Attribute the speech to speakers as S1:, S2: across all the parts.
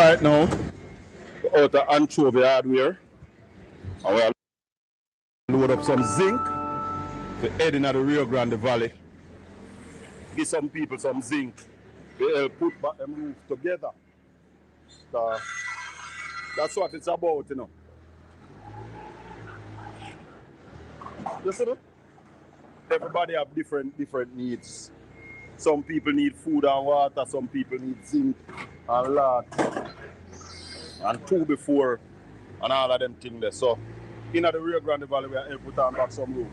S1: right now out of Anchovy Hardware and we are load up some zinc to head into the Rio Grande Valley. Give some people some zinc to help put back them roof together. So that's what it's about, you know. You see me? Everybody have different needs. Some people need food and water, some people need zinc and lot and 2x4 and all of them things there. So in the Rio Grande Valley we are able to put on back some roof.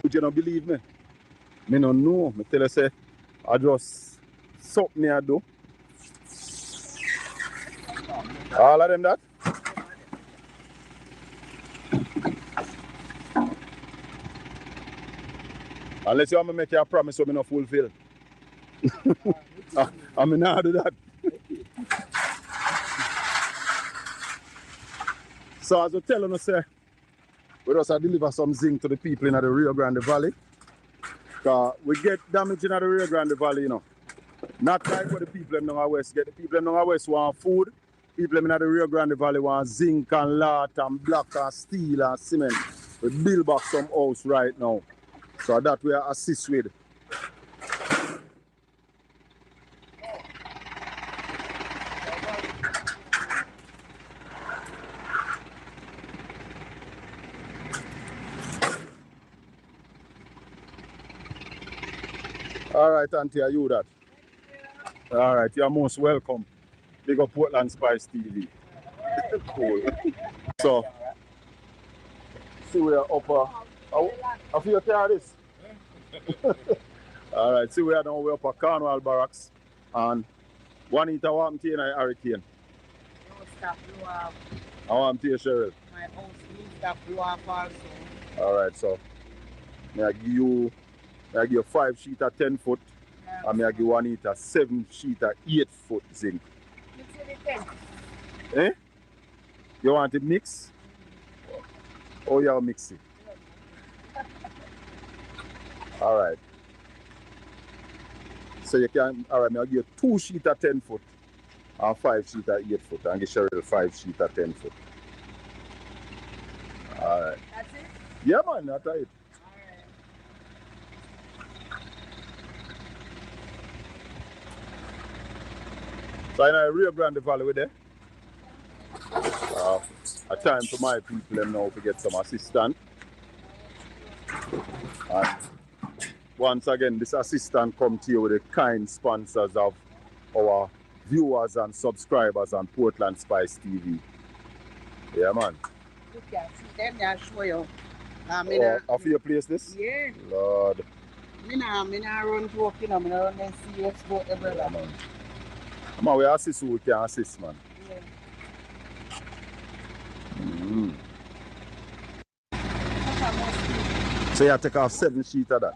S1: Would you not believe me? Me no know. Me tell you say I just something I do. All of them that? Unless you want me make you a promise so me not fulfill. I mean not do that. So as I tell you, say, we just deliver some zinc to the people in the Rio Grande Valley. Because we get damage in the Rio Grande Valley, you know. Not like what the people in the West get. The people in the West want food. People in the Rio Grande Valley want zinc and lot and block and steel and cement. We build back some house right now. So that we assist with. Alright, Auntie, are you that? Alright, you're most welcome. Big up Portland Spice TV. Cool. So, see we are up. I feel you carry this. Alright, see we are down way up at Cornwall Barracks. And Juanita want to in a hurricane.
S2: No stop blow up.
S1: I want to Cheryl.
S2: My house needs stop blow up also.
S1: Alright, so I give you 5 sheet of 10 foot. Yeah, and I give Juanita 7 sheet of 8 foot zinc.
S2: Mix it with 10.
S1: Eh? You want it mix? Or you'll mix it? Alright. So you can, alright, I'll give you 2 sheet of 10 foot and 5 sheet of 8 foot and give Cheryl 5 sheet of 10 foot. Alright.
S2: That's it?
S1: Yeah man, that's it.
S2: Alright.
S1: So in the Rio Grande Valley with there. A time for my people them now to get some assistance. And once again, this assistance comes to you with the kind sponsors of our viewers and subscribers on Portland Spice TV. Yeah, man.
S2: You can see them, I'll show you.
S1: Off your place this?
S2: Yeah.
S1: Lord.
S2: I run joke, you know, I run the CS boat everywhere.
S1: Yeah, man. Man, we assist who we can assist, man.
S2: Yeah.
S1: So you take off 7 sheets of that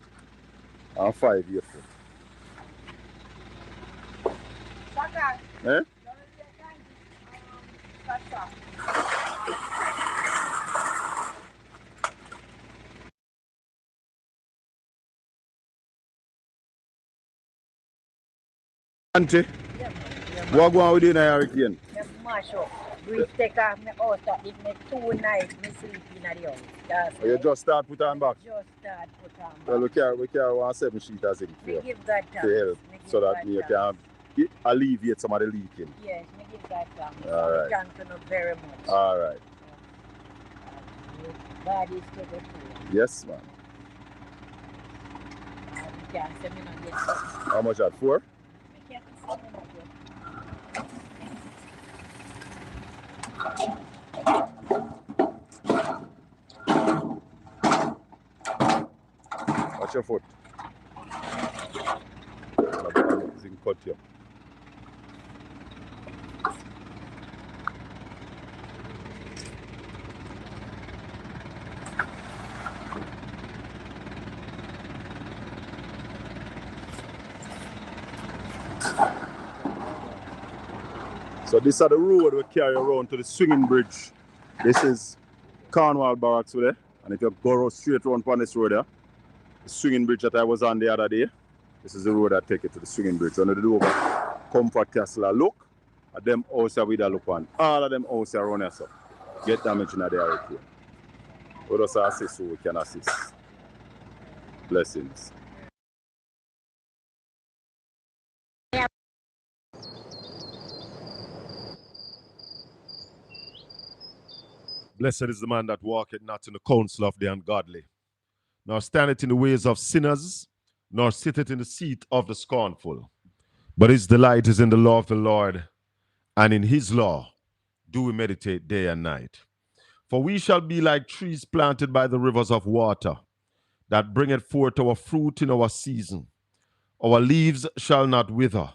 S1: and 5 8 foot. Eh? Auntie, what go on with you in a hurricane?
S2: Mash up. Breeze take off my house that did me 2 nights me sleep in the house. That's
S1: you just start put on back?
S2: Just start put on back.
S1: Well, we carry 1 7 sheet as in
S2: Me give that time.
S1: to help so that you can alleviate some of the leaking.
S2: Yes, me give that time.
S1: Alright.
S2: Thank you very much.
S1: Alright.
S2: God is to the full.
S1: Yes, man.
S2: You can't say me not get something.
S1: How much that for?
S2: Me can't say me not get.
S1: Watch your foot. Zinc cut you. So this is the road we carry around to the swinging bridge. This is Cornwall Barracks there. And if you go straight around on this road there, the swinging bridge that I was on the other day, this is the road that take it to the swinging bridge. When you do over Comfort Castle, look at them houses with a look on. All of them houses around here, so get damage in the hurricane. We just assist who we can assist. Blessings. Blessed is the man that walketh not in the counsel of the ungodly, nor standeth in the ways of sinners, nor sitteth in the seat of the scornful. But his delight is in the law of the Lord, and in his law do we meditate day and night. For we shall be like trees planted by the rivers of water, that bringeth forth our fruit in our season. Our leaves shall not wither,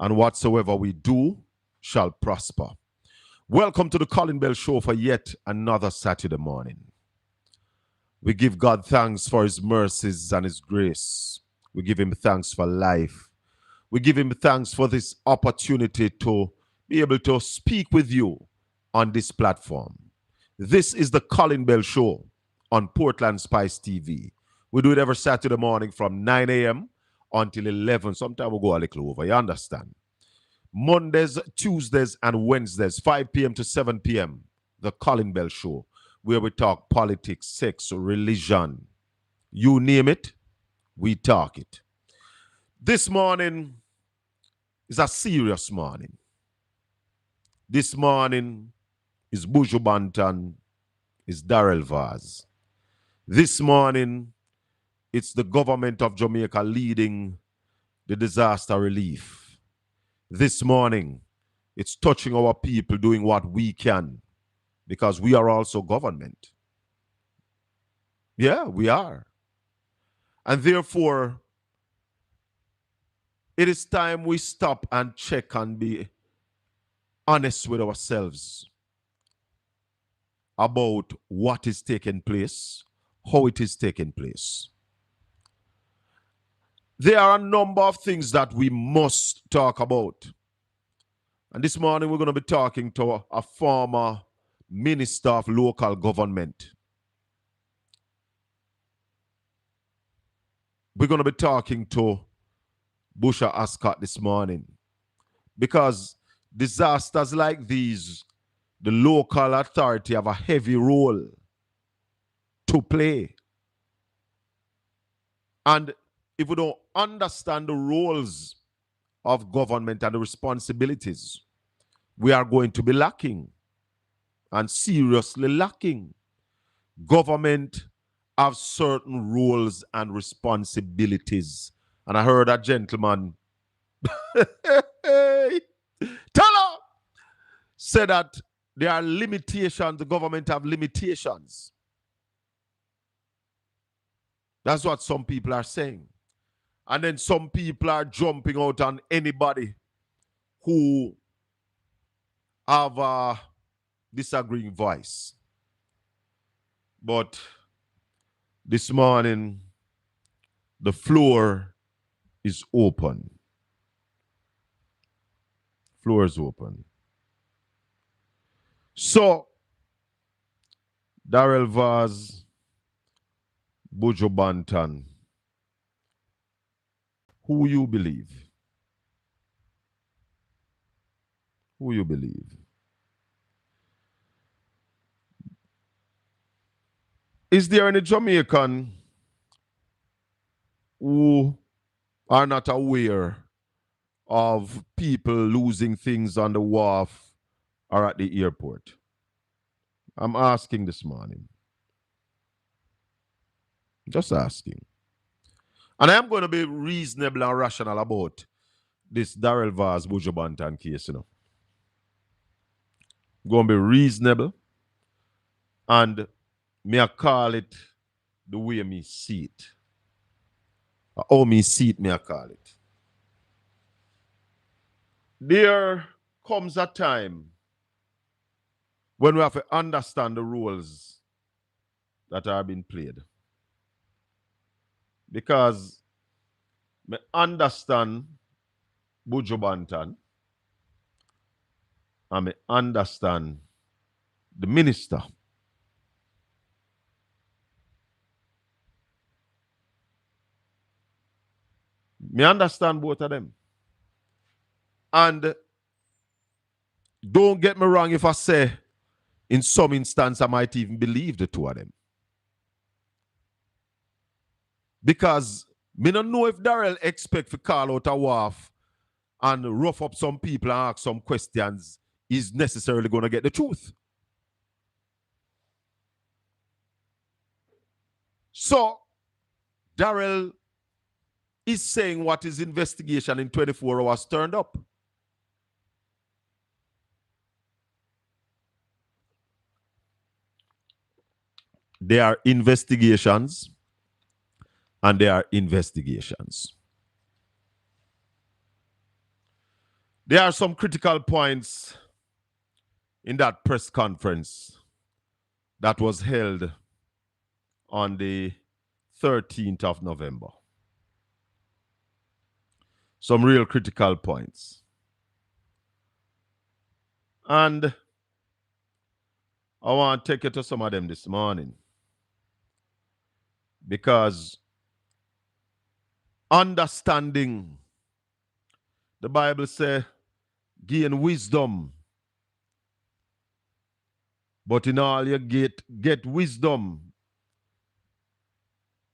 S1: and whatsoever we do shall prosper. Welcome to the Colin Bell Show for yet another Saturday morning. We give God thanks for his mercies and his grace. We give him thanks for life. We give him thanks for this opportunity to be able to speak with you on this platform. This is the Colin Bell Show on Portland Spice TV. We do it every Saturday morning from 9 a.m. until 11. Sometimes we'll go a little over, you understand? Mondays, Tuesdays, and Wednesdays, 5 p.m. to 7 p.m., the Colin Bell Show, where we talk politics, sex, religion. You name it, we talk it. This morning is a serious morning. This morning is Buju Banton, is Darrell Vaz. This morning, it's the government of Jamaica leading the disaster relief. This morning, it's touching our people, doing what we can, because we are also government. Yeah, we are. And therefore, it is time we stop and check and be honest with ourselves about what is taking place, how it is taking place. There are a number of things that we must talk about. And this morning we're going to be talking to a former minister of local government. We're going to be talking to Busha Ascot this morning. Because disasters like these, the local authority have a heavy role to play. And if we don't understand the roles of government and the responsibilities, we are going to be lacking, and seriously lacking. Government have certain roles and responsibilities. And I heard a gentleman Tell said that there are limitations, the government have limitations. That's what some people are saying. And then some people are jumping out on anybody who have a disagreeing voice. But this morning, the floor is open. Floor is open. So, Darrell Vaz, Buju Banton, who you believe? Who you believe? Is there any Jamaican who are not aware of people losing things on the wharf or at the airport? I'm asking this morning. Just asking. And I am going to be reasonable and rational about this Darrell Vaz Buju Banton case, you know. I'm going to be reasonable, and may I call it the way me see it. How me see it, may I call it. There comes a time when we have to understand the roles that are being played. Because me understand Buju Banton,
S3: and me understand the minister. Me understand both of them. And don't get me wrong if I say in some instance I might even believe the two of them. Because me don't know if Darrell expect to call out a wharf and rough up some people and ask some questions is necessarily going to get the truth. So, Darrell is saying what his investigation in 24 hours turned up. There are investigations and there are investigations. There are some critical points in that press conference that was held on the 13th of November. Some real critical points. And I want to take you to some of them this morning. Because understanding, the Bible says, gain wisdom. But in all you get wisdom.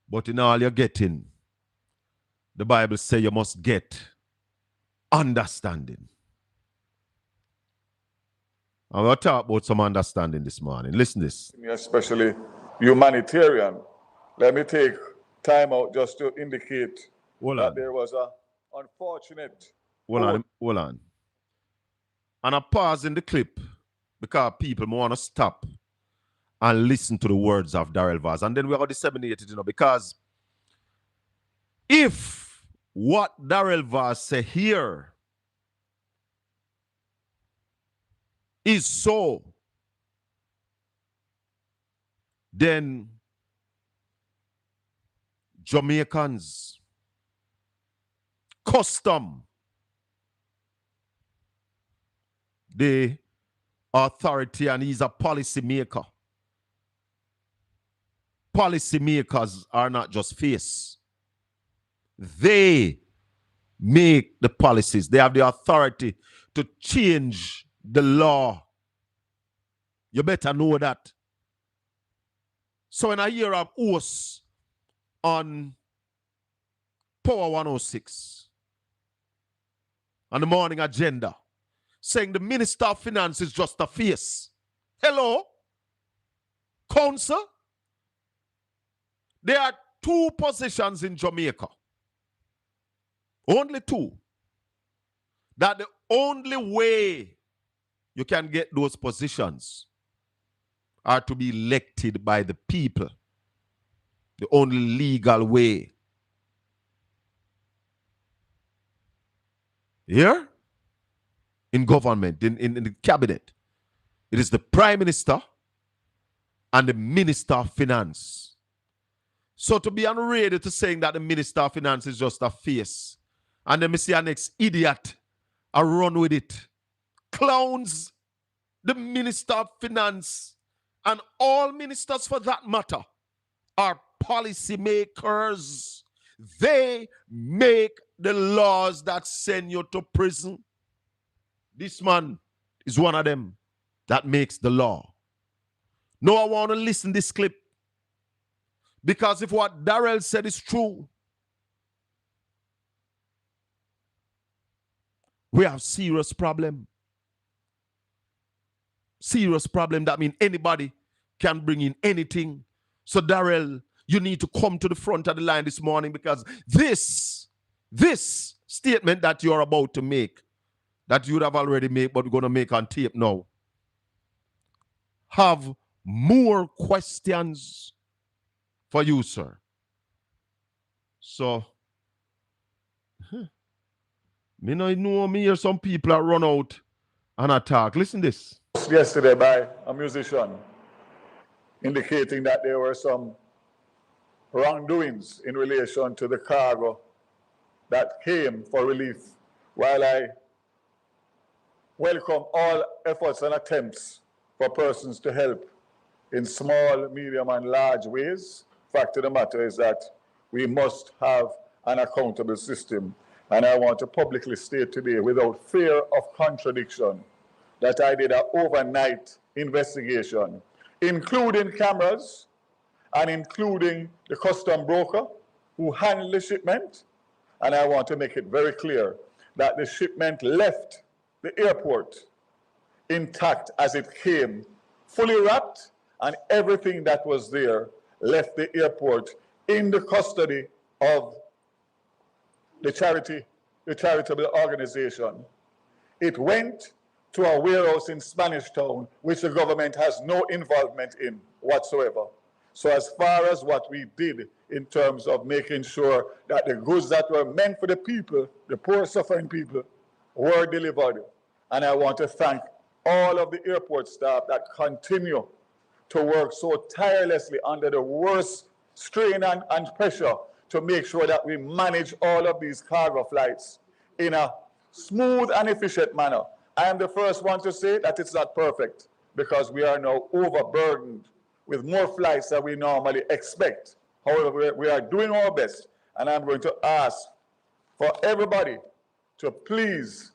S3: But in all you're getting, the Bible says you must get understanding. I'm going to talk about some understanding this morning. Listen to this.
S4: Especially humanitarian. Let me take time out just to indicate that there was an unfortunate...
S3: Hold on. And I pause in the clip because people want to stop and listen to the words of Darrell Vaz. And then we're going to disseminate it, because if what Darrell Vaz say here is so, then Jamaicans custom the authority, and he's a policy maker. Policy makers are not just face. They make the policies. They have the authority to change the law. You better know that. So when I hear of hosts on Power 106 on the morning agenda saying the Minister of Finance is just a face. Hello? Council? There are two positions in Jamaica. Only two. That the only way you can get those positions are to be elected by the people. The only legal way. Here? In government, in the cabinet. It is the Prime Minister and the Minister of Finance. So to be unready to saying that the Minister of Finance is just a face, and then we see our next idiot a run with it, clowns the Minister of Finance and all ministers for that matter are policy makers. They make the laws that send you to prison. This man is one of them that makes the law. No, I want to listen to this clip. Because if what Darrell said is true, we have serious problem. Serious problem. That means anybody can bring in anything. So Darrell, you need to come to the front of the line this morning, because this statement that you're about to make, that you'd have already made, but we're going to make on tape now, have more questions for you, sir. So, me know me hear some people are run out and attack. Listen this.
S4: Yesterday by a musician indicating that there were some wrongdoings in relation to the cargo that came for relief. While I welcome all efforts and attempts for persons to help in small, medium, and large ways. Fact of the matter is that we must have an accountable system. And I want to publicly state today, without fear of contradiction, that I did an overnight investigation, including cameras and including the custom broker who handled the shipment. And I want to make it very clear that the shipment left the airport intact as it came, fully wrapped, and everything that was there left the airport in the custody of the charitable organization. It went to a warehouse in Spanish Town, which the government has no involvement in whatsoever. So as far as what we did in terms of making sure that the goods that were meant for the people, the poor suffering people, were delivered. And I want to thank all of the airport staff that continue to work so tirelessly under the worst strain and pressure to make sure that we manage all of these cargo flights in a smooth and efficient manner. I am the first one to say that it's not perfect because we are now overburdened with more flights than we normally expect. However, we are doing our best, and I'm going to ask for everybody to please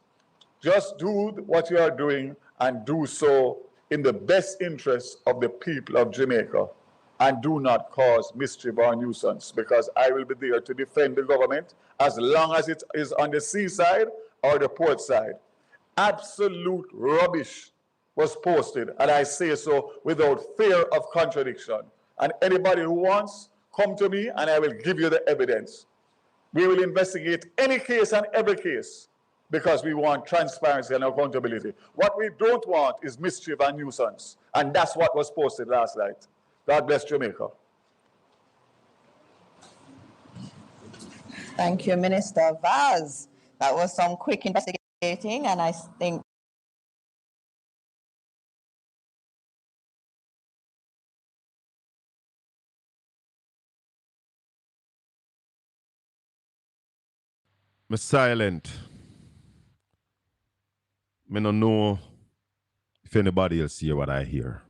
S4: just do what you are doing and do so in the best interest of the people of Jamaica, and do not cause mischief or nuisance, because I will be there to defend the government as long as it is on the seaside or the port side. Absolute rubbish was posted, and I say so without fear of contradiction. And anybody who wants, come to me and I will give you the evidence. We will investigate any case and every case because we want transparency and accountability. What we don't want is mischief and nuisance, and that's what was posted last night. God bless Jamaica.
S5: Thank you, Minister Vaz. That was some quick investigating, and I think
S3: I'm silent. I don't know if anybody else hear what I hear.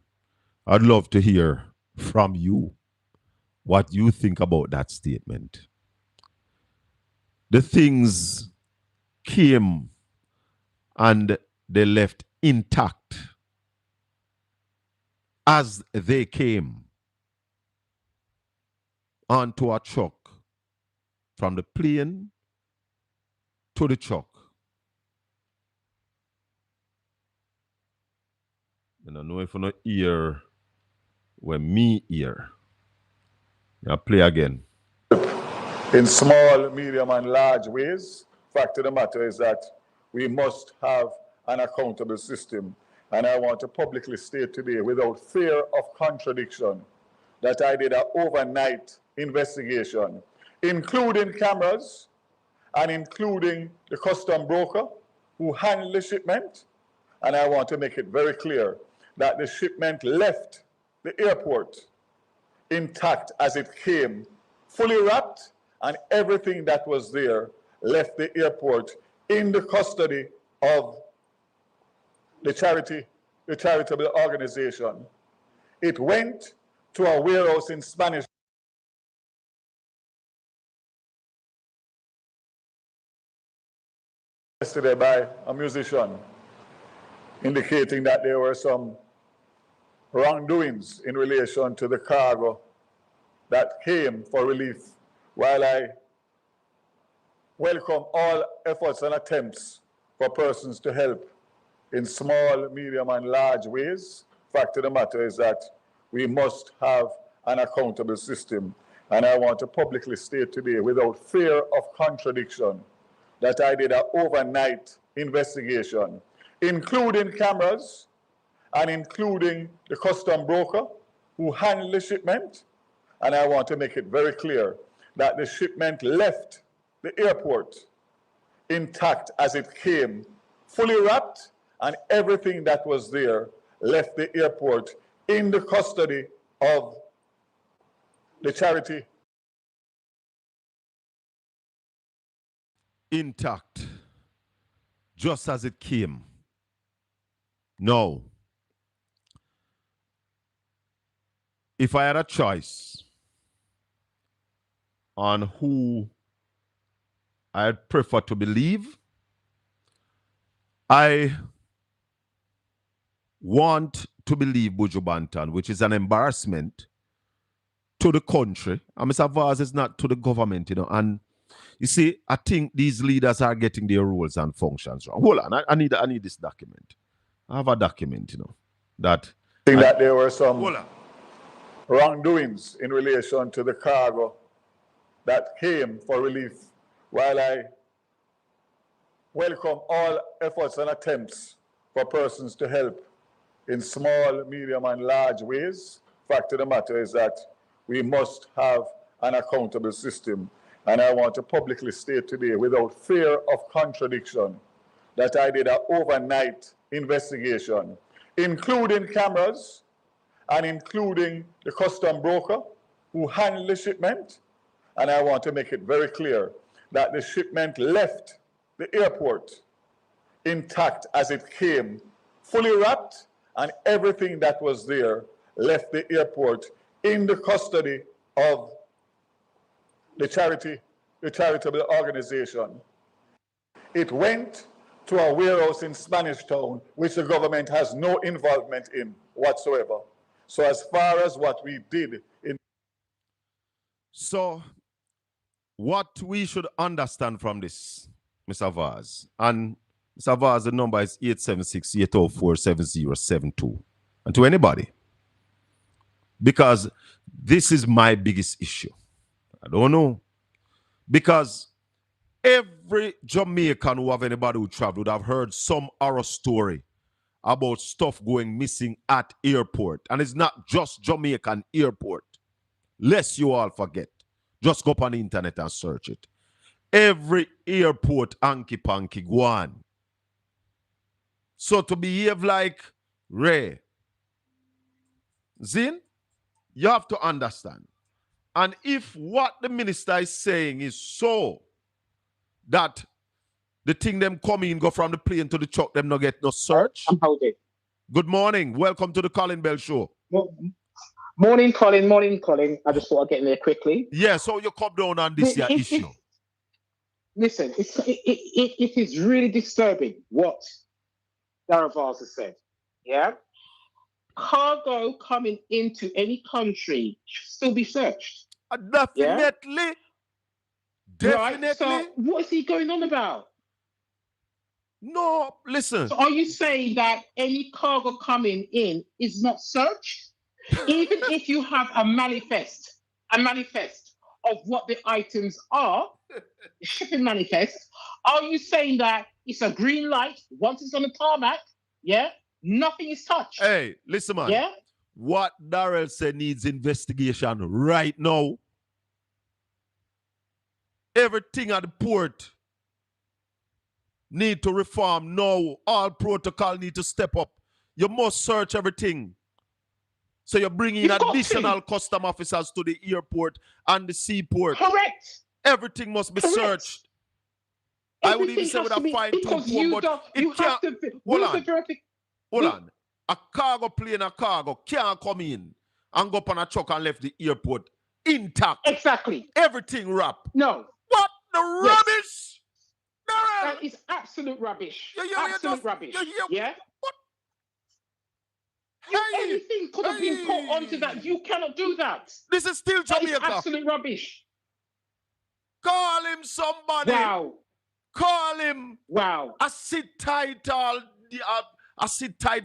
S3: I'd love to hear from you what you think about that statement. The things came and they left intact as they came onto a truck, from the plane to the truck. I don't know if you not hear when me hear. I'll play again.
S4: In small, medium, and large ways, fact of the matter is that we must have an accountable system. And I want to publicly state today, without fear of contradiction, that I did an overnight investigation, including cameras and including the custom broker who handled the shipment. And I want to make it very clear that the shipment left the airport intact as it came, fully wrapped, and everything that was there left the airport in the custody of the charitable organization. It went to a warehouse in Spanish yesterday by a musician, indicating that there were some wrongdoings in relation to the cargo that came for relief. While I welcome all efforts and attempts for persons to help in small, medium, and large ways, fact of the matter is that we must have an accountable system. And I want to publicly state today, without fear of contradiction, that I did an overnight investigation, including cameras and including the custom broker who handled the shipment. And I want to make it very clear that the shipment left the airport intact as it came, fully wrapped, and everything that was there left the airport in the custody of the charity.
S3: Intact, just as it came. No. If I had a choice on who I'd prefer to believe, I want to believe Buju Banton, which is an embarrassment to the country. And Mr. Vaz is not to the government, you know. And you see, I think these leaders are getting their roles and functions wrong. Hold on, I need this document. I have a document, you know, that
S4: I think that there were some wrongdoings in relation to the cargo that came for relief. While I welcome all efforts and attempts for persons to help in small, medium, and large ways, fact of the matter is that we must have an accountable system. And I want to publicly state today, without fear of contradiction, that I did an overnight investigation, including cameras and including the custom broker who handled the shipment. And I want to make it very clear that the shipment left the airport intact as it came, fully wrapped, and everything that was there left the airport in the custody of the charitable organization. It went to a warehouse in Spanish Town, which the government has no involvement in whatsoever. So as far as what we did in...
S3: So what we should understand from this, Mr. Vaz, and Mr. Vaz, the number is 876-804-7072. And to anybody, because this is my biggest issue. I don't know. Because every Jamaican who have anybody who traveled would have heard some horror story about stuff going missing at airport. And it's not just Jamaican airport. Lest you all forget. Just go up on the internet and search it. Every airport hanky-panky go on. So to behave like Ray, Zin, you have to understand. And if what the minister is saying is so, that the thing them come in, go from the plane to the truck, them not get no search.
S6: I'm holding.
S3: Good morning. Welcome to the Colin Bell Show.
S6: Morning, Colin. Morning, Colin. I just thought I'd get in there quickly.
S3: Yeah, so you come down on this issue.
S6: Listen, it is really disturbing what Darren Vaz has said. Yeah? Cargo coming into any country should still be searched.
S3: Definitely.
S6: Yeah?
S3: Definitely.
S6: Right, so what is he going on about?
S3: No, listen.
S6: So are you saying that any cargo coming in is not searched? Even if you have a manifest of what the items are, the shipping manifest, are you saying that it's a green light once it's on the tarmac? Yeah, nothing is touched.
S3: Hey, listen, man.
S6: Yeah,
S3: what Darrell said needs investigation right now. Everything at the port need to reform now. All protocol need to step up. You must search everything. So you're bringing additional custom officers to the airport and the seaport.
S6: Correct.
S3: Everything must be searched. I would even say with a fine-tooth comb, but it can't. Hold on. A cargo plane, a cargo can't come in and go up on a truck and left the airport intact.
S6: Exactly.
S3: Everything wrapped.
S6: No.
S3: What the rubbish?
S6: That is absolute rubbish. Absolute rubbish. Yeah?
S3: What?
S6: Anything could have been put onto that. You cannot do that.
S3: This is still Jamaica.
S6: That is absolute rubbish.
S3: Call him somebody.
S6: Wow.
S3: Call him.
S6: Wow.
S3: I sit tight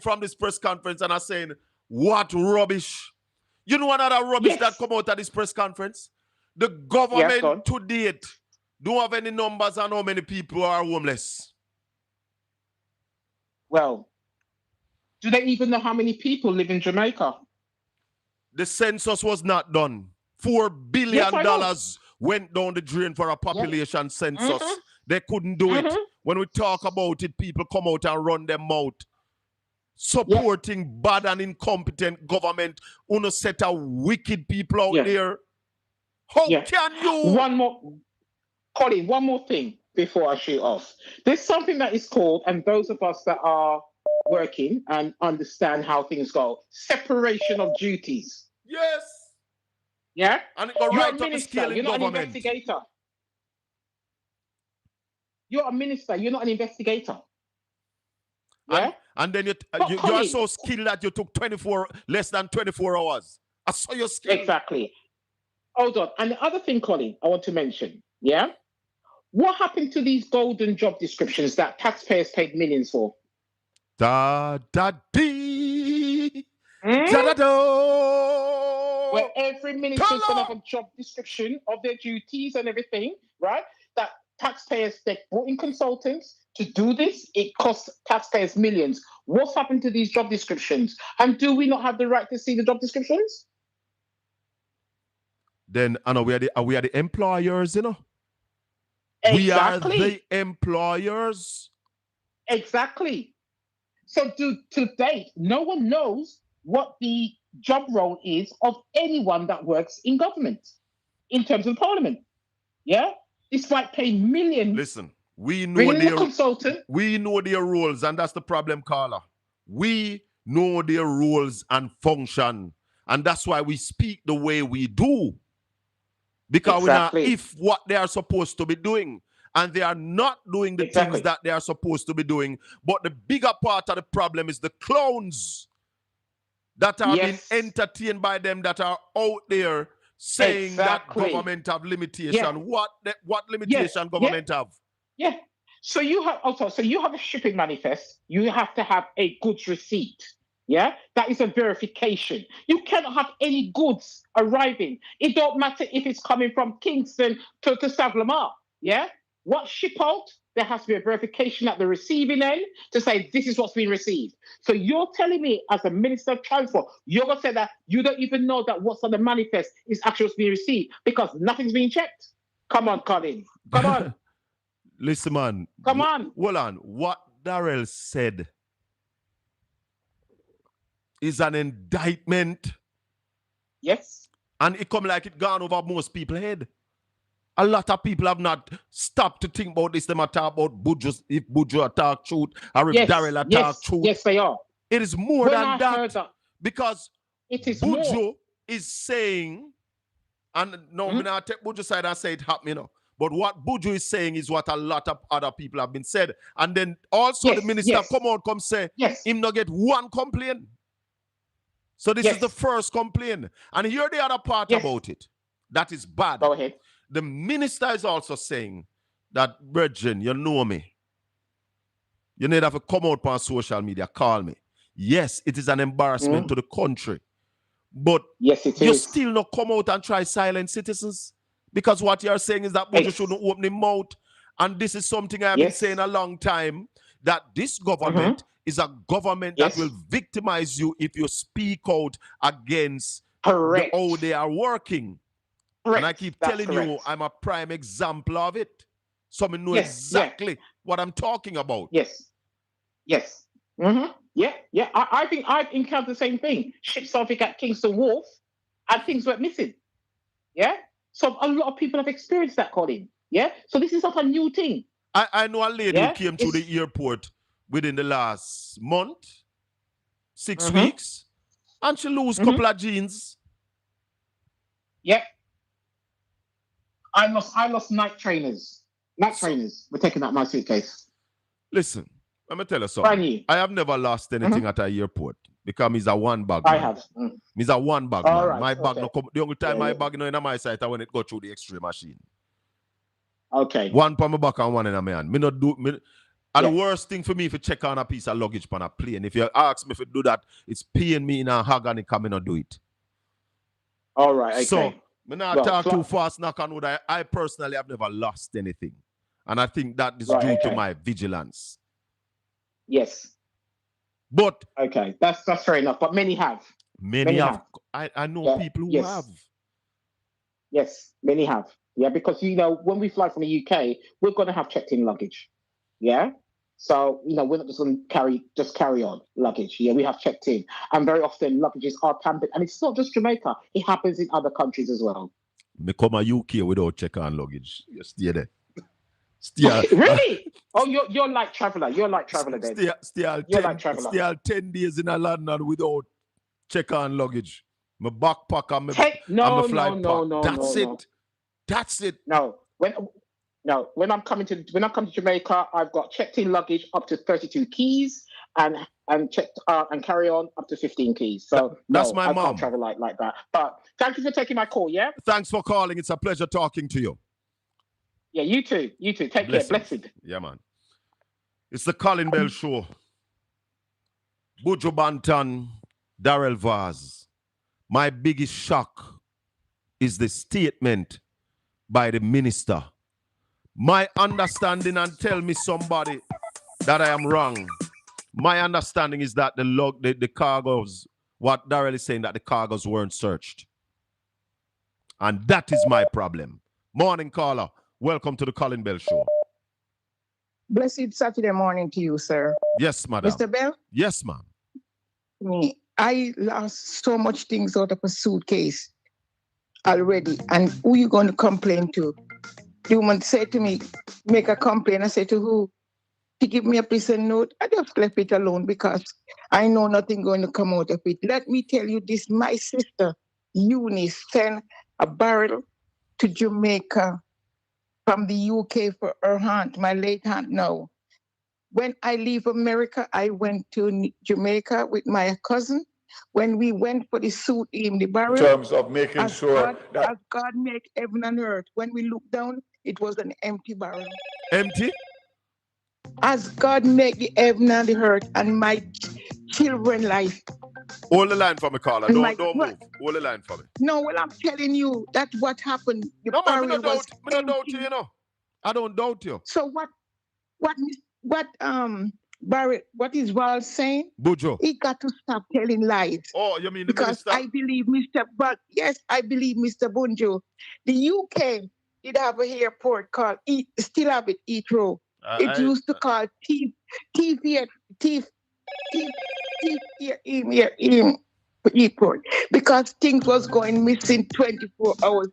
S3: from this press conference and I'm saying, what rubbish? You know another rubbish that come out of this press conference? The government to date don't have any numbers on how many people are homeless.
S6: Well, do they even know how many people live in Jamaica?
S3: The census was not done. $4 billion went down the drain for a population census. They couldn't do it. When we talk about it, people come out and run their mouth. Supporting bad and incompetent government. Uno set of wicked people out there. How can you?
S6: Colin, one more thing before I shoot off. There's something that is called, and those of us that are working and understand how things go. Separation of duties.
S3: Yes.
S6: Yeah?
S3: And it go
S6: You're
S3: right
S6: a
S3: up the
S6: minister,
S3: scale in
S6: you're not an
S3: government.
S6: investigator. You're a minister, you're not an investigator. Yeah?
S3: And then you are
S6: Colin,
S3: so skilled that you took less than 24 hours. I saw your skill.
S6: exactly. Hold on. And the other thing, Colin, I want to mention, yeah? What happened to these golden job descriptions that taxpayers paid millions for?
S3: Da da dee.
S6: Hmm?
S3: Da da do.
S6: Where every minister is going to have a job description of their duties and everything, right? That taxpayers, they brought in consultants to do this. It costs taxpayers millions. What's happened to these job descriptions? And do we not have the right to see the job descriptions?
S3: Then I know we are the employers, you know.
S6: Exactly.
S3: We are the employers.
S6: Exactly. So to date, no one knows what the job role is of anyone that works in government in terms of parliament. Yeah? Despite paying millions.
S3: Listen, we know
S6: their consultant.
S3: We know their roles, and that's the problem, Carla. We know their roles and function. And that's why we speak the way we do. Because
S6: exactly.
S3: we know if what they are supposed to be doing, and they are not doing the
S6: exactly.
S3: things that they are supposed to be doing. But the bigger part of the problem is the clowns that are being entertained by them, that are out there saying that government have limitation. What limitation government have?
S6: Yeah. So you have a shipping manifest. You have to have a goods receipt. Yeah, that is a verification. You cannot have any goods arriving. It don't matter if it's coming from Kingston to Savlamar. Yeah, what ship out? There has to be a verification at the receiving end to say this is what's been received. So you're telling me, as a minister of transport, you're gonna say that you don't even know that what's on the manifest is actually what's being received because nothing's being checked. Come on, Colin. Come on.
S3: Listen, man.
S6: Come on.
S3: Hold on. What Darrell said is an indictment.
S6: Yes.
S3: And it come like it gone over most people's head. A lot of people have not stopped to think about this. They might talk about Buju, if Buju talk truth, or if Darrell talk truth.
S6: Yes, they are.
S3: It is more than that. Because
S6: it is
S3: Buju is saying, and no, I'm not take Buju side and say it happening, you know. But what Buju is saying is what a lot of other people have been said. And then also the minister come say, him not get one complaint. So this is the first complaint. And here the other part about it. That is bad.
S6: Go ahead.
S3: The minister is also saying that, brethren, you know me. You need to have to come out on social media, call me. Yes, it is an embarrassment to the country. But you still not come out and try silent citizens. Because what you're saying is that Buju shouldn't open his mouth. And this is something I've been saying a long time, that this government is a government that will victimize you if you speak out against how they are working. And I keep telling you, I'm a prime example of it. So I know exactly what I'm talking about.
S6: Yes. Yeah. I think I've encountered the same thing. Ships off at Kingston Wharf and things went missing. Yeah. So a lot of people have experienced that, Colin. Yeah. So this is not a new thing.
S3: I know a lady who came to the airport within the last month, 6 weeks, and she lose a couple of jeans.
S6: Yep. I lost night trainers. Night trainers were taking out my suitcase.
S3: Listen, let me tell you something. I have never lost anything at an airport because he's a one bag.
S6: I have.
S3: He's a one bag man.
S6: Right,
S3: my bag no come. The only time my bag in my sight is when it go through the X-ray machine.
S6: Okay.
S3: One on my back and one in my hand. And the worst thing for me if you check on a piece of luggage on a plane. If you ask me if you do that, it's paying me in a hug and it come in and do it.
S6: All right. Okay.
S3: So I not talk too fast, knock on wood. I personally have never lost anything. And I think that is due to my vigilance.
S6: Yes.
S3: But
S6: okay, that's fair enough. But many have.
S3: Many have. I know people who have.
S6: Yes, many have. Yeah, because when we fly from the UK, we're gonna have checked in luggage. Yeah. So, we're not just going to carry on luggage. Yeah, we have checked in. And very often luggages are pampered. And it's not just Jamaica. It happens in other countries as well.
S3: Me come to UK without check on luggage. You stay there. Stay
S6: Really? Oh, you're like traveler. You're like traveler then.
S3: Stay all 10 days in a London without check on luggage. My backpack and my flight pack. That's it.
S6: No. When I'm coming to Jamaica, I've got checked in luggage up to 32 keys and checked and carry on up to 15 keys. So
S3: that's my
S6: I
S3: mom.
S6: can't travel like that. But thank you for taking my call. Yeah.
S3: Thanks for calling. It's a pleasure talking to you.
S6: Yeah, you too. Take care. Blessed.
S3: Yeah, man. It's the Colin Bell Show. Buju Banton, Darrell Vaz. My biggest shock is the statement by the minister. My understanding, and tell me somebody that I am wrong. My understanding is that the cargoes, what Darrell is saying, that the cargoes weren't searched. And that is my problem. Morning, caller. Welcome to the Colin Bell Show.
S7: Blessed Saturday morning to you, sir.
S3: Yes, madam.
S7: Mr. Bell?
S3: Yes, ma'am.
S7: I lost so much things out of a suitcase already. And who you going to complain to? The woman said to me, make a complaint. I said, to who? To give me a prison note. I just left it alone because I know nothing going to come out of it. Let me tell you this. My sister, Eunice, sent a barrel to Jamaica from the UK for her aunt, my late aunt now. When I leave America, I went to Jamaica with my cousin. When we went for the suit in the barrel,
S4: in terms of making sure
S7: that as God made heaven and earth, when we looked down, it was an empty barrel.
S3: Empty?
S7: As God made the heaven and the earth and my children life.
S3: Hold the line for me, caller. Don't move. Hold the line for me.
S7: No, well, I'm telling you, that's what happened. The
S3: no, man,
S7: barrel
S3: I don't doubt you, you know. I don't doubt you.
S7: So Barrett, what is Val saying?
S3: Bujo.
S7: He got to stop telling lies.
S3: Oh, you mean the
S7: because
S3: minister?
S7: I believe I believe Mr. Bunjo. The UK did have an airport called still have it, Heathrow. It used to call airport because things was going missing 24 hours.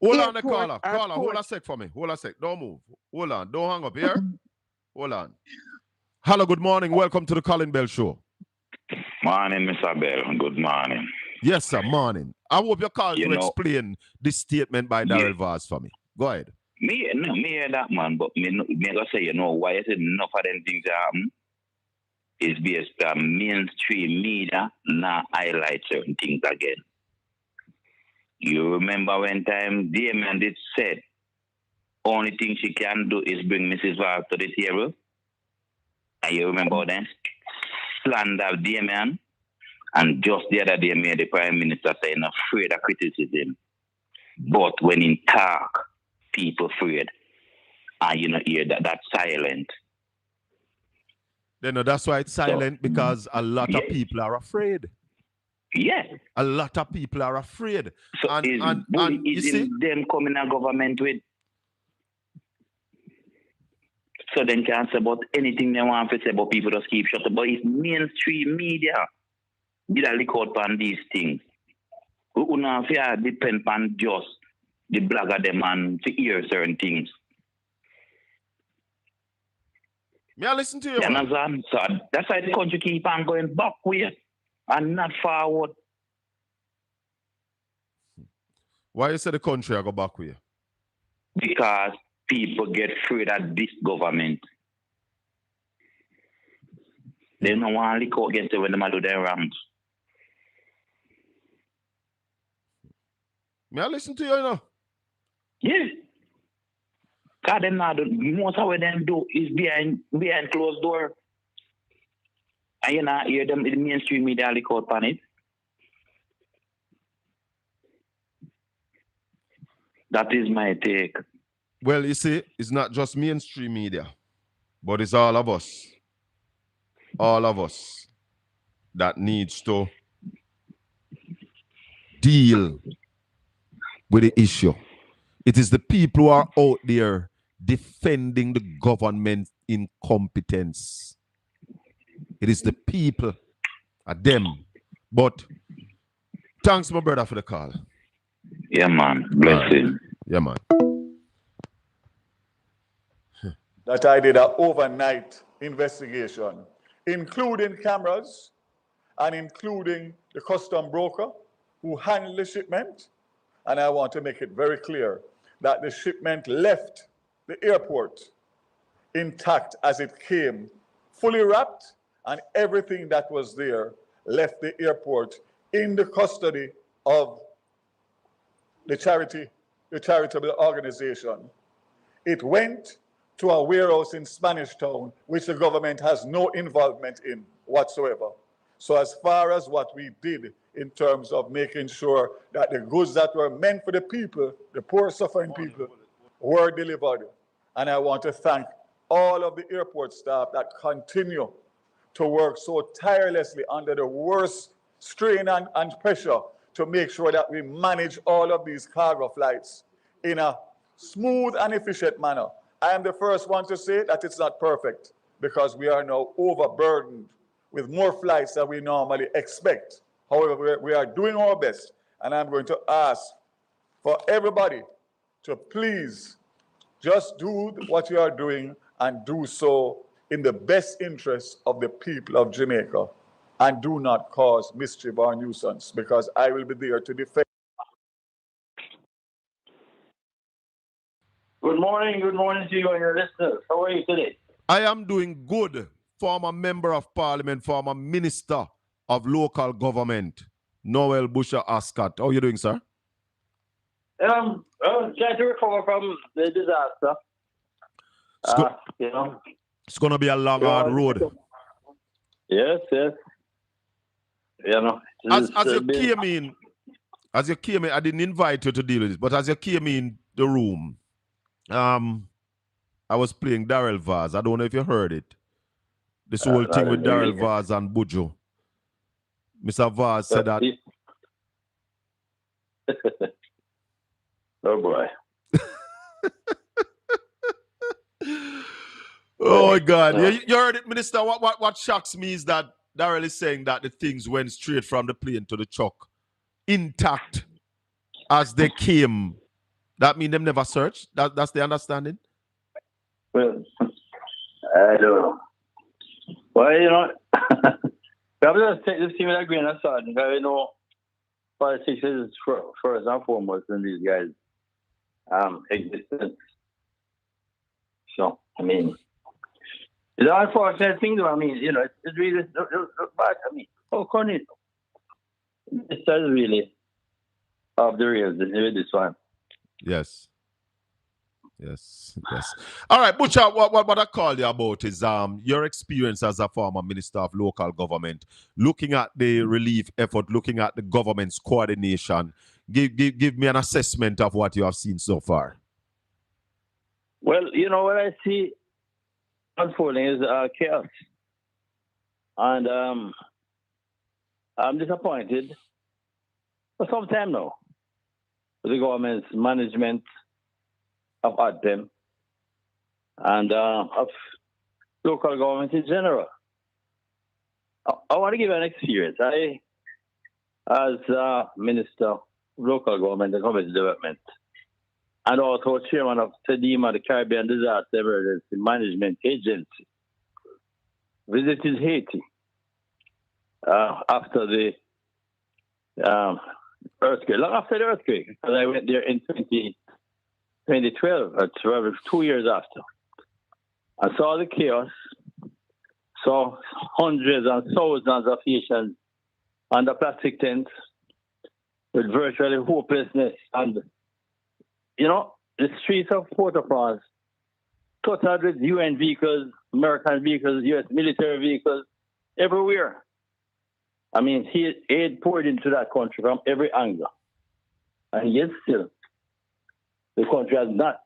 S3: Hold on, the caller. Hold a sec for me. Hold a sec. Don't move. Hold on. Don't hang up here. Hold on. Hello, good morning. Welcome to the Colin Bell Show.
S8: Morning, Mr. Bell. Good morning.
S3: Yes, sir. Morning. I hope you called to explain this statement by Darrell Vaz for me. Go ahead.
S8: Me hear that, man, but me gonna say, why I said enough of them things happen is based on mainstream media now highlight certain things again. You remember when time Damien did said, only thing she can do is bring Mrs. Val to the table? And you remember then? Slander Damien. And just the other day, the Prime Minister saying afraid of criticism. But when in talk, people afraid. And you know, hear that's silent.
S3: That's why it's silent, because a lot of people are afraid.
S8: Yeah.
S3: A lot of people are afraid.
S8: So and you see them coming to government with, so they can say about anything they want to say about people just keep shut up. But it's mainstream media. Did I look out on these things? We don't depend on just the blogger them and to hear certain things.
S3: May I listen to you?
S8: So that's why the country keep on going backward and not forward.
S3: Why you say the country go backward?
S8: Because people get afraid of this government. They don't want to look against it when they do their wrongs.
S3: May I listen to you,
S8: Yeah. Because them now, most of what them do is behind closed door. And you not hear them in the mainstream media look out on it. That is my take.
S3: Well, you see, it's not just mainstream media, but it's all of us. All of us that needs to deal with the issue. It is the people who are out there defending the government incompetence. It is the people, them. But thanks, my brother, for the call.
S8: Yeah, man. Blessing.
S3: Yeah, man.
S4: that I did an overnight investigation, including cameras and including the custom broker who handled the shipment. And I want to make it very clear that the shipment left the airport intact as it came, fully wrapped, and everything that was there left the airport in the custody of the charitable organization. It went to a warehouse in Spanish Town, which the government has no involvement in whatsoever. So as far as what we did in terms of making sure that the goods that were meant for the people, the poor suffering people, were delivered. And I want to thank all of the airport staff that continue to work so tirelessly under the worst strain and pressure to make sure that we manage all of these cargo flights in a smooth and efficient manner. I am the first one to say that it's not perfect because we are now overburdened with more flights than we normally expect. However, we are doing our best, and I'm going to ask for everybody to please just do what you are doing and do so in the best interest of the people of Jamaica, and do not cause mischief or nuisance, because I will be there to defend.
S8: Good morning to you and your listeners. How are you today?
S3: I am doing good. Former member of parliament, former minister of local government, Noel Busher Ascot. How are you doing, sir?
S8: Trying to recover from the disaster. You know,
S3: it's going to be a long, hard road.
S8: Yes. You know,
S3: as you came in, I didn't invite you to deal with this, but as you came in the room, I was playing Darrell Vaz. I don't know if you heard it. This whole thing with Darrell Vaz and Bujo. Mr. Vaz said that.
S8: Oh boy.
S3: Oh my God. No. You heard it, Minister. What shocks me is that Darrell is saying that the things went straight from the plane to the truck, intact as they came. That means them never searched? That's the understanding?
S8: Well, I don't know. Well, you know, we have to take this thing with a grain of salt. Because we know politics is first and foremost in these guys' existence. So, I mean, it's an unfortunate thing, though. I mean, you know, it's really bad. I mean, how can it? This is really off the rails with this one.
S3: Yes. All right, Butcher, what I call you about is your experience as a former minister of local government, looking at the relief effort, looking at the government's coordination. Give me an assessment of what you have seen so far.
S8: Well, you know, what I see unfolding is chaos. And I'm disappointed for some time now with the government's management of ADPEM and of local government in general. I want to give an experience. I, as Minister of Local Government and Community Development, and also chairman of SEDIMA, the Caribbean Disaster Emergency Management Agency, visited Haiti after the earthquake, long after the earthquake, because I went there in 2012, that's 2 years after. I saw the chaos, saw hundreds and thousands of Haitians under plastic tents with virtually hopelessness. And, you know, the streets of Port-au-Prince, totaled with UN vehicles, American vehicles, US military vehicles, everywhere. I mean, aid poured into that country from every angle. And yet still, the country has not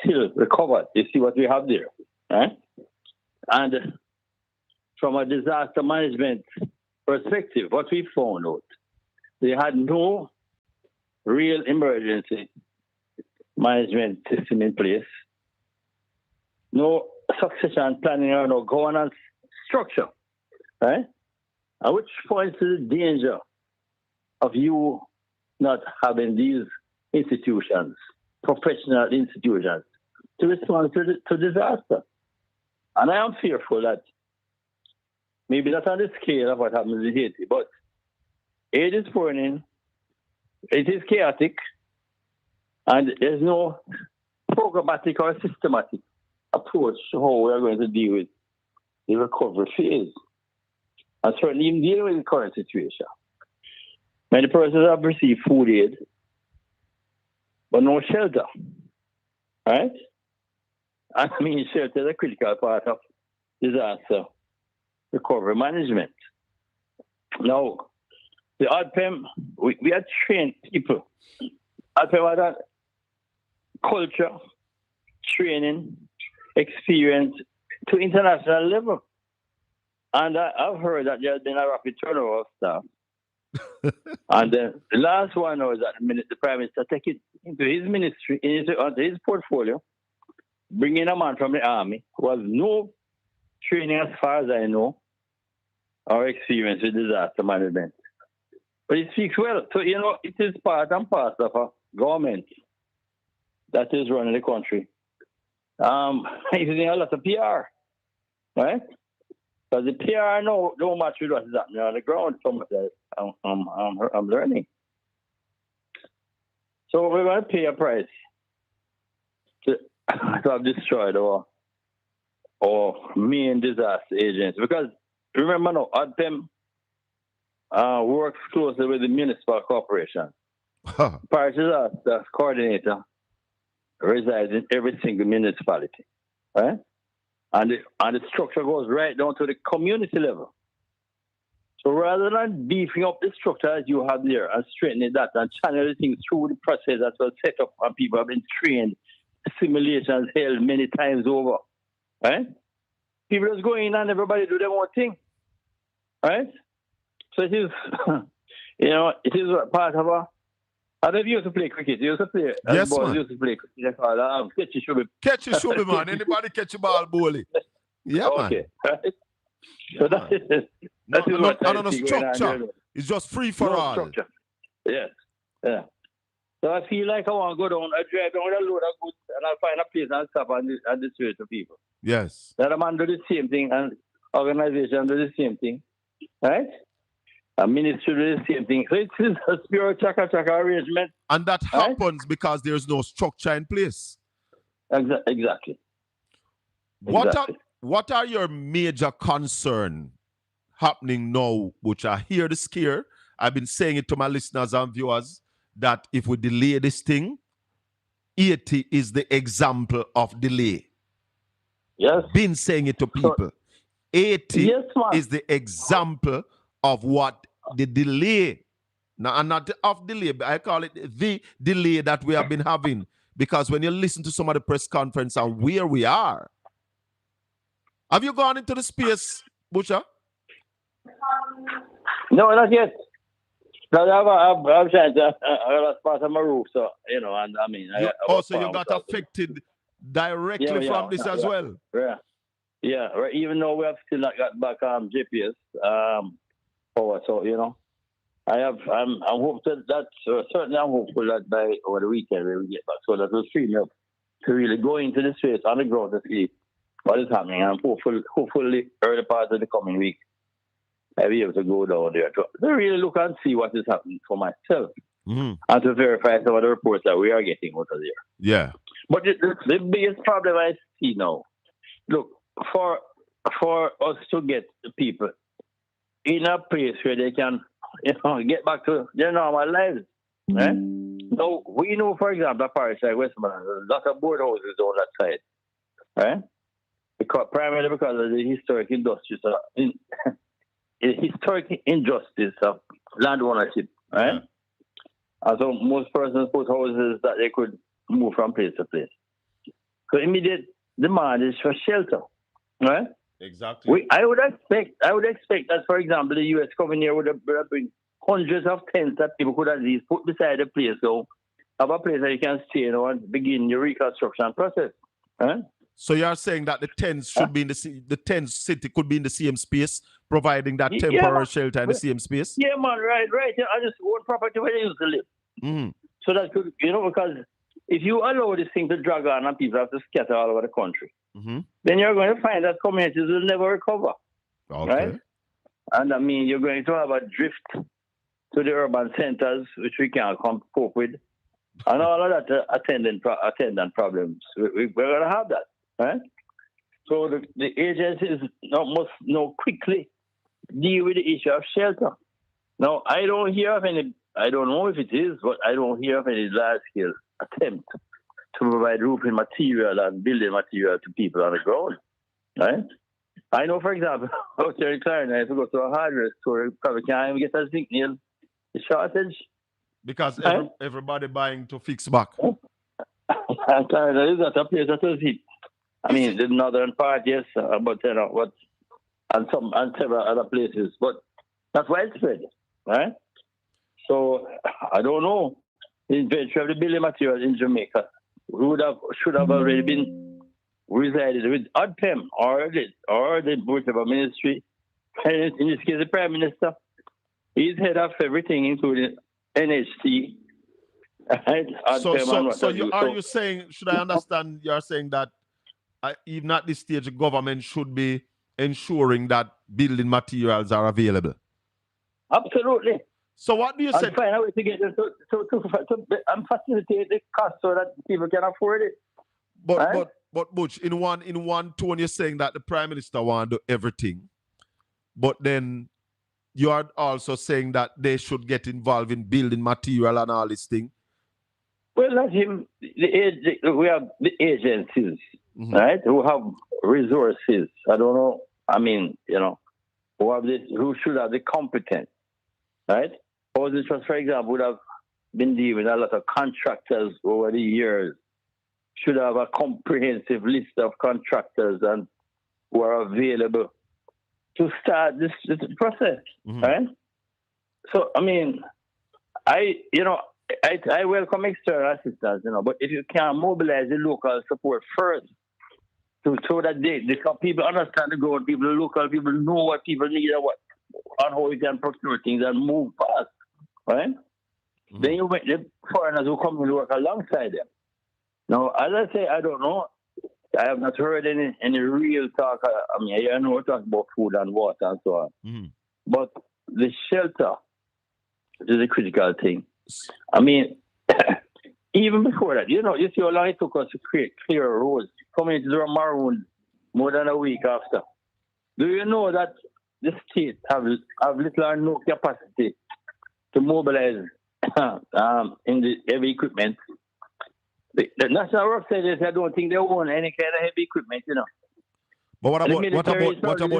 S8: still recovered. You see what we have there. Right? And from a disaster management perspective, what we found out, they had no real emergency management system in place, no succession planning or no governance structure, right? And which points to the danger of you not having these institutions, professional institutions, to respond to disaster.
S9: And I am fearful that maybe not on the scale of what happens in Haiti, but aid is pouring in, it is chaotic, and there's no programmatic or systematic approach to how we are going to deal with the recovery phase. And certainly even dealing with the current situation. Many persons have received food aid, but no shelter. Right? And I mean, shelter is a critical part of disaster recovery management. Now, the ADPEM, we are trained people. ADPEM had a culture, training, experience to international level. And I've heard that there has been a rapid turnover of staff. And the last one was that the Prime Minister take it into his ministry, onto his portfolio, bringing a man from the army who has no training as far as I know, or experience with disaster management. But he speaks well. So, you know, it is part and parcel of a government that is running the country. Using a lot of PR, right? Because the PR don't match with what is happening on the ground. So much that I'm learning. So we're going to pay a price to have destroyed our main disaster agents. Because remember now, ADPEM works closely with the municipal corporation. Parish disaster coordinator resides in every single municipality, right? And the structure goes right down to the community level. So rather than beefing up the structure as you have there and straightening that and channeling things through the process that was set up and people have been trained, simulations held many times over, right? People just go in and everybody do their own thing, right? So it is, you know, it is part of a. I don't know if you used to play cricket. You used to play.
S3: Yes, man.
S9: Used to play cricket. Catch you should be.
S3: Catch you should be, man. Anybody catch a ball, bully. Yeah,
S9: okay.
S3: man.
S9: Right. So that is what I
S3: no
S9: see
S3: structure.
S9: going on.
S3: It's just free for all.
S9: Structure. Yes. Yeah. So I feel like I want to go down. I drive down with a load of goods and I'll find a place and stop and distribute to people.
S3: Yes.
S9: That a man do the same thing and organization do the same thing. Right? A ministry do the same thing. So it's a pure chaka arrangement.
S3: And that happens because there's no structure in place.
S9: Exactly.
S3: What are your major concern happening now, which I hear the scare? I've been saying it to my listeners and viewers that if we delay this thing, Haiti is the example of delay.
S9: Yes.
S3: Been saying it to people. Haiti is the example of what the delay, now not of delay, but I call it the delay that we have been having. Because when you listen to some of the press conference and where we are, have you gone into the space, Butcher?
S9: No, not yet. Because I'm trying to, that's part of my roof, so, you know, and I mean.
S3: Also, you got affected directly from this as well.
S9: Yeah. Yeah, right. Even though we have still not got back GPS power, so, you know, I'm hopeful that, certainly I'm hopeful that by over the weekend we will get back, so that we'll free me up to really go into the space on the ground to see what is happening. And hopefully early part of the coming week, I'll be able to go down there to really look and see what is happening for myself and to verify some of the reports that we are getting out of there.
S3: Yeah.
S9: But the biggest problem I see now, look, for us to get the people in a place where they can, you know, get back to their normal lives, right? So we know, for example, a parish like Westmoreland, there's a lot of board houses on that side, right? Primarily because of the historic injustice of land ownership, right? And so most persons put houses that they could move from place to place. So immediate demand is for shelter, right?
S3: Exactly.
S9: I would expect that, for example, the U.S. coming here would bring hundreds of tents that people could at least put beside the place, so have a place that you can stay, you know, and begin your reconstruction process, right?
S3: So you're saying that the tents should be in the tent city could be in the same space, providing that temporary shelter in the same space?
S9: Yeah, man, right. Yeah, I just want property where they used to live. So that could, you know, because if you allow this thing to drag on and people have to scatter all over the country, then you're going to find that communities will never recover.
S3: Okay.
S9: Right? And I mean, you're going to have a drift to the urban centers, which we can't cope with. And all of that attendant problems. We're going to have that. Right? So the agencies must quickly deal with the issue of shelter. Now, I don't hear of any, I don't know if it is, but I don't hear of any large-scale attempt to provide roofing material and building material to people on the ground. Right? I know, for example, out there in Clarendon, if you go to a hardware store, you probably can't even get a zinc nail. The shortage.
S3: Because everybody buying to fix back.
S9: Clarendon is not a place that was hit. I mean, the northern part, yes, but and several other places, but not widespread, right? So I don't know. The inventory of the building materials in Jamaica should have already been resided with ODPEM or the whatever ministry. And in this case, the Prime Minister, he's head of everything, including NHC. Right?
S3: Are you saying? Should I understand? You are saying that even at this stage, the government should be ensuring that building materials are available.
S9: Absolutely.
S3: So what do you say?
S9: Find a way to get them and facilitate the cost so that people can afford it.
S3: But Butch, in one tone, you're saying that the Prime Minister want to do everything, but then you are also saying that they should get involved in building material and all this thing.
S9: Well, not him. We have the agencies, right, who have resources. I don't know. I mean, who should have the competence, right? Housing Trust, for example, would have been dealing with a lot of contractors over the years. Should have a comprehensive list of contractors and who are available to start this process, right? So, I mean, I welcome external assistance, but if you can mobilize the local support first, so that people understand the ground, the local people know what people need and how you can procure things and move fast, right? Then you make the foreigners who come and work alongside them. Now, as I say, I don't know. I have not heard any real talk. I mean, I know talk about food and water and so on. But the shelter is a critical thing. I mean, even before that, you see how long it took us to clear roads. Communities were marooned more than a week after. Do you know that the state have little or no capacity to mobilize in the heavy equipment? The National Work Service, I don't think they own any kind of heavy equipment,
S3: But what about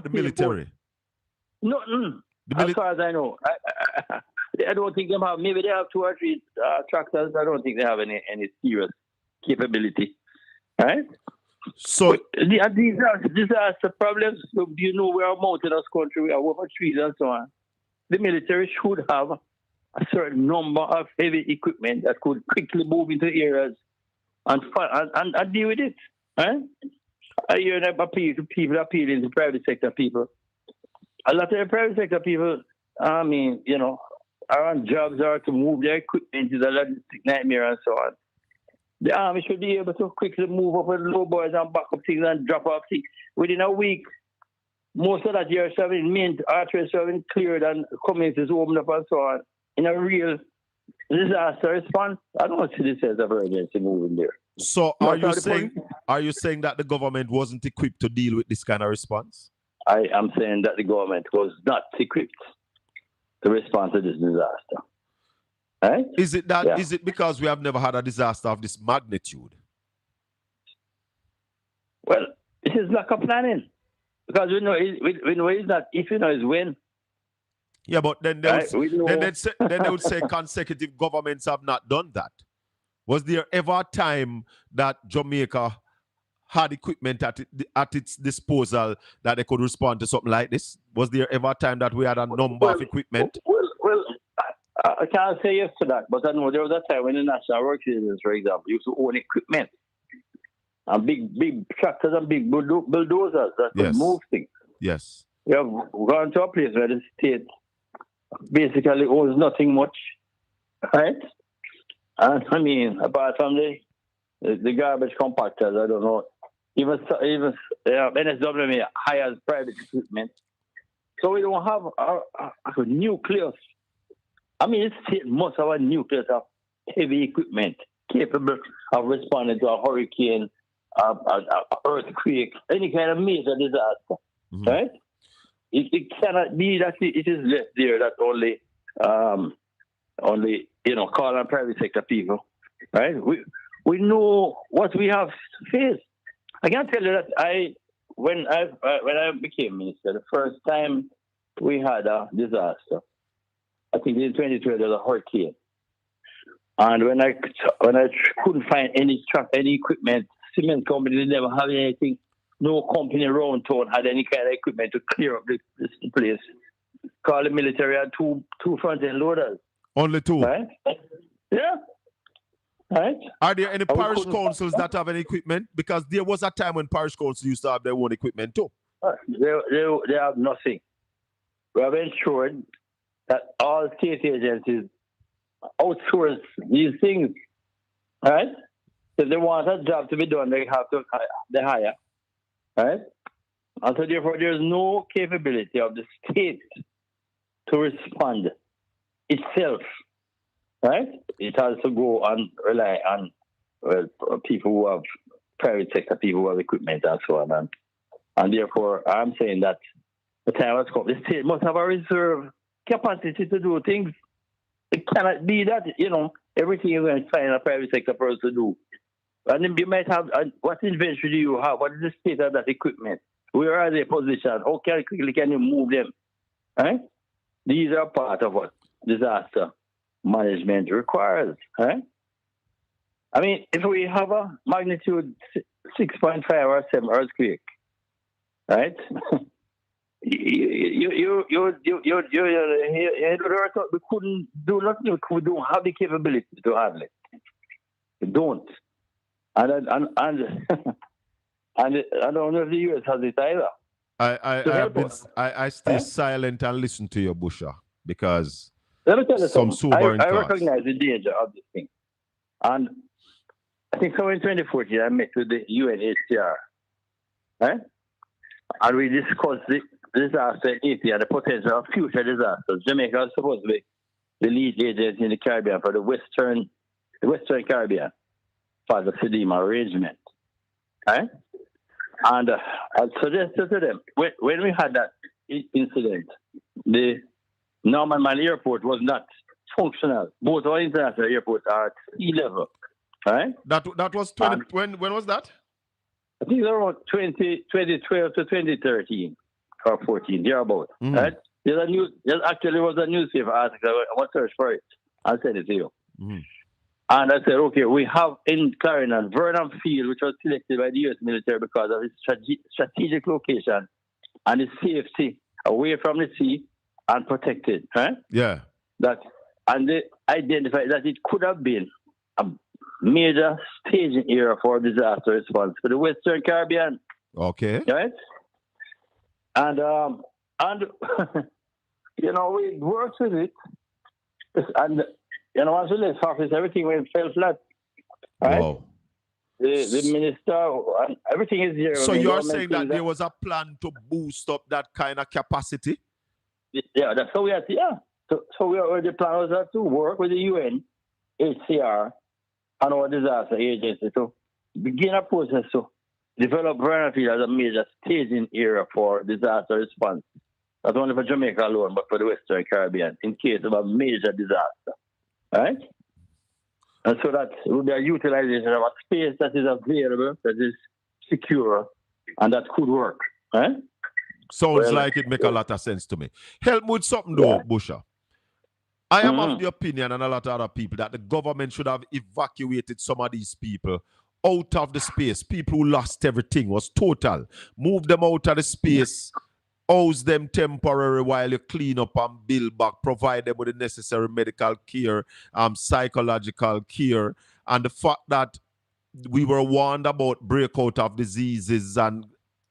S3: the military?
S9: No, as far as I know. I don't think they have. Maybe they have 2 or 3 tractors. I don't think they have any serious capability, right?
S3: So
S9: these are the problems. So, we are a mountainous country. We have over trees and so on. The military should have a certain number of heavy equipment that could quickly move into areas and deal with it, right? I hear them appealing to private sector people. A lot of the private sector people, I mean, are on jobs or to move their equipment is a logistic nightmare and so on. The army should be able to quickly move up with low boys and back up things and drop off things. Within a week, most of that year main arteries have been cleared and communities opened up and so on. In a real disaster response, I don't see this as a emergency moving there.
S3: So are you saying that the government wasn't equipped to deal with this kind of response?
S9: I am saying that the government was not equipped to respond to this disaster. Right?
S3: Is it because we have never had a disaster of this magnitude?
S9: Well, it is lack of planning. Because we know it's not if, it's when.
S3: Yeah, but then they would say consecutive governments have not done that. Was there ever a time that Jamaica had equipment at its disposal that they could respond to something like this? Was there ever a time that we had a number of equipment?
S9: Well, I can't say yes to that, but I know there was a time when the National Work Service, for example, used to own equipment. And big tractors and big bulldozers that could move things.
S3: Yes.
S9: We have gone to a place where the state basically owns nothing much, right? And I mean, apart from the garbage compactors, I don't know even NSW hires private equipment. So we don't have a nucleus. I mean, the state must have a nucleus of heavy equipment capable of responding to a hurricane, earthquake, any kind of major disaster, right? It cannot be that it is left there that only call on private sector people, right? We know what we have faced. I can tell you that when I became minister, the first time we had a disaster, I think in 2012 there was a hurricane, and when I couldn't find any equipment, cement company didn't never have anything. No company around town had any kind of equipment to clear up this place. Call the military had two front-end loaders.
S3: Only two?
S9: Right? Yeah. Right?
S3: Are there any parish councils that have any equipment? Because there was a time when parish councils used to have their own equipment too.
S9: They have nothing. We have ensured that all state agencies outsource these things. Right? If they want a job to be done, they hire. Right? And so therefore there's no capability of the state to respond itself. Right? It has to go and rely on people who have private sector, people who have equipment and so on. And therefore I'm saying that the time has come. The state must have a reserve capacity to do things. It cannot be that, everything you're going to find a private sector person to do. And then you might have, what inventory do you have? What is the state of that equipment? Where are they positioned? How quickly can you move them? Right? These are part of what disaster management requires. Right? I mean, if we have a magnitude 6.5 or 7 earthquake, right? We couldn't do nothing. We don't have the capability to handle it. We don't. And I don't know if the US has it either.
S3: I stay silent and listen to your Busha because
S9: let me tell you
S3: some sobering
S9: I recognize the danger of this thing. And I think so in 2014 I met with the UNHCR. Right? And we discussed the disaster in Haiti and the potential of future disasters. Jamaica is supposed to be the lead agency in the Caribbean for the Western Caribbean for the FEDEMA arrangement. Right? And I suggested to them, when we had that incident, the Norman Mali Airport was not functional. Both our international airports are at sea level. Right?
S3: That was when was that?
S9: I think around 2012 to 2013 or 14, thereabout. Right? There actually was a newspaper article. I want to search for it. I'll send it to you. And I said, okay, we have in Clarendon, Vernon Field, which was selected by the U.S. military because of its strategic location and its safety away from the sea and protected. Right?
S3: Yeah.
S9: And they identified that it could have been a major staging area for disaster response for the Western Caribbean.
S3: Okay.
S9: Right? And we worked with it. And once we left office, everything fell flat. Right? Wow. The minister, everything is here.
S3: So you're saying that there was a plan to boost up that kind of capacity?
S9: Yeah, that's how we had to, yeah. So the plan was to work with the UN, HCR, and our disaster agency to begin a process to develop Vernon Field as a major staging area for disaster response. Not only for Jamaica alone, but for the Western Caribbean in case of a major disaster. Right? And so that would be a utilization of a space that is available, that is secure, and that could work. Right?
S3: Sounds like it make a lot of sense to me. Help me with something though, Busha. I am of the opinion, and a lot of other people, that the government should have evacuated some of these people out of the space. People who lost everything, was total. Move them out of the space, house them temporary while you clean up and build back, provide them with the necessary medical care, psychological care. And the fact that we were warned about breakout of diseases and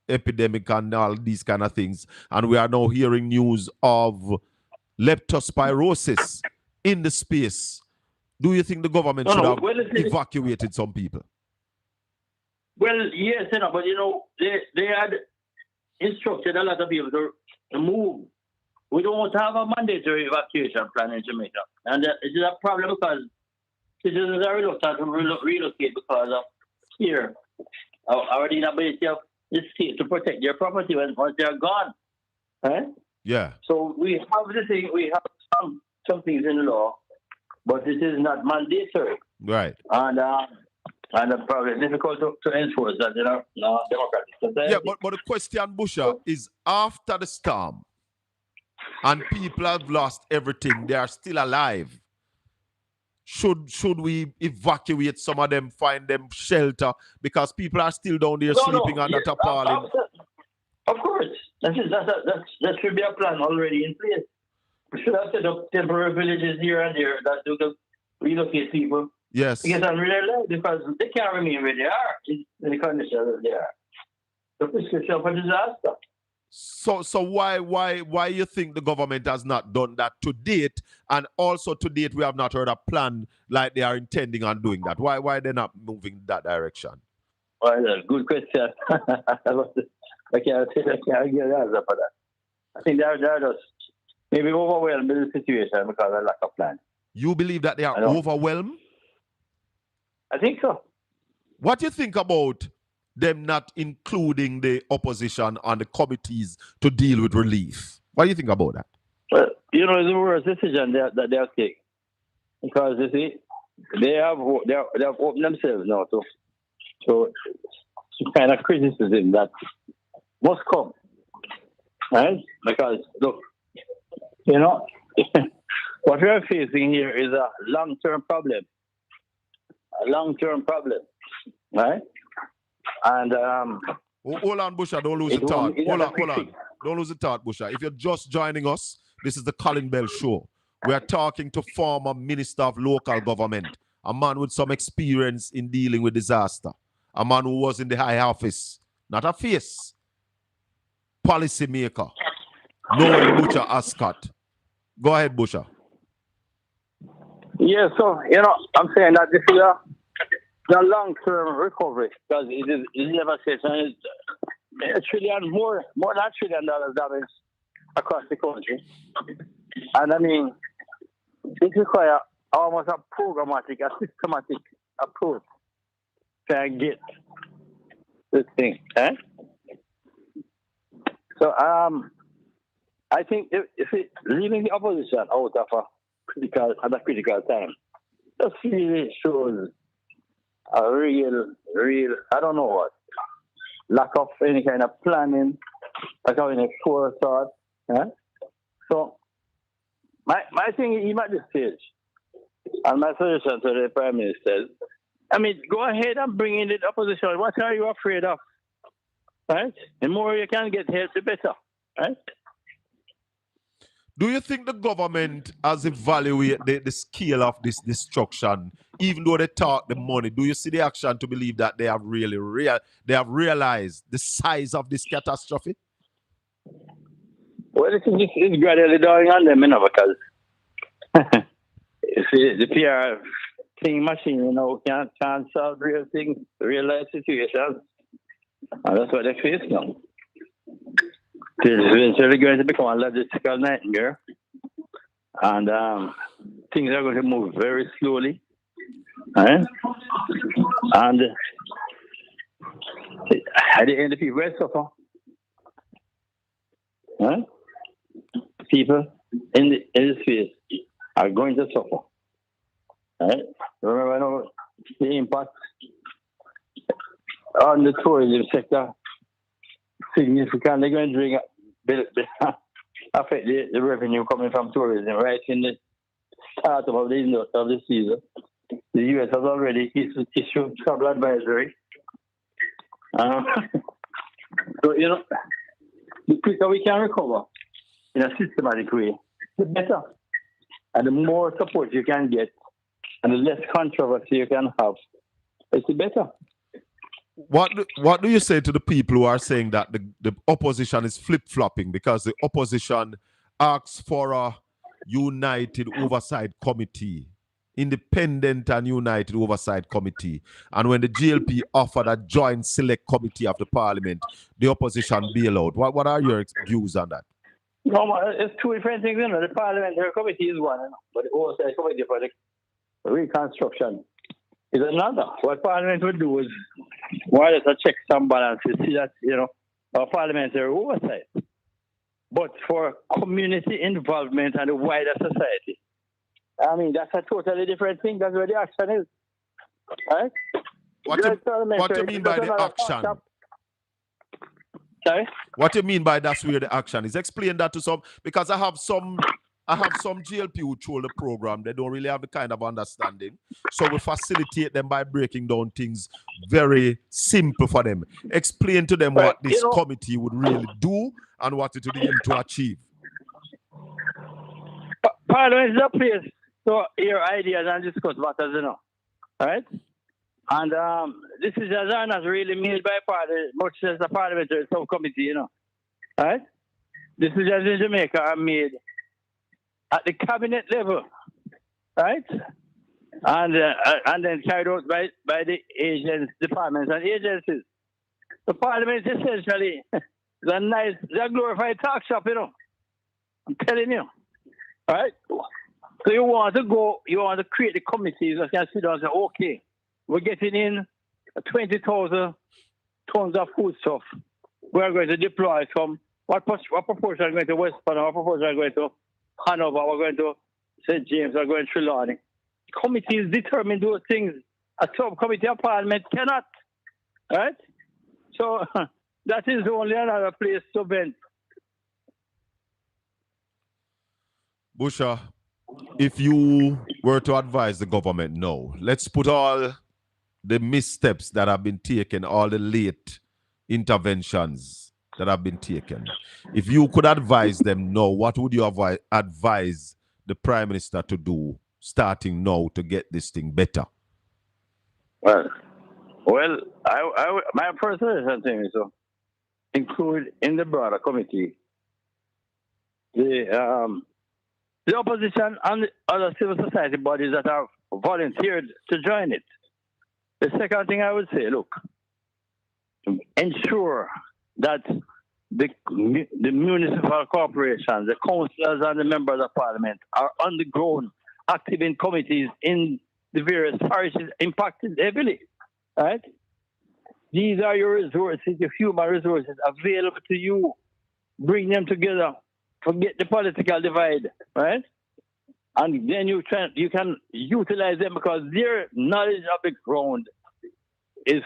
S3: epidemic and all these kind of things, and we are now hearing news of leptospirosis in the space. Do you think the government should have evacuated some people?
S9: Well, yes, but they had instructed a lot of people to move. We don't have a mandatory evacuation plan in Jamaica. And it is a problem because citizens are reluctant to relocate because of fear or the inability of the state to protect their property once they're gone. Right?
S3: Yeah.
S9: So we have we have some things in law, but it is not mandatory.
S3: Right.
S9: And probably difficult to enforce that in our democratic society.
S3: Yeah, but the question, Busha, is after the storm and people have lost everything, they are still alive. Should we evacuate some of them, find them shelter? Because people are still down there sleeping under tarpaulin.
S9: Of course. That should be a plan already in place. We should have set up temporary villages here and there that you can relocate people.
S3: Yes.
S9: Because I'm really alive because they can't remain where they are in the condition that they are. The prescription for disaster.
S3: So why you think the government has not done that to date, and also to date we have not heard a plan like they are intending on doing that? Why they're not moving in that direction?
S9: Well, good question. I can't give an answer for that. I think they're just maybe overwhelmed with the situation because of lack of plan.
S3: You believe that they are overwhelmed?
S9: I think so.
S3: What do you think about them not including the opposition on the committees to deal with relief? What do you think about that?
S9: Well, it's the worst decision that they have taken. Because, you see, they have opened themselves now to kind of criticism that must come. Right? Because, look, what we are facing here is a long-term problem. Right? And
S3: hold on, Busha, don't lose the thought. Hold on. Don't lose the thought, Busha. If you're just joining us, this is the Colin Bell Show. We are talking to former Minister of Local Government, a man with some experience in dealing with disaster, a man who was in the high office, not a face, policy maker, Noel Butcher Ascot. Go ahead, Busha.
S9: Yeah, so, I'm saying that this is the long-term recovery because the devastation is more than $1 trillion damage across the country. And I mean, it requires almost a systematic approach to get this thing. So I think if leaving the opposition out of at a critical time, just really shows a real, I don't know what, lack of any kind of planning, lack of any forethought. So, my thing, even at this stage, and my suggestion to the Prime Minister, go ahead and bring in the opposition. What are you afraid of? Right? The more you can get help, the better. Right?
S3: Do you think the government has evaluated the scale of this destruction, even though they talk the money? Do you see the action to believe that they have realized the size of this catastrophe?
S9: Well, it's gradually dying on them, because you see, the PR thing machine, can't solve real things, real life situations, and that's what they face now. It's eventually going to become a logistical nightmare, and things are going to move very slowly. And at the end, the people will suffer. People in the space are going to suffer. Remember the impact on the tourism sector significantly going to affect the revenue coming from tourism right in the start of the season. The U.S. has already issued travel advisory. So, the quicker we can recover in a systematic way, the better. And the more support you can get and the less controversy you can have, it's the better.
S3: What do you say to the people who are saying that the opposition is flip-flopping because the opposition asks for a united oversight committee independent and united oversight committee. And when the GLP offered a joint select committee of the parliament, the opposition bailed out. What are your views on that?
S9: No, it's two different things. The parliamentary committee is one, but the oversight committee for the reconstruction is another. What Parliament would do is, while there's a checks and balances, see that, a parliamentary oversight. But for community involvement and the wider society, I mean, that's a totally different thing. That's where the action is. Right?
S3: What do you mean by the action?
S9: Sorry?
S3: What do you mean by that's where the action is? Explain that to some, because I have some GLP who troll the program. They don't really have the kind of understanding. So we facilitate them by breaking down things very simple for them. Explain to them what this committee would really do and what it would aim to achieve.
S9: Parliament is a place to hear ideas and discuss matters, right? And this is not really made by much as a parliamentary subcommittee, right? This is as in Jamaica are made at the cabinet level, right? And then carried out by the departments and agencies. The parliament is essentially a glorified talk shop, I'm telling you, right? So you want to create the committees that can sit down and say, okay, we're getting in 20,000 tons of foodstuff. We're going to deploy some. What proportion are going to Westport? What proportion are going to Hanover? We're going to St. James? We're going to Trelawney. Committees determine those things. A subcommittee of Parliament cannot. Right? So that is only another place to vent.
S3: Busha, if you were to advise the government, no, let's put all the missteps that have been taken, all the late interventions that have been taken. If you could advise them now, what would you advise the Prime Minister to do starting now to get this thing better?
S9: Well, my first thing is to include in the broader committee the opposition and the other civil society bodies that have volunteered to join it. The second thing I would say, look, ensure that the municipal corporations, the councillors and the members of parliament are on the ground, active in committees in the various parishes impacted heavily, right? These are your resources, your human resources available to you. Bring them together. Forget the political divide, right? And then you can utilize them because their knowledge of the ground is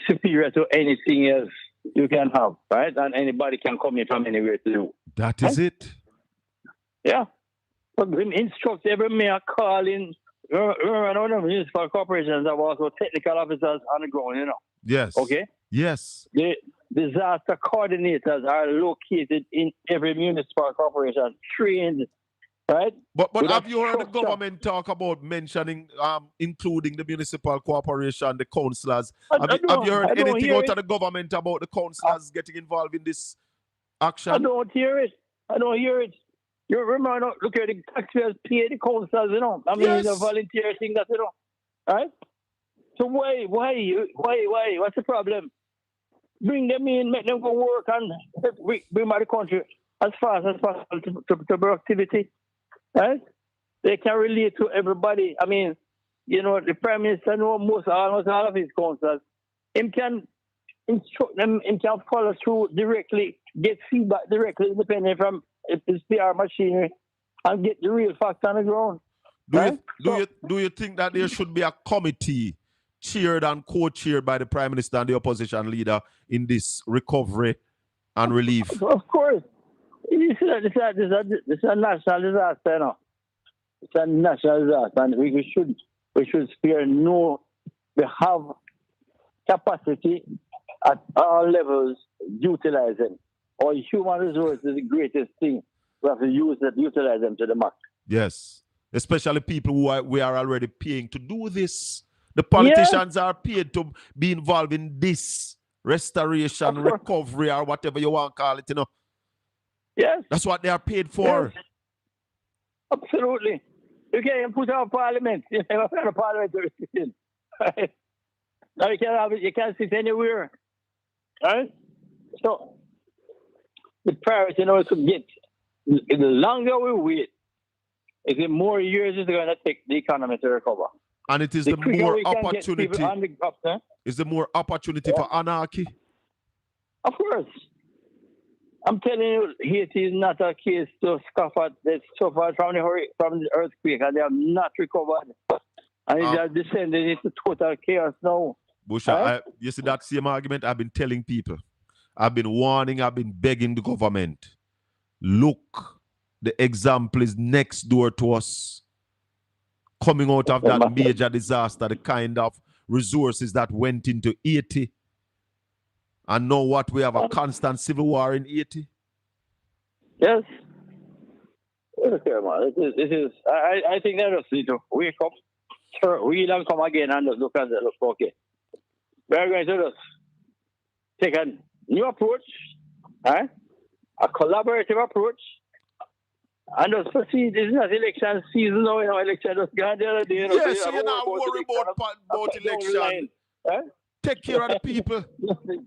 S9: superior to anything else you can have, right? And anybody can come in from anywhere to do.
S3: That is it.
S9: Yeah. But instruct every mayor, Colin, the municipal corporations have also technical officers on the ground,
S3: Yes.
S9: Okay?
S3: Yes.
S9: The disaster coordinators are located in every municipal corporation, trained, right?
S3: But have you heard the government talk about mentioning, including the municipal corporation, the councillors? Have you heard anything out of the government about the councillors getting involved in this action?
S9: I don't hear it. You remember, look at the taxpayers pay the councillors, I mean,
S3: Yes.
S9: the volunteer thing that, right? So why? What's the problem? Bring them in, make them go work, and bring back the country as fast as possible to productivity. Right? They can relate to everybody. I mean, the Prime Minister knows almost all of his councillors. Him can instruct them, him can follow through directly, get feedback directly, independent from his PR machinery, and get the real facts on the ground.
S3: Do you think that there should be a committee chaired and co-chaired by the Prime Minister and the opposition leader in this recovery and relief?
S9: Of course. This is a national disaster, It's a national disaster, and we should spare no. We have capacity at all levels utilizing. Our human resources is the greatest thing. We have to utilize them to the max.
S3: Yes, especially people we are already paying to do this. The politicians are paid to be involved in this restoration, recovery, or whatever you want to call it,
S9: Yes.
S3: That's what they are paid for.
S9: Yes. Absolutely. You can't even put out parliament. You never have a parliament to sit in. Right? Now you can't sit anywhere. Right? So the priority now is to get, the longer we wait, the more years it's going to take the economy to recover.
S3: And it is
S9: The
S3: the
S9: quicker
S3: more
S9: we can get
S3: opportunity.
S9: people on the up there.
S3: Is the more opportunity for anarchy?
S9: Of course. I'm telling you, Haiti is not a case to scoff at. They suffered from the earthquake and they have not recovered. And it has descended into total chaos now.
S3: Busha,
S9: Right?
S3: you see that same argument I've been telling people. I've been warning, I've been begging the government. Look, the example is next door to us. Coming out of that major disaster, the kind of resources that went into Haiti. And now what, we have a constant civil war in Haiti?
S9: Yes. Okay, man. I think they just need to wake up, wheel and come again and just look at it. Look, okay. We're going to just take a new approach, a collaborative approach, and just proceed. It's not election season now, election just gone the other day.
S3: Yes, so you're not worried about election. Take care of the people.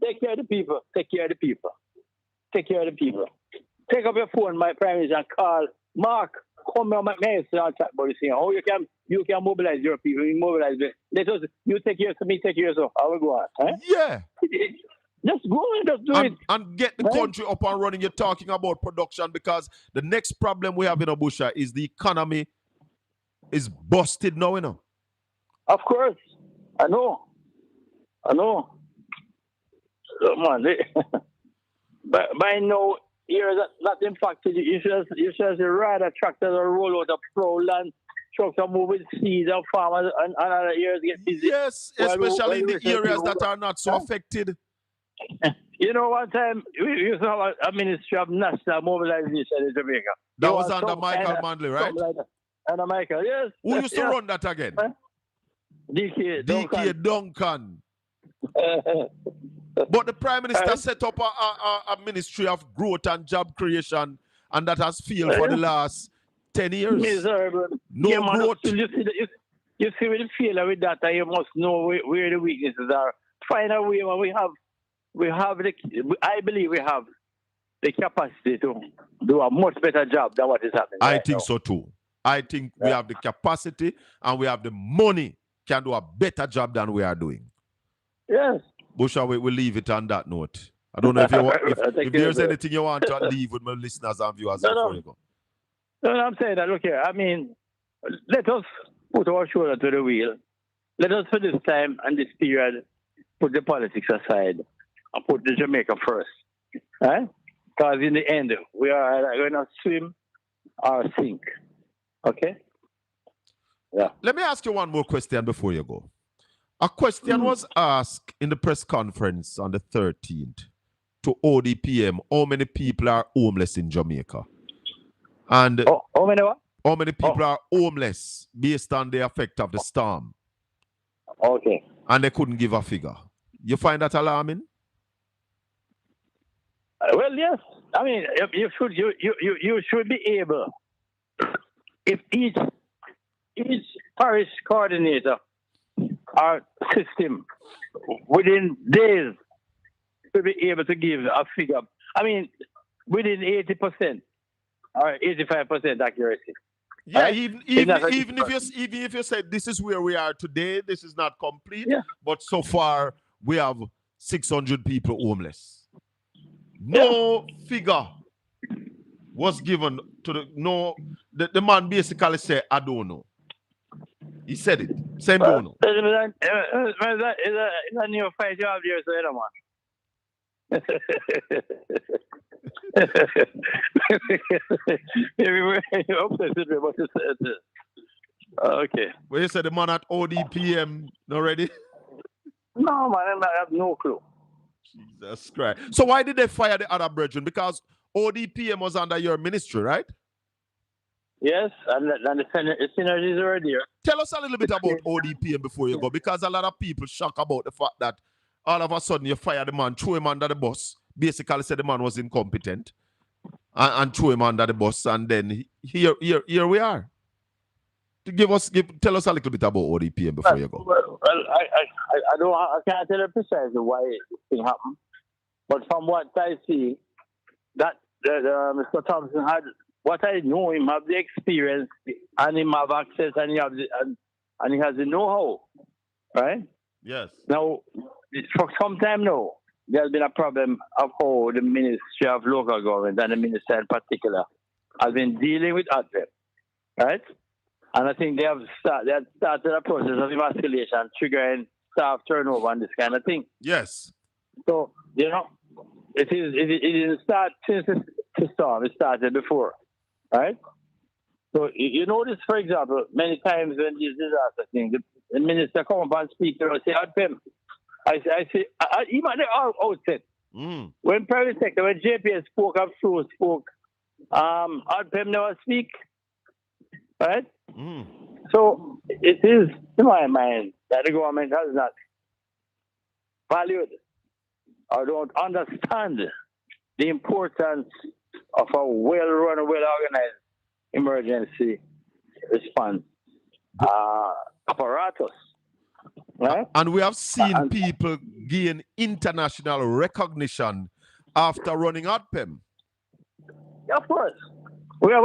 S9: Take care of the people. Take care of the people. Take care of the people. Take up your phone, my Prime Minister, and call Mark. Come on, my minister, and chat about this thing. How you can mobilize your people. You mobilize them. Let us. You take care of me. Take care of yourself. I will go on.
S3: Yeah.
S9: Just go and just do it.
S3: And get the country up and running. You're talking about production because the next problem we have in Abusha is the economy is busted now,
S9: Of course. I know. So, man, by now, here that impacted. You should rather tractors or roll out of plow land, trucks are moving seeds and farmers and other areas get busy.
S3: Yes, especially in the areas that are not so affected.
S9: One time we used to have a Ministry of National Mobilization in Jamaica.
S3: That was under Michael Manley, right?
S9: Like under Michael, yes.
S3: Who used to run that again? DK Duncan. But the Prime Minister set up a Ministry of Growth and Job Creation, and that has failed for the last 10 years. Miserable. No growth.
S9: You see when you fail with that, you must know where the weaknesses are. Find a way. I believe we have the capacity to do a much better job than what is happening.
S3: I think so too. I think we have the capacity and we have the money can do a better job than we are doing.
S9: Yes.
S3: Busha, we'll leave it on that note. I don't know if there's anything you want to leave with my listeners and viewers before you go.
S9: No, I'm saying that, look here, let us put our shoulder to the wheel. Let us, for this time and this period, put the politics aside and put the Jamaica first. Right? Because in the end, we are going to swim or sink. Okay? Yeah.
S3: Let me ask you one more question before you go. A question was asked in the press conference on the 13th to ODPM, how many people are homeless in Jamaica? And
S9: how many what?
S3: How many people are homeless based on the effect of the storm?
S9: Okay.
S3: And they couldn't give a figure. You find that alarming?
S9: Well, yes. You should be able, if each parish coordinator or system within days to be able to give a figure. Within 80% or 85% accuracy.
S3: Yeah, even if you say this is where we are today, this is not complete. Yeah. But so far we have 600 people homeless. No figure was given to the man basically said, I don't know. He said it. Same don't know.
S9: It's a new fight you have here, so man. Okay.
S3: Well, you said the man at ODPM not ready?
S9: No, man, I have no clue.
S3: Jesus Christ. So why did they fire the other brethren? Because ODPM was under your ministry, right?
S9: Yes, and the synergies are there.
S3: Tell us a little bit about ODPM before you go, because a lot of people shock about the fact that all of a sudden you fire the man, throw him under the bus, basically said the man was incompetent, and throw him under the bus, and then here we are. Tell us a little bit about ODPM before you go.
S9: Well, I can't tell you precisely why this thing happened, but from what I see, that Mr. Thompson had what I know him have the experience and him have access and he has the know-how, right?
S3: Yes.
S9: Now, for some time now, there's been a problem of how the Ministry of Local Government and the Minister in particular has been dealing with ADVEP, right? And I think they have started a process of evacuation, triggering staff turnover and this kind of thing.
S3: Yes.
S9: So, it didn't start since the storm. It started before, right? So, this, for example, many times when these disaster things, the minister come up and speak to us, say, ADVEP. I say, even at the outset, when private sector, when JPS spoke, and Fro spoke, ADVEP never speak, right? So it is, to my mind, that the government has not valued or don't understand the importance of a well-run, well-organized emergency response apparatus. Right?
S3: And we have seen people gain international recognition after running ADPEM.
S9: Of course. We have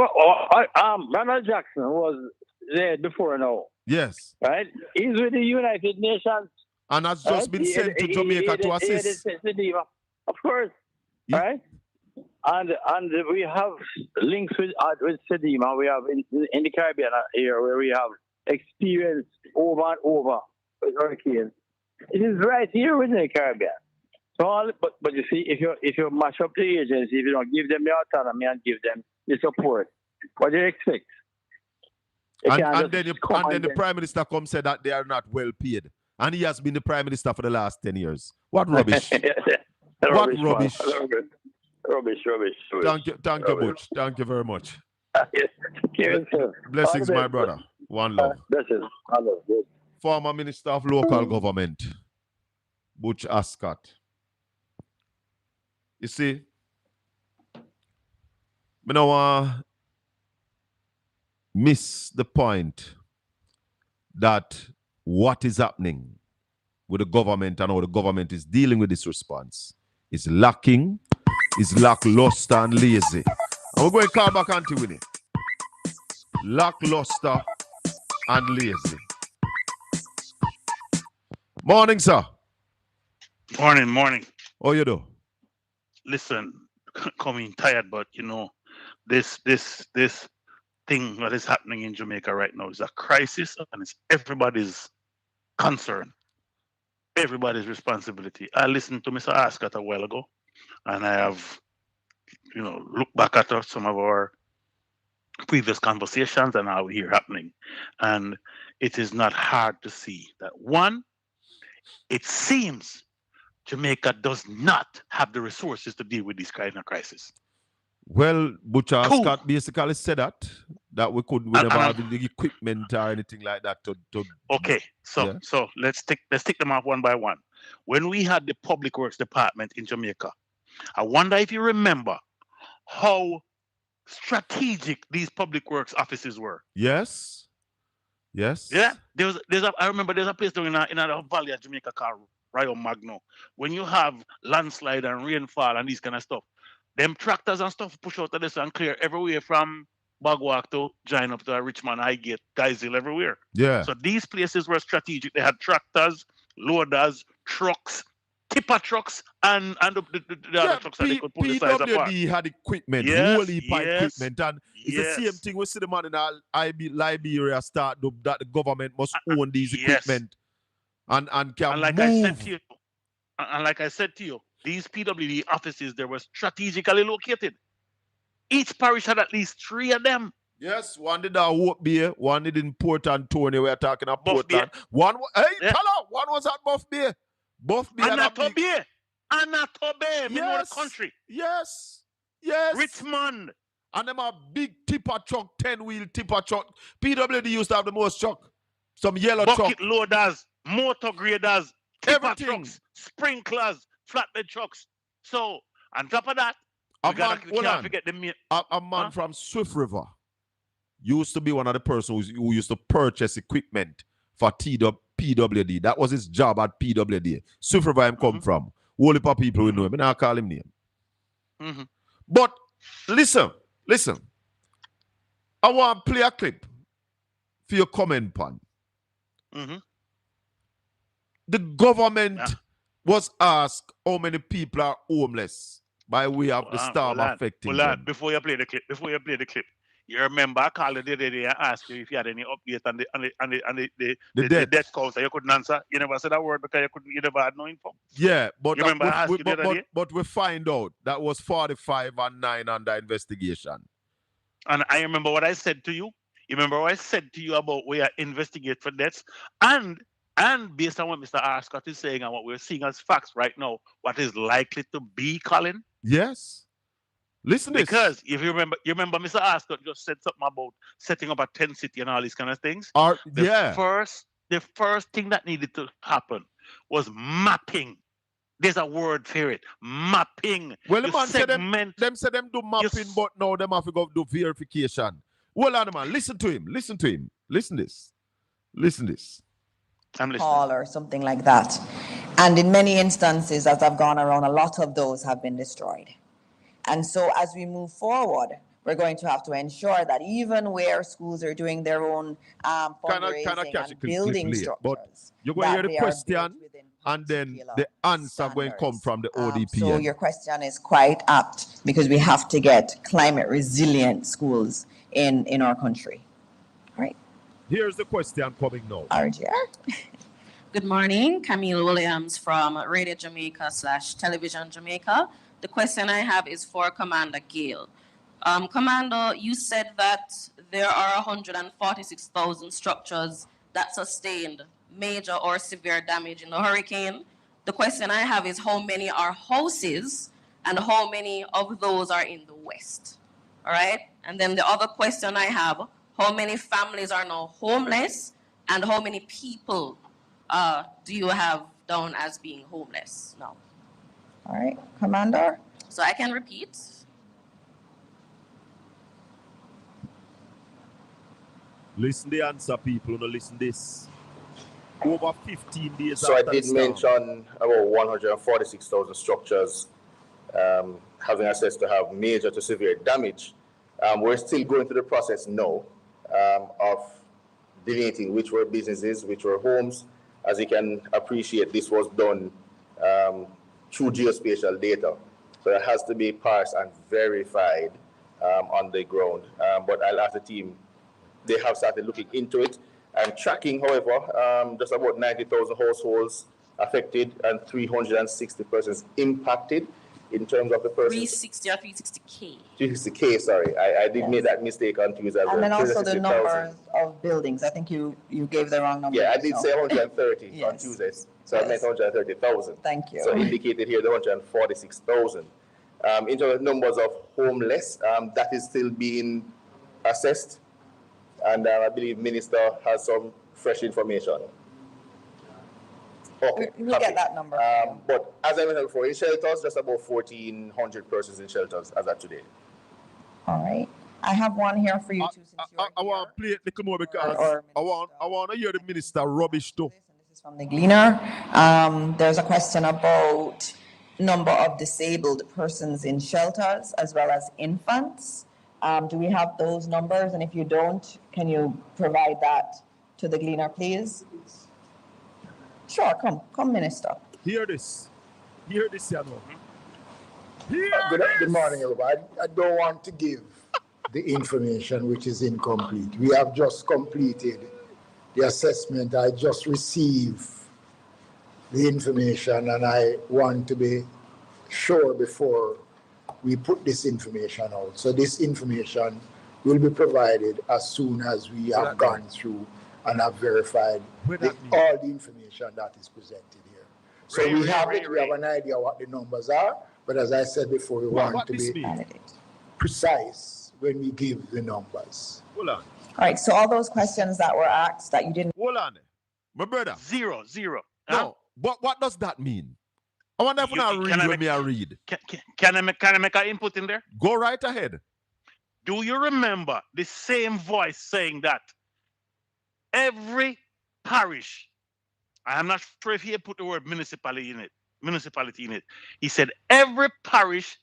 S9: Ronald Jackson was there before now.
S3: Yes.
S9: Right? He's with the United Nations.
S3: And has just been sent to Jamaica to assist.
S9: Of course. Yeah. Right? And we have links with Sedima. We have in the Caribbean here where we have experience over and over with hurricanes. It is right here within the Caribbean. So, but you see, if you mash up the agency, if you don't give them the autonomy and give them the support, what do you expect?
S3: And then the Prime Minister comes say that they are not well paid. And he has been the Prime Minister for the last 10 years. What rubbish. What rubbish.
S9: Rubbish.
S3: Thank you, Butch. Thank you very much.
S9: Yes.
S3: Blessings, my brother. One love.
S9: Blessings. I love you.
S3: Former Minister of Local Government, Butch Ascott. You see, I don't miss the point that what is happening with the government and how the government is dealing with this response is lacking, is lackluster and lazy. And we're going to call back Auntie Winnie. Lackluster and lazy. Morning, sir.
S10: Morning.
S3: How you do?
S10: Listen, coming tired, but this thing that is happening in Jamaica right now is a crisis, and it's everybody's concern, everybody's responsibility. I listened to Mr. Ascott a while ago, and I have, looked back at some of our previous conversations and how we hear happening, and it is not hard to see that one. It seems Jamaica does not have the resources to deal with this kind of crisis.
S3: Well, Butch Ascott basically said that we never have the equipment or anything like that to
S10: Okay, so let's take them off one by one. When we had the Public Works Department in Jamaica, I wonder if you remember how strategic these public works offices were.
S3: Yes.
S10: Yeah. I remember there's a place in the valley of Jamaica called Rio Magno. When you have landslide and rainfall and these kind of stuff, them tractors and stuff push out of this and clear everywhere from Bagwalk to join up to Richmond, Highgate, Guysville, everywhere.
S3: Yeah.
S10: So these places were strategic. They had tractors, loaders, trucks, tipper trucks, and the other trucks that they could pull the size apart.
S3: PWD had equipment, equipment, and it's the same thing we see the man in Liberia start that the government must own these equipment and can
S10: and like
S3: move.
S10: I said to you, these PWD offices, they were strategically located. Each parish had at least 3 of them.
S3: Yes, one did at Hope Bay, one did in Port Antonio. We are talking about Portland. One was at Buff Bay. Buff Bay.
S10: Anatobe, we know the country.
S3: Yes.
S10: Richmond.
S3: And them are big tipper truck, 10-wheel tipper truck. PWD used to have the most truck. Some yellow truck.
S10: Bucket loaders, motor graders, tipper trucks, sprinklers, flatbed trucks. So, on top of that,
S3: a man from Swift River used to be one of the persons who used to purchase equipment for PWD. That was his job at PWD. Suffer where him come from. Whole heap of people will know him. I call him name. But listen. I want to play a clip for your comment, Pan. The government was asked how many people are homeless by way of the storm affecting them.
S10: Before you play the clip, you remember I called you the other day and asked you if you had any update on the death cause. You couldn't answer. You never said a word because you never had no info.
S3: Yeah, but
S10: but
S3: we find out that was 45 and 9 under investigation.
S10: And I remember what I said to you. You remember what I said to you about we are investigate for deaths and based on what Mr. R. Scott is saying and what we're seeing as facts right now, what is likely to be, Colin?
S3: Yes. Listen,
S10: because if you remember Mr. R. Scott just said something about setting up a 10 city and all these kind of things. The first thing that needed to happen was mapping. There's a word for it. Mapping.
S3: Well, the man said them do mapping, but now them have to go do verification. Well, on, man, listen to him. Listen this.
S10: I'm listening.
S5: Call or something like that. And in many instances, as I've gone around, a lot of those have been destroyed. And so as we move forward, we're going to have to ensure that even where schools are doing their own fundraising and building structures,
S3: but you're going to hear the question and then the answer going to come from the ODP.
S5: So your question is quite apt because we have to get climate resilient schools in our country. All right.
S3: Here's the question coming now.
S5: RGR.
S11: Good morning, Camille Williams from Radio Jamaica / Television Jamaica. The question I have is for Commander Gale. Commander, you said that there are 146,000 structures that sustained major or severe damage in the hurricane. The question I have is how many are houses and how many of those are in the West? All right. And then the other question I have, how many families are now homeless and how many people do you have down as being homeless now?
S5: All right, Commander.
S11: So I can repeat.
S3: Listen the answer, people. Listen this. Over 15 days.
S12: So I did mention about 146,000 structures having access to have major to severe damage. We're still going through the process now of delineating which were businesses, which were homes. As you can appreciate, this was done through geospatial data. So it has to be parsed and verified on the ground. But I'll ask the team, they have started looking into it and tracking, however, just about 90,000 households affected and 360 persons impacted in terms of the persons.
S11: 360 or 360K.
S12: 360K, sorry. I did make that mistake on Tuesday.
S5: And then also the numbers of buildings. I think you gave the wrong number.
S12: Yeah, I did say 130 on Tuesday. So I meant 130,000.
S5: Thank you.
S12: So indicated here the 146,000. In terms of numbers of homeless, that is still being assessed. And I believe Minister has some fresh information. Okay,
S5: we'll get that number.
S12: But as I mentioned before, in shelters, just about 1,400 persons in shelters as of today.
S5: All right. I have one here for you too.
S3: I want to play it little more because I want to hear the minister rubbish too.
S5: This is from the Gleaner. There's a question about number of disabled persons in shelters as well as infants. Do we have those numbers? And if you don't, can you provide that to the Gleaner, please? Sure, come, Minister.
S3: Hear this, Yano.
S13: Good morning, everybody. I don't want to give the information which is incomplete. We have just completed the assessment. I just received the information and I want to be sure before we put this information out. So this information will be provided as soon as we have gone through and have verified all the information that is presented here. So we have an idea what the numbers are, but as I said before, we want to be precise when we give the numbers.
S3: Hold on.
S5: All right, so all those questions that were asked that you didn't...
S3: Hold on. My brother.
S10: Zero.
S3: No, what does that mean? I wonder if I read when I read.
S10: Can I make an input in there?
S3: Go right ahead.
S10: Do you remember the same voice saying that every parish, I am not sure if he had put the word municipality in it. He said every parish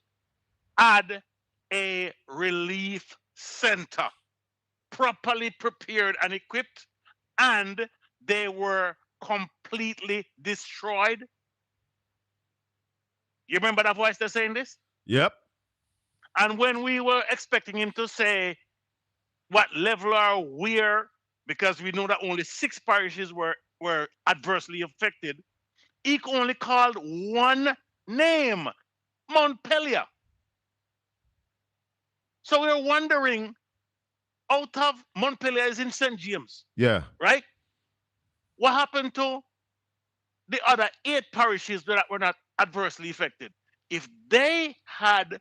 S10: had a relief center, properly prepared and equipped, and they were completely destroyed. You remember that voice that's saying this?
S3: Yep.
S10: And when we were expecting him to say what level or where, because we know that only 6 parishes were adversely affected, he only called one name, Montpelier. So we're wondering, out of Montpelier is in St. James,
S3: Yeah.
S10: right? What happened to the other 8 parishes that were not adversely affected? If they had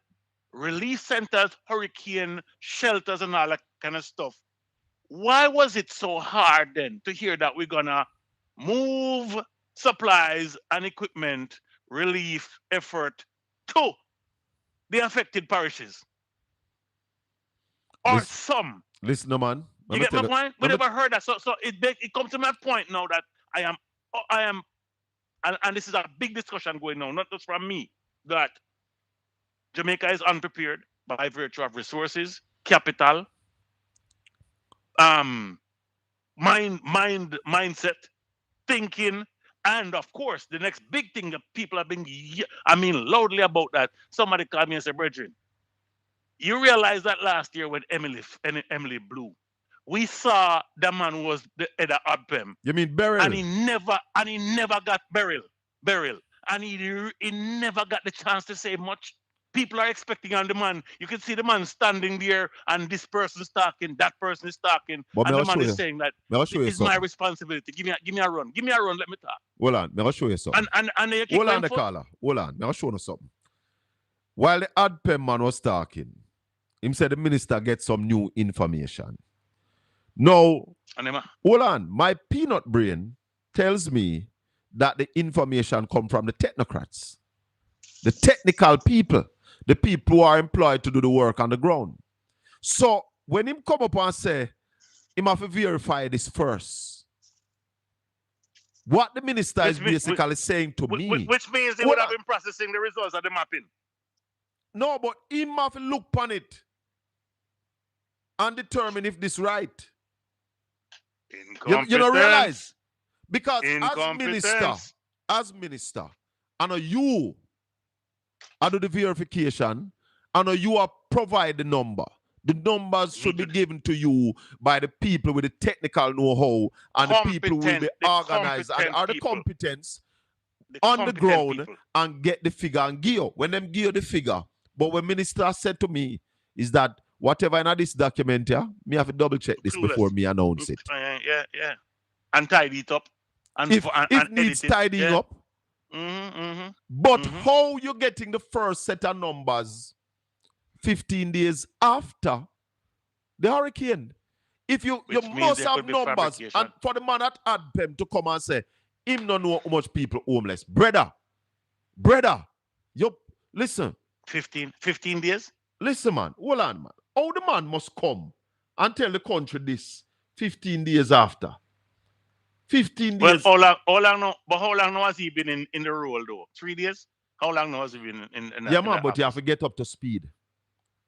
S10: relief centers, hurricane shelters, and all that kind of stuff, why was it so hard then to hear that we're gonna move supplies and equipment relief effort to the affected parishes? Or some.
S3: Listen, no, man.
S10: You get my point? We never heard that. So it comes to my point now that I am, and this is a big discussion going on, not just from me, that Jamaica is unprepared by virtue of resources, capital, mindset, thinking, and of course, the next big thing that people have been, loudly about that. Somebody called me and said, "Brethren, you realize that last year when Emily blew, we saw the man who was the head of ADPEM.
S3: You mean Beryl?
S10: And he never got Beryl. And he never got the chance to say much. People are expecting on the man. You can see the man standing there, and this person is talking, that person is talking,
S3: but
S10: and the man is saying that it's my responsibility. Give me a run. Let me talk.
S3: Hold on, I'll show you something.
S10: And
S3: hold on, the caller. Hold on, I'll show you something. While the ADPEM man was talking, him said the minister gets some new information. Now, hold on, my peanut brain tells me that the information come from the technocrats, the technical people, the people who are employed to do the work on the ground. So when him come up and say, him have to verify this first. What the minister is basically saying to me.
S10: Which means they would have been processing the results of the mapping.
S3: No, but him have to look upon it and determine if this right. You don't realize? Because as minister, I know you I do the verification, and you are provide the number. The numbers should be given to you by the people with the technical know-how and the people who will be organized and are the competence on the ground and get the figure and gear. When them gear the figure, but when minister said to me is that whatever in this document here, me have to double check this before me announce it.
S10: Yeah. And tidy it up. And
S3: if needs tidying up. But how you getting the first set of numbers 15 days after the hurricane? If you must have numbers, and for the man at ADPEM to come and say, him don't know how much people homeless. Brother, you listen.
S10: 15 days?
S3: Listen, man, hold on, man. How the man must come and tell the country this 15 days after? 15 days.
S10: Well, how long now has he been in the role though? 3 days? How long now has he been in that?
S3: Yeah, man, but you have to get up to speed.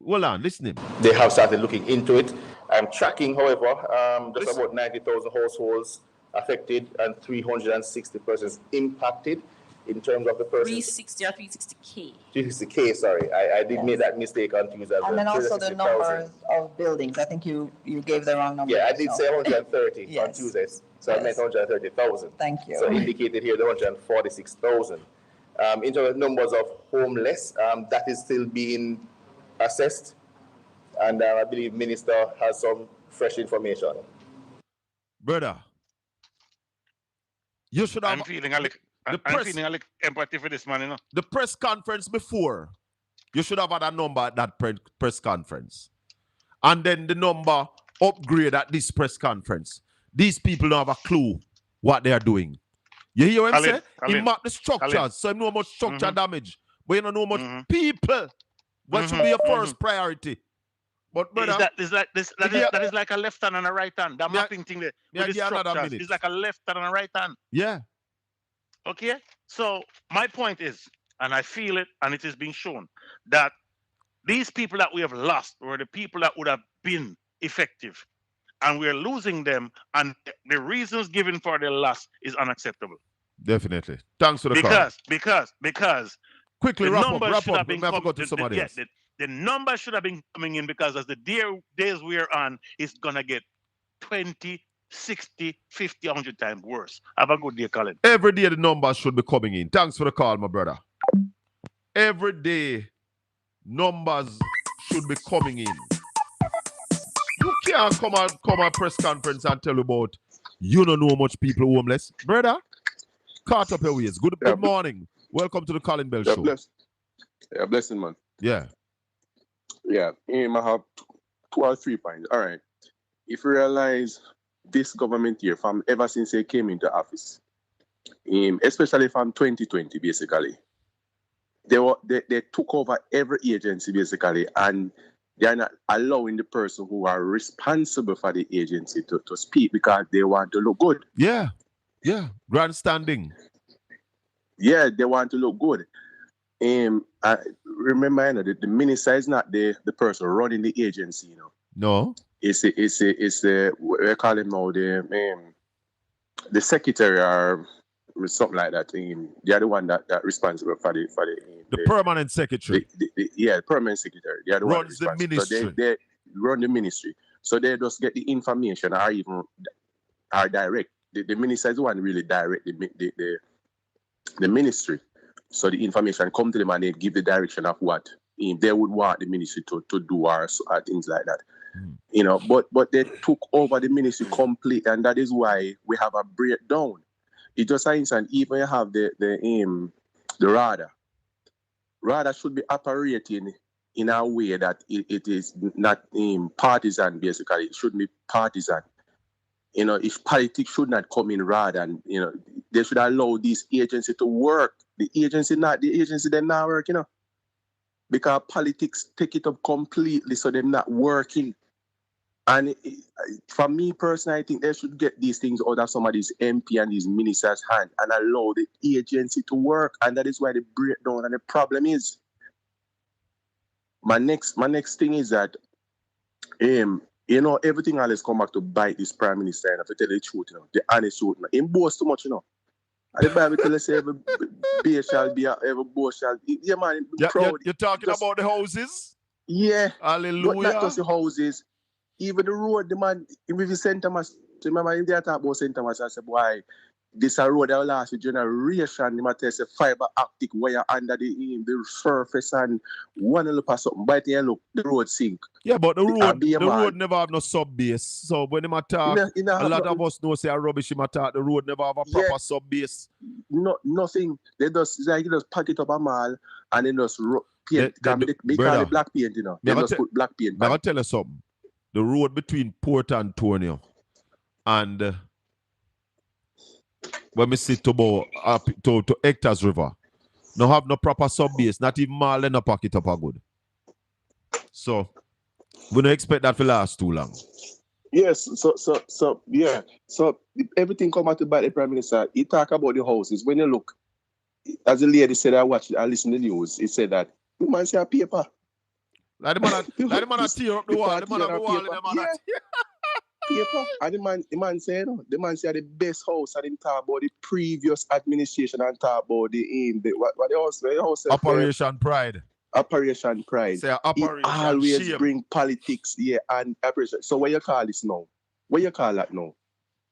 S3: Hold on, listen.
S12: They have started looking into it. I'm tracking, however, just about 90,000 households affected and 360 persons impacted in terms of the persons.
S11: 360 or 360K.
S12: 360K, sorry. I did make that mistake on Tuesday.
S5: And then also the numbers of buildings. I think you gave the wrong number.
S12: Yeah, I did say 130 on Tuesday. So I meant 130,000.
S5: Thank you.
S12: So indicated here the 146,000. In terms of numbers of homeless, that is still being assessed. And I believe Minister has some fresh information.
S3: Brother, you should have...
S10: I'm feeling a little empathy for this man, you know.
S3: The press conference before, you should have had a number at that press conference. And then the number upgrade at this press conference. These people don't have a clue what they are doing. You hear what I'm saying? He map the structures, so you know how much structure damage. But you don't know how much people. What should be your first priority? But brother,
S10: that is like a left hand and a right hand. That mapping thing there with the structures is like a left hand and a right hand.
S3: Yeah.
S10: Okay. So my point is, and I feel it, and it is being shown that these people that we have lost were the people that would have been effective, and we're losing them, and the reasons given for their loss is unacceptable.
S3: Definitely. Thanks for the call.
S10: Because
S3: quickly
S10: the
S3: wrap
S10: numbers
S3: up.
S10: should have been
S3: Go to somebody else.
S10: The numbers should have been coming in, because as the days we're on, it's gonna get 20, 60, 50, 100 times worse. Have a good day, Colin.
S3: Every day the numbers should be coming in. Thanks for the call, my brother. Every day numbers should be coming in. You can't come at press conference and tell about you don't know how much people homeless. Brother, caught up your ways. Good morning. Welcome to the Colin Bell Show.
S14: Blessing, man.
S3: Yeah.
S14: Yeah. I have 2 or 3 points. All right. If you realize this government here, from ever since they came into office, especially from 2020, basically, they took over every agency, basically, and they are not allowing the person who are responsible for the agency to speak because they want to look good.
S3: Yeah. Yeah. Grandstanding.
S14: Yeah, they want to look good. I remember, the minister is not the person running the agency,
S3: No.
S14: It's we call him now the secretary or something like that. They are the one that responsible for the
S3: permanent secretary.
S14: The permanent secretary. They are the
S3: runs
S14: one
S3: the ministry.
S14: So they run the ministry. So they just get the information or even are direct. The minister is the one really direct the ministry. So the information come to them and they give the direction of what they would want the ministry to do or things like that. But they took over the ministry completely, and that is why we have a breakdown. It just means, and even you have the RADA. RADA should be operating in a way that it is not partisan, basically. It shouldn't be partisan. If politics should not come in RADA, and they should allow this agency to work. The agency they're not working, because politics take it up completely, so they're not working. And for me personally, I think they should get these things out of somebody's MP and these ministers' hand and allow the agency to work. And that is why the breakdown and the problem is. My next thing is that, everything always come back to bite this prime minister. And if I tell the truth, the honest truth, he boasts too much, And the Bible tells us every bear shall be, every bow shall be. Yeah, man, proud.
S3: You're talking about the houses?
S14: Yeah.
S3: Hallelujah.
S14: But not just the houses. Even the road, the man, if you St. Thomas, remember if they talk about St. Thomas, I said, boy, this a road that will last a generation. They might tell us fiber optic wire under the surface and one little pass something. By the time look, the road sink.
S3: Yeah, but the road never have no sub base. So when they talk, a lot of us know say a rubbish him talk, the road never have a proper sub base.
S14: No, nothing. They just pack it up a mall and then just paint. They call it black paint, They just put black paint.
S3: I'll tell you something. The road between Port Antonio and when we sit to Hector's River, no have no proper sub base, not even mall and no pack it up a good. So we don't expect that to last too long.
S14: Yes, so yeah. So everything come out by the Prime Minister. He talk about the houses. When you look, as the lady said, I listen to the news, he said that you man see a paper.
S3: Like the man tear up the wall. The man have the wall in the man.
S14: Paper. And the man say, the man say the best house and him talk about the previous administration and talk about what the house
S3: Operation Pride.
S14: Operation Pride.
S3: Say Operation
S14: he always
S3: shame.
S14: Bring politics, and operation. So what you call this now? What you call that now?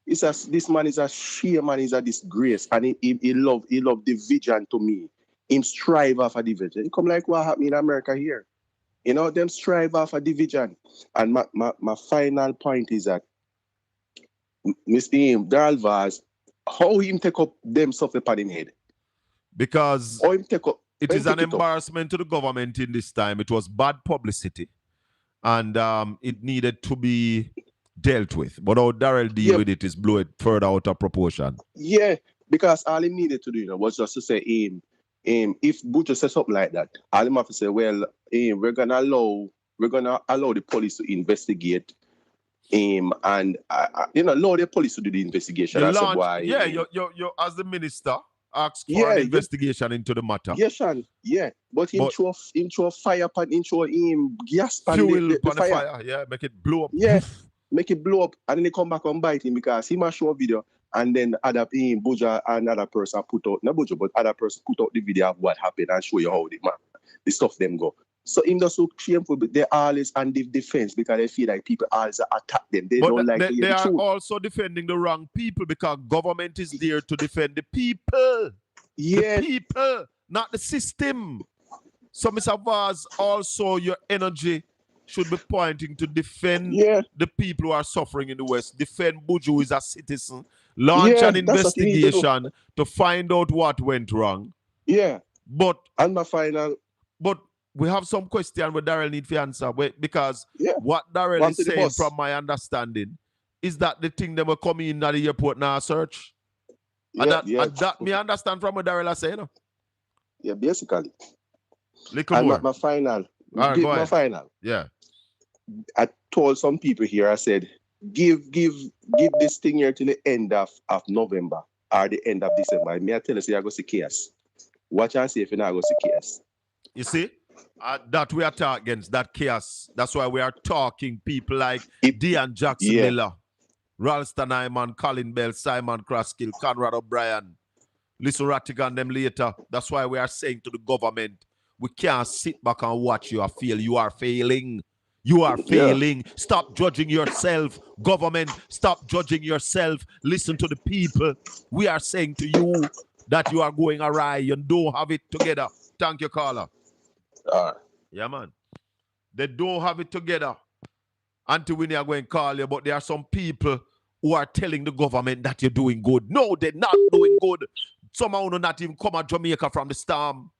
S14: This man is a shame and is a disgrace, and he love division to me. Him strive for division. It come like what happened in America here. Them strive for division. And my final point is that Mr. Dalvaz, how him take up them stuff upon him head?
S3: Because it is an embarrassment to the government in this time. It was bad publicity. And it needed to be dealt with. But how Darrell deal with it is blow it further out of proportion.
S14: Yeah, because all he needed to do was just to say, if Butcher says something like that, all him have to say, well, we're going to allow we're gonna allow the police to investigate him, and allow the police to do the investigation.
S3: You
S14: As to
S3: launch,
S14: why,
S3: yeah, you as the minister ask for
S14: yeah,
S3: an investigation into the matter.
S14: yeah, Sean, yeah. But him throw fire pan, him throw him gas pan
S3: Fuel
S14: the
S3: on the fire, yeah, make it blow up.
S14: Yeah, make it blow up, and then they come back and bite him because he must show a video, and then other Buja and other person put out, not Buja, but other person put out the video of what happened and show you how the stuff them go. So him just so shameful, but they always on the defense because they feel like people always attack them. They don't like to hear
S3: they
S14: the
S3: are
S14: truth.
S3: also defending the wrong people because government is there to defend the people.
S14: Yeah.
S3: The people, not the system. So, Mr. Vaz, also your energy should be pointing to defend the people who are suffering in the West. Defend Buju, who is a citizen. Launch an investigation to find out what went wrong.
S14: Yeah.
S3: But
S14: and my final.
S3: But we have some question where Darrell need to answer because what Darrell is saying, from my understanding, is that the thing that will come in at the airport now search.
S14: Yeah,
S3: and that me understand from what Darrell is saying. No?
S14: Yeah, basically.
S3: Little
S14: and
S3: more.
S14: my final.
S3: All right, go ahead.
S14: My final.
S3: Yeah.
S14: I told some people here, I said, give this thing here to the end of November or the end of December. May I tell you, say I go see chaos. Watch and see if you not go see chaos.
S3: You see? That we are talking against, that chaos. That's why we are talking people like Dean Jackson Miller, Ralston Hyman, Colin Bell, Simon Kraskill, Conrad O'Brien. Listen, Rattigan them later. That's why we are saying to the government, we can't sit back and watch you fail. You are failing. You are failing. Yeah. Stop judging yourself. Government, stop judging yourself. Listen to the people. We are saying to you that you are going awry and don't have it together. Thank you, caller. Yeah, man. They don't have it together until we are going to call you, but there are some people who are telling the government that you're doing good. No, they're not doing good. Somehow not even come to Jamaica from the storm.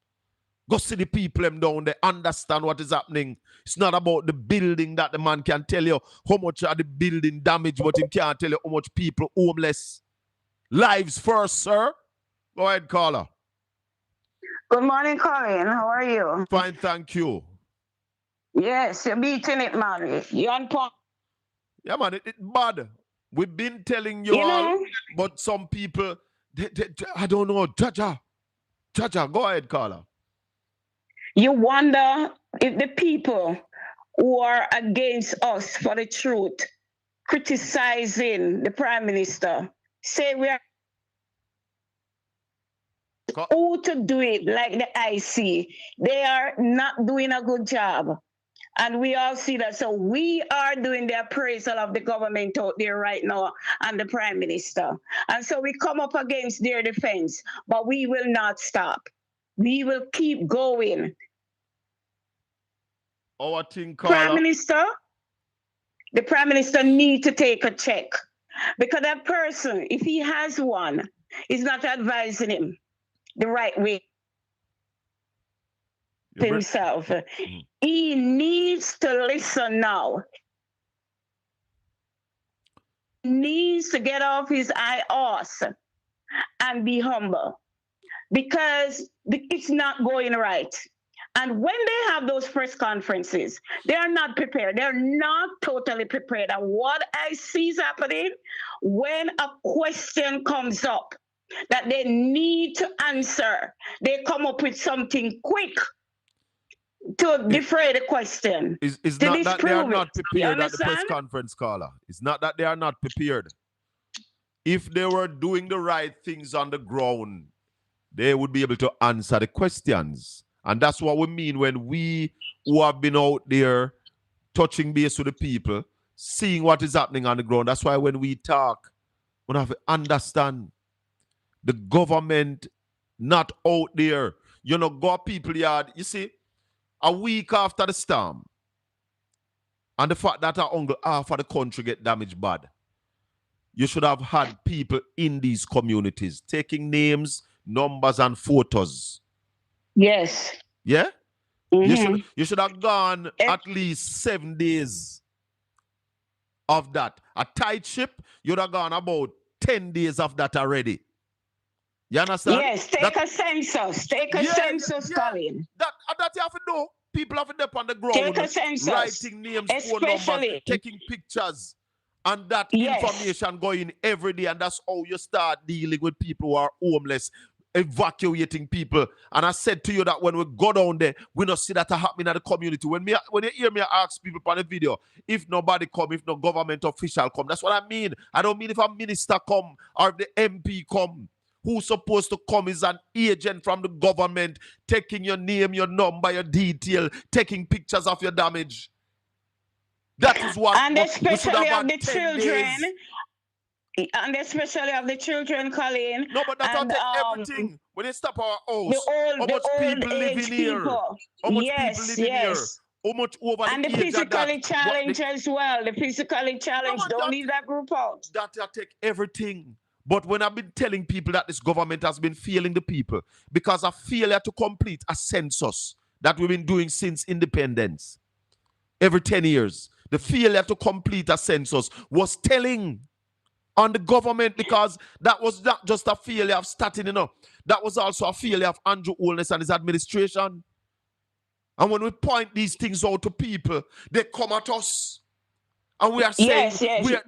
S3: Go see the people them down there, understand what is happening. It's not about the building that the man can tell you how much are the building damage, but he can't tell you how much people homeless. Lives first, sir. Go ahead, caller.
S15: Good morning, Colin. How are you?
S3: Fine, thank you.
S15: Yes, you're beating it, man. You're on point.
S3: Yeah, man, it's bad. We've been telling you all, but some people, I don't know. Jaja, go ahead, caller.
S15: You wonder if the people who are against us for the truth, criticizing the Prime Minister, say we are who to do it like the IC. They are not doing a good job. And we all see that. So we are doing the appraisal of the government out there right now and the Prime Minister. And so we come up against their defense, but we will not stop. We will keep going.
S3: Our thing, caller.
S15: The Prime Minister needs to take a check. Because that person, if he has one, is not advising him the right way himself. He needs to listen now. He needs to get off his high horse and be humble because it's not going right. And when they have those press conferences, they are not prepared. They're not totally prepared. And what I see is happening when a question comes up that they need to answer, they come up with something quick to defray the question.
S3: It's not that they are not prepared at the press conference, caller. It's not that they are not prepared. If they were doing the right things on the ground, they would be able to answer the questions. And that's what we mean when we who have been out there touching base with the people, seeing what is happening on the ground. That's why when we talk, we have to understand the government not out there. You know, go people yard. You see, a week after the storm, and the fact that our uncle half of the country get damaged bad, you should have had people in these communities taking names, numbers, and photos.
S15: Yes.
S3: Yeah? You should have gone at least 7 days of that. A tight ship, you'd have gone about 10 days of that already. You understand?
S15: Yes, take a census. Take a census, Colin.
S3: That you have to do. People have it up on the
S15: Take
S3: ground,
S15: a census,
S3: writing names, phone numbers,
S15: especially
S3: taking pictures, and that
S15: yes.
S3: information going every day. And that's how you start dealing with people who are homeless, evacuating people. And I said to you that when we go down there, we don't see that happening in the community. When you hear me ask people on the video, if nobody come, if no government official come, that's what I mean. I don't mean if a minister come or if the MP come. Who's supposed to come is an agent from the government, taking your name, your number, your detail, taking pictures of your damage. That is what
S15: and especially of the
S3: 10
S15: children.
S3: days.
S15: And especially of the children, Colin.
S3: No, but that's
S15: and,
S3: take everything. When they stop our house, how much people living here? How much people living here? How much over
S15: and
S3: the
S15: the
S3: age of that?
S15: physically challenged as well. The physically challenged, don't leave that group out.
S3: That take everything. But when I've been telling people that this government has been failing the people because of failure to complete a census that we've been doing since independence, every 10 years, the failure to complete a census was telling on the government, because that was not just a failure of starting, that was also a failure of Andrew Holness and his administration. And when we point these things out to people, they come at us. And we are saying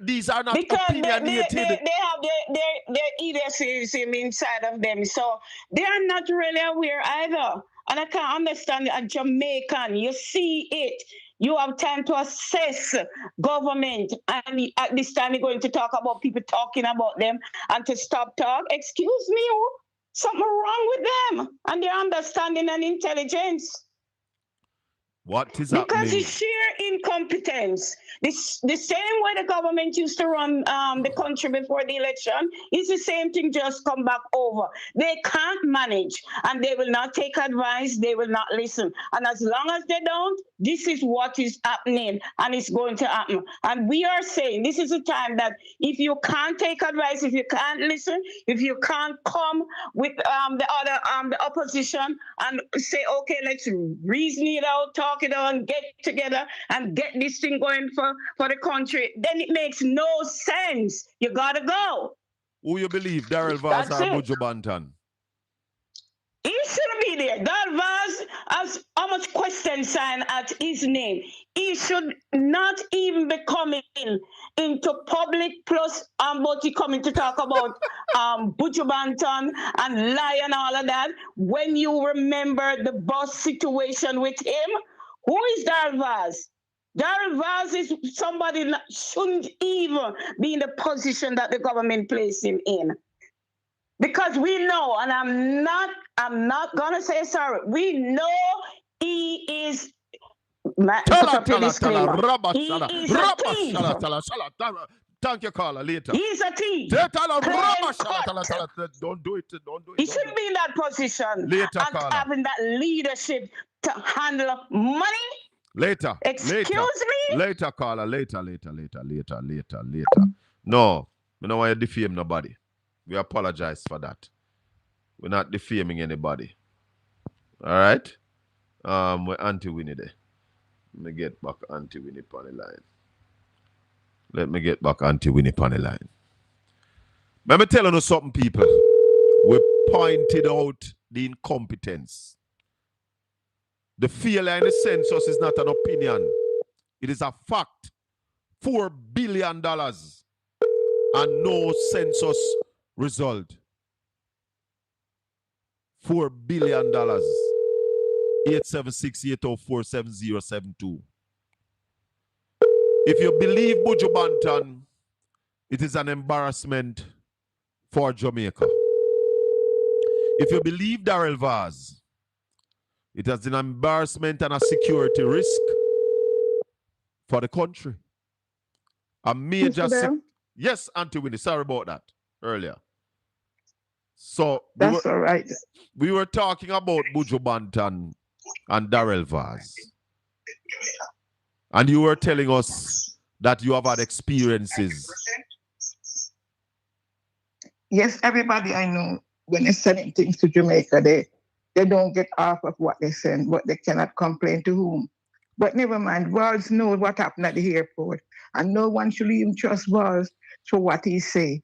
S3: these are not
S15: because
S3: opinionated.
S15: They have their idiosyncrasy inside of them. So they are not really aware either. And I can't understand a Jamaican. You see it. You have time to assess government. And at this time you're going to talk about people talking about them and to stop talk. Excuse me, something wrong with them and their understanding and intelligence.
S3: What is happening?
S15: Because it's sheer incompetence. The same way the government used to run the country before the election is the same thing, just come back over. They can't manage and they will not take advice. They will not listen. And as long as they don't, this is what is happening and it's going to happen. And we are saying this is a time that if you can't take advice, if you can't listen, if you can't come with the opposition and say, okay, let's reason it out, talk it out, and get together and get this thing going for the country, then it makes no sense. You gotta go.
S3: Who you believe, Darrell Vaz or Buju Banton?
S15: He shouldn't be there. Darrell Vaz has how much question sign at his name. He should not even be coming into public plus but he coming to talk about Buju Banton and lie and all of that. When you remember the bus situation with him, who is Darrell Vaz? Darrell Vaz is somebody that shouldn't even be in the position that the government placed him in. Because we know, and I'm not gonna say sorry, we know he is
S3: Thank you, caller. Later.
S15: He's a thief.
S3: Don't do it.
S15: He shouldn't be in that position.
S3: Later,
S15: and
S3: caller.
S15: having that leadership to handle money.
S3: Later.
S15: Excuse me?
S3: Later, caller. Later. No, we don't want to defame nobody. We apologize for that. We're not defaming anybody. All right? We're Auntie Winnie there. Let me get back Auntie Winnie on the line. Let me tell you something, people. We pointed out the incompetence. The failure in the census is not an opinion. It is a fact. $4 billion and no census result. $4 billion. 876-804-7072. If you believe Buju Banton, it is an embarrassment for Jamaica. If you believe Darrell Vaz, it is an embarrassment and a security risk for the country. A major... Yes, Auntie Winnie, sorry about that earlier. So
S7: that's all right.
S3: We were talking about Buju Banton and Darrell Vaz. And you were telling us that you have had experiences.
S7: Yes, everybody I know, when they're sending things to Jamaica, they don't get off of what they send, but they cannot complain to whom. But never mind, Walls knows what happened at the airport. And no one should even trust Walls for what he say.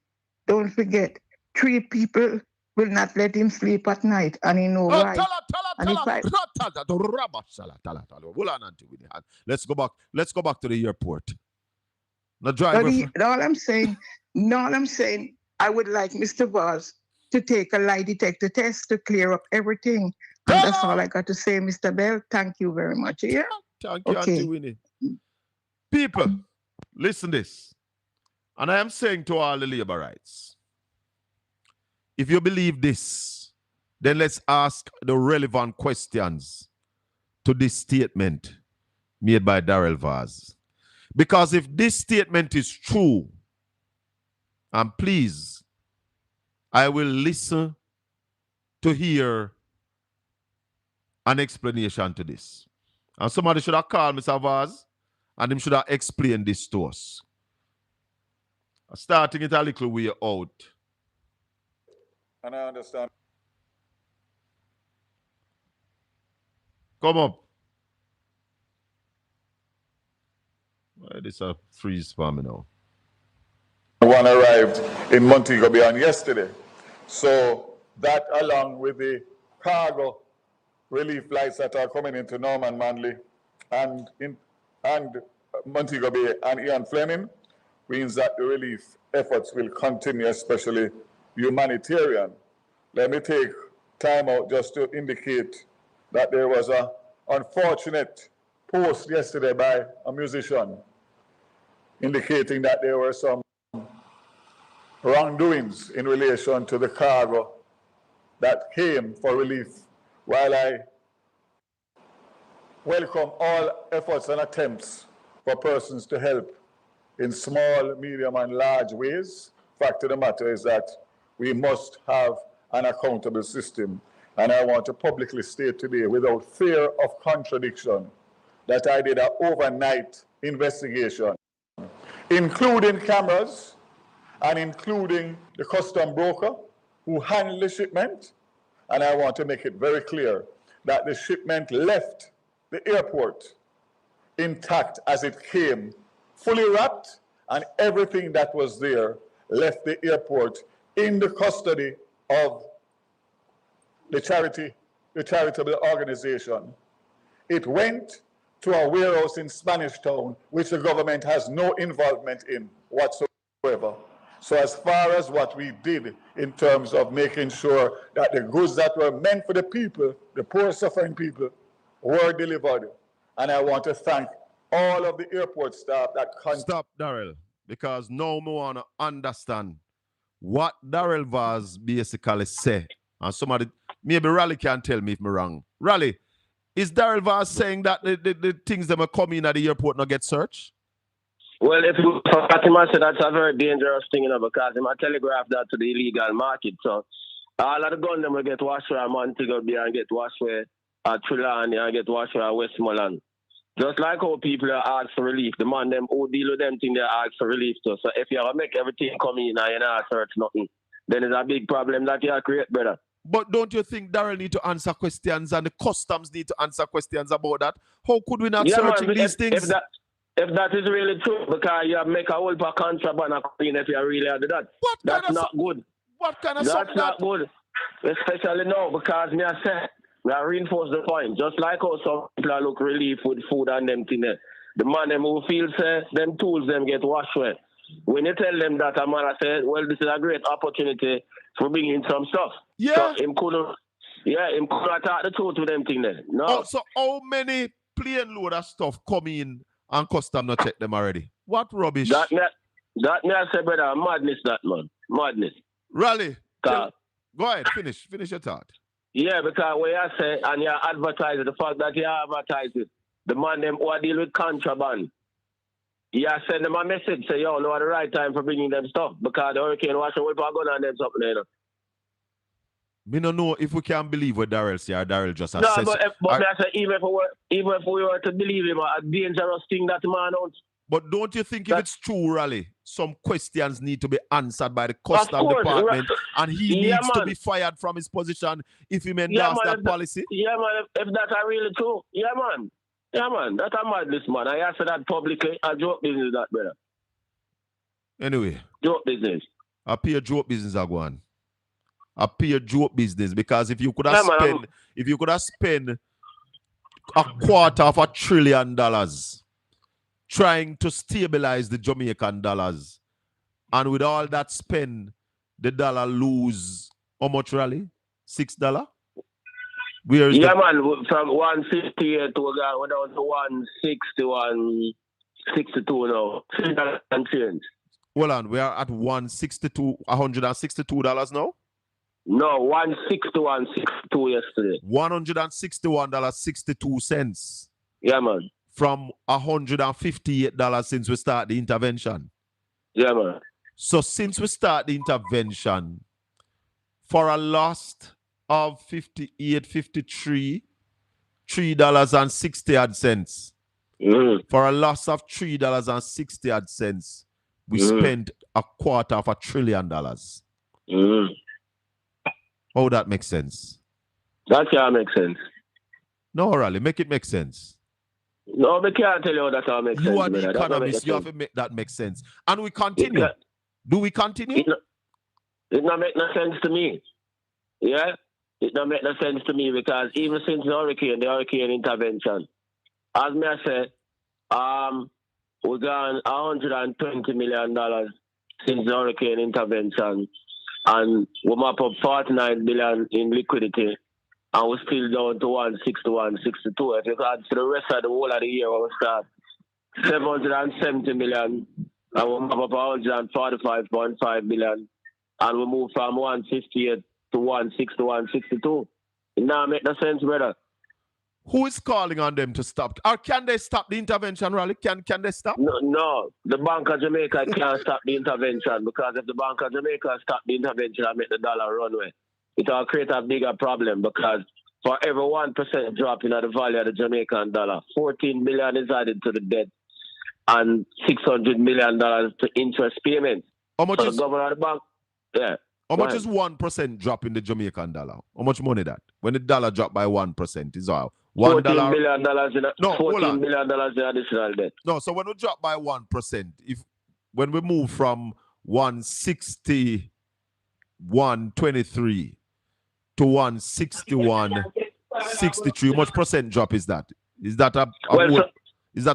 S7: Don't forget, 3 people will not let him sleep at night, and he know why.
S3: Tell her,
S7: And if I
S3: let's go back. Let's go back to the airport. The driver.
S7: all I'm saying, I would like Mr. Voss to take a lie detector test to clear up everything. And that's all I got to say, Mr. Bell. Thank you very much. Yeah?
S3: Thank you, Auntie Winnie. People, listen this. And I am saying to all the labor rights, if you believe this, then let's ask the relevant questions to this statement made by Darrell Vaz. Because if this statement is true, and please, I will listen to hear an explanation to this. And somebody should have called Mr. Vaz and him should have explained this to us. Starting it a little way out.
S4: And I understand.
S3: Come up. Why this a freeze for me now?
S4: One arrived in Montego Bay on yesterday. So that along with the cargo relief flights that are coming into Norman Manley and Montego Bay and Ian Fleming means that the relief efforts will continue, especially humanitarian. Let me take time out just to indicate that there was an unfortunate post yesterday by a musician indicating that there were some wrongdoings in relation to the cargo that came for relief. While I welcome all efforts and attempts for persons to help in small, medium, and large ways, fact of the matter is that we must have an accountable system. And I want to publicly state today, without fear of contradiction, that I did an overnight investigation, including cameras and including the custom broker who handled the shipment. And I want to make it very clear that the shipment left the airport intact as it came, fully wrapped, and everything that was there left the airport in the custody of the charitable organization. It went to a warehouse in Spanish Town, which the government has no involvement in whatsoever. So as far as what we did in terms of making sure that the goods that were meant for the people, the poor suffering people, were delivered. And I want to thank all of the airport staff that
S3: Stop, Darrell, because now I want to understand what Darrell Vaz basically said. And somebody, maybe Raleigh can tell me if I'm wrong. Raleigh, is Darrell Vaz saying that the things that are coming at the airport not get searched?
S9: Well, if you Fatima said that's a very dangerous thing, because he might telegraph that to the illegal market. So all of the gun them will get washed for Montego Bay and get washed for Trelawney and get washed for Westmoreland. Just like how people are asked for relief, the man them who deal with them thing they ask for relief too. So if you ever make everything come in and you not search nothing, then it's a big problem that you create, brother.
S3: But don't you think Darrell need to answer questions and the customs need to answer questions about that? How could we not searching these things?
S9: If that is really true, because you make a whole pack contraband if you really do that. That's not good.
S3: What kind of
S9: That's not good. Especially now, because me I say, I reinforce the point. Just like how some people look relief with food and them thing there. The man them who feels them tools them get washed with. When you tell them that, a man I say, well, this is a great opportunity for bringing some stuff.
S3: Yeah.
S9: So him couldn't attack the truth with them thing there. No.
S3: Oh, so how many plane load of stuff come in and custom not check them already? What rubbish?
S9: That me I say, brother, madness that, man. Madness.
S3: Raleigh, go ahead, finish your thought.
S9: Yeah, because what you say, and you advertise the fact that you advertise it, the man them who deal with contraband, you send them a message, say, yo, no, the right time for bringing them stuff, because the hurricane wash away for gun and them something, you know.
S3: Me don't know if we can believe what Darrell say or Darrell just
S9: No,
S3: says.
S9: but me I say, even if we were to believe him, a dangerous thing that man owns.
S3: But don't you think if it's true, Raleigh, some questions need to be answered by the custom department and he needs to be fired from his position if he endorse that policy?
S9: Yeah, man, if that's really true. Yeah, man. Yeah, man. That's a madness, man. I answer that publicly. I joke business that, brother.
S3: Anyway.
S9: Joke business.
S3: I pay a joke business I go on. a pure joke business, because if you could have spent $250 billion trying to stabilize the Jamaican dollars, and with all that spend, the dollar lose how much rally? $6? Where's
S16: man, from 158 to down to 160, 162 now. $3 and change.
S3: Hold on, we are at $162 now?
S16: No, 162 yesterday.
S3: $161.62.
S16: Yeah, man.
S3: From $158 since we start the intervention.
S16: Yeah, man.
S3: So since we start the intervention, for a loss of 58, 53, $3.60. For a loss of $3.60, we spent $250 billion. How that makes sense?
S16: That can't make sense.
S3: No, Raleigh, make it make sense.
S16: No, we can't tell you how that all makes sense.
S3: You are the economist. You have to make that make sense. And we continue. Do we continue?
S16: It not make no sense to me. Yeah? It don't make no sense to me, because even since the hurricane intervention, as me I say, we gone $120 million since the hurricane intervention, and we map up $49 billion in liquidity, and we're still down to 160, 162. If you add to the rest of the whole of the year, we'll start $770 million, and we map up $145.5 billion, and we move from 158 to 160, 162. It now make no sense, brother.
S3: Who is calling on them to stop? Or can they stop the intervention, Raleigh? Can they stop?
S16: No. The Bank of Jamaica can't stop the intervention, because if the Bank of Jamaica stop the intervention and make the dollar run away, it will create a bigger problem, because for every 1% drop in the value of the Jamaican dollar, $14 billion is added to the debt and $600 million to interest payments.
S3: How much is
S16: the governor of the bank? Yeah.
S3: How much is 1% drop in the Jamaican dollar? How much money that? When the dollar drop by 1%, is all $1
S16: $14 billion $14 billion in additional debt.
S3: No, so when we drop by 1%, when we move from 161.23 to 161.63, how much percent drop is that? Is that a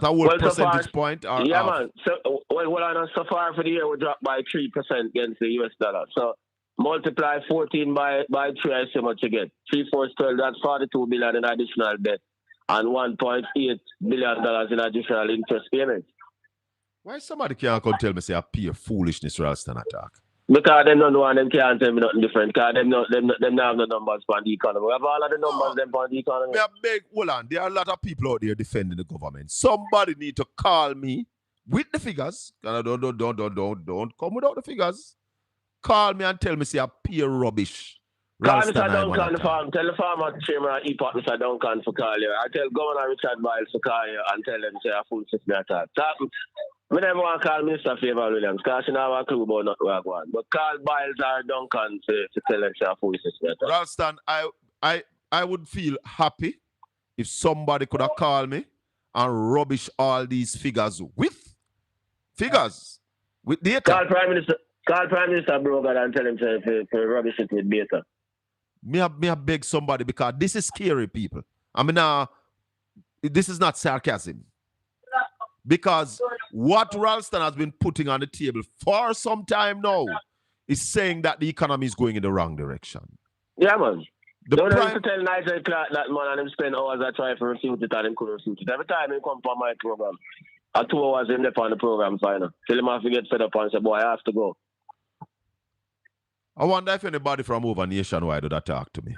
S3: whole percentage point? Or
S16: yeah, man. So far for the year, we dropped by 3% against the US dollar. So multiply 14 by 3, I see much again. 3, 4, 12, that's $42 billion in additional debt and $1.8 billion in additional interest payments.
S3: Why somebody can't come tell me say I pure foolishness Ralston attack?
S16: Because them don't know and them can't tell me nothing different. Because them don't have no numbers for the economy. We have all of the numbers them for the economy.
S3: Hold on, there are a lot of people out there defending the government. Somebody need to call me with the figures. Don't come without the figures. Call me and tell me say I pure rubbish.
S16: Call Mr. Duncan the farm. Tell the farmer chairman and EPOT Mr. Duncan for call you. I tell Governor Richard Biles to call you and tell them say a full system attack. I never want to call Minister Favor Williams because she never have a clue about not what I want. But call Biles or Duncan to tell them say a full system attack.
S3: Ralston, I would feel happy if somebody could have called me and rubbish all these figures with data.
S16: Call Prime Minister Brogan and tell him to rubbish it with data.
S3: Me I beg somebody, because this is scary, people. I mean, this is not sarcasm. Because what Ralston has been putting on the table for some time now is saying that the economy is going in the wrong direction.
S16: Yeah, man. Don't have to tell Nigel Clark that, man, and him spend hours I try to refute it and him couldn't refute it. Every time he come on my program, at 2 hours him left on the program final. Till him have to get fed up and say, boy, I have to go.
S3: I wonder if anybody from over nationwide would talk to me.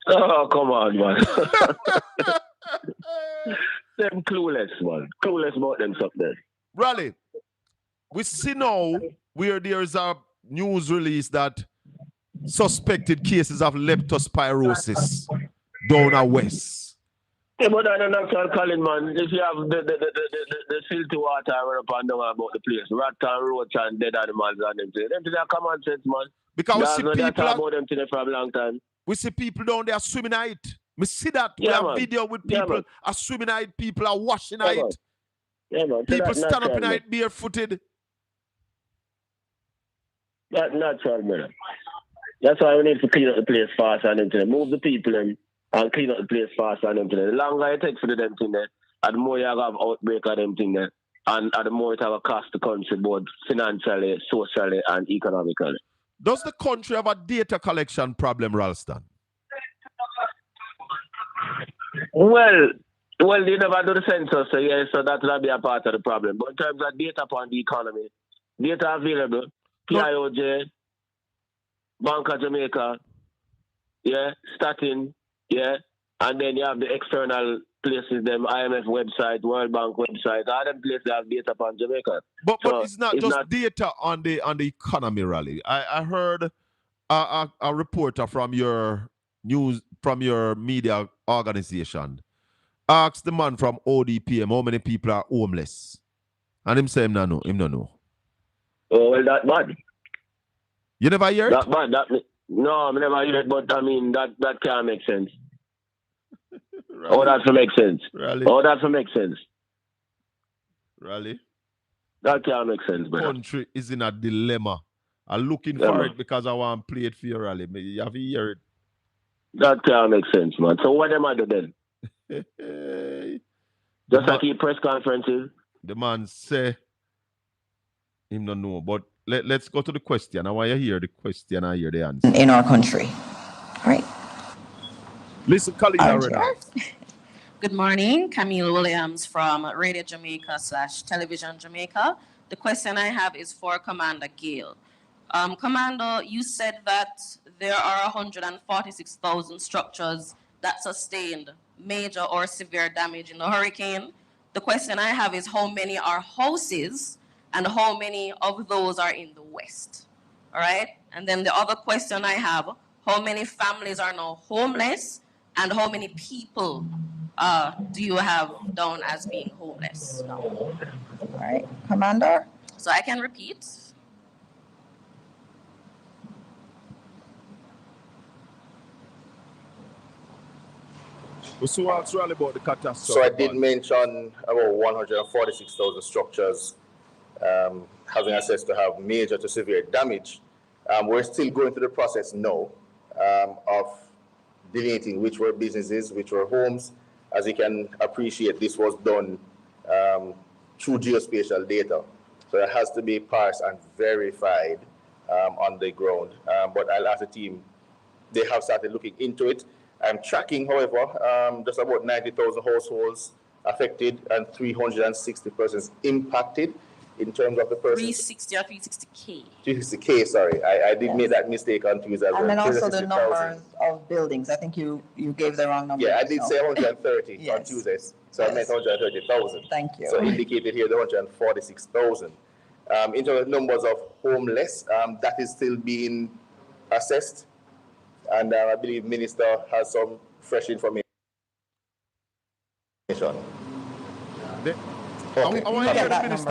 S16: Oh, come on, man. Them clueless, man. Clueless about them something.
S3: Raleigh, we see now where there is a news release that suspected cases of leptospirosis down at west.
S16: Yeah, but I don't know, Colin, man. If you have the filthy water run up and down about the place, rat and roach and dead animals and them things, them things are common sense, man.
S3: Because we see people
S16: about them things for a long time.
S3: We see people down there swimming at it. We see that. We have video with people are swimming at it, people are washing at it.
S16: Yeah, man.
S3: People stand up in it barefooted.
S16: That's natural, man. That's why we need to clean up the place faster and everything. Move the people in and clean up the place faster and everything. The longer it takes for them thing there, and the more you have outbreak of them thing there, and the more it have a cost the country both financially, socially, and economically.
S3: Does the country have a data collection problem, Ralston?
S16: Well, they never do the census, so yeah, so that will be a part of the problem. But in terms of data upon the economy, data available, PIOJ, Bank of Jamaica, yeah, Statin, yeah, and then you have the external places, them IMF website, World Bank website, all them places have data upon Jamaica.
S3: But it's not just data on the economy, Raleigh. I heard a reporter from your media organization asked the man from ODPM how many people are homeless, and him say him no know.
S16: Oh well, that bad.
S3: You never hear it?
S16: That bad. No, I never hear it. But I mean that can't make sense. Oh, that will make sense.
S3: Raleigh.
S16: Oh, that will make sense.
S3: Raleigh.
S16: That can't make sense,
S3: the
S16: brother.
S3: country is in a dilemma. I'm looking for it because I want to play it for you, Raleigh. You have to hear it.
S16: That can't make sense, man. So what am I doing then? Just like he press conferences.
S3: The man say him don't know. But let's go to the question. I want you to hear the question and hear the answer.
S5: In our country. All right.
S3: Listen, Colin.
S11: Good morning, Camille Williams from Radio Jamaica / Television Jamaica. The question I have is for Commander Gale. Commander, you said that there are 146,000 structures that sustained major or severe damage in the hurricane. The question I have is how many are houses and how many of those are in the West? All right? And then the other question I have, how many families are now homeless and how many people do you have down as being homeless now?
S5: All right, Commander?
S11: So I can repeat.
S1: So ask Raleigh about the catastrophe.
S12: So I did mention about 146,000 structures having access to have major to severe damage. We're still going through the process now of delineating which were businesses, which were homes. As you can appreciate, this was done through geospatial data. So it has to be parsed and verified on the ground. But I'll ask the team, they have started looking into it. I'm tracking, however, just about 90,000 households affected and 360 persons impacted in terms of the persons.
S11: 360 or 360K?
S12: 360K, sorry. I did make that mistake on Tuesday as well.
S5: And then also the numbers of buildings. I think you gave the wrong number.
S12: Yeah, I did say 130 on Tuesday. So I meant 130,000.
S5: Thank you.
S12: So indicated here the 146,000. In terms of numbers of homeless, that is still being assessed. And I believe Minister has some fresh information. Okay.
S3: I want to hear the Minister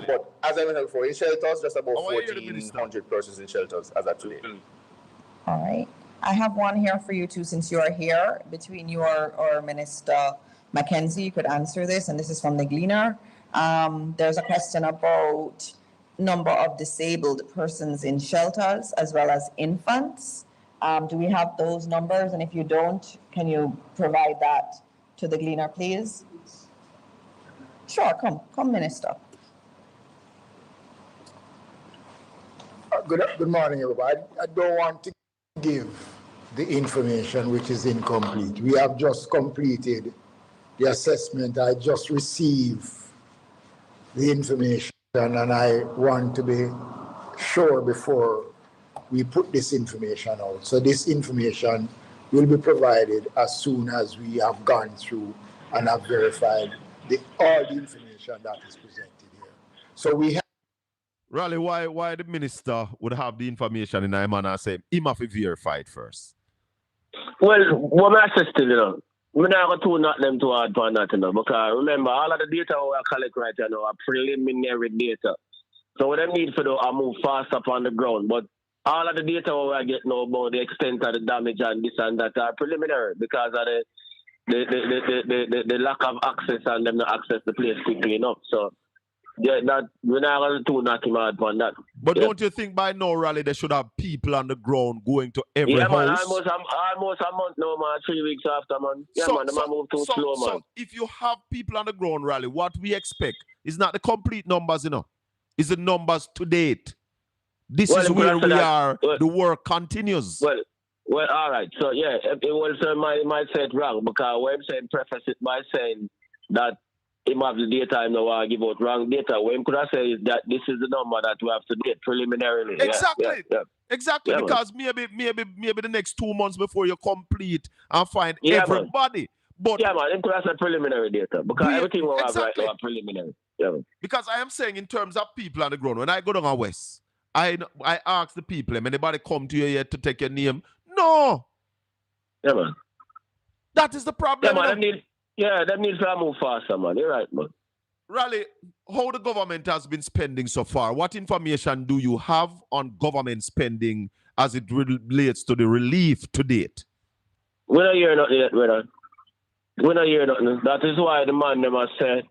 S12: but as I mentioned before, in shelters, just about 1,400 persons in shelters as of today.
S5: All right. I have one here for you too, since you are here. Between you or Minister Mackenzie, you could answer this, and this is from the Gleaner. There's a question about number of disabled persons in shelters as well as infants. Do we have those numbers? And if you don't, can you provide that to the Gleaner, please? Sure, come, Minister.
S13: Good morning, everybody. I don't want to give the information which is incomplete. We have just completed the assessment. I just received the information, and I want to be sure before we put this information out. So this information will be provided as soon as we have gone through and have verified all the information that is presented here. So we have.
S3: Raleigh, why the minister would have the information in a manner and say him have to verify it first?
S16: Well, what I say still, you know, we're not going to not them too hard for nothing, because remember, all of the data we collect right now are preliminary data. So what I need for do I move fast up on the ground, but all of the data we get now about the extent of the damage and this and that are preliminary because of the lack of access and them not access the place quickly enough. So yeah, that we're not going to knock him out on that.
S3: But
S16: Yeah.
S3: don't you think by now, Raleigh, they should have people on the ground going to every
S16: Yeah, man,
S3: house?
S16: almost a month now, man. 3 weeks after, man. Yeah, man, the man move too slow, man.
S3: So if you have people on the ground, Raleigh, what we expect is not the complete numbers, you know. It's the numbers to date. This is where we are. The work continues.
S16: Well, all right. So, yeah, it was might say it wrong because when I'm saying preface it by saying that him have the data and no give out wrong data. What him could I say is that this is the number that we have to get preliminarily.
S3: Exactly.
S16: Exactly,
S3: because maybe the next 2 months before you complete and find
S16: Yeah,
S3: everybody. But
S16: yeah, man, him could have said preliminary data because everything we have right now are preliminary. Yeah, man.
S3: Because I am saying in terms of people on the ground, when I go down west, I ask the people, anybody come to you here to take your name? No.
S16: Yeah, man.
S3: That is the problem.
S16: Yeah, man, them need to move faster, man. You're right, man.
S3: Raleigh, how the government has been spending so far? What information do you have on government spending as it relates to the relief to date?
S16: We don't hear nothing yet, brother. We don't hear nothing. That is why the man them has said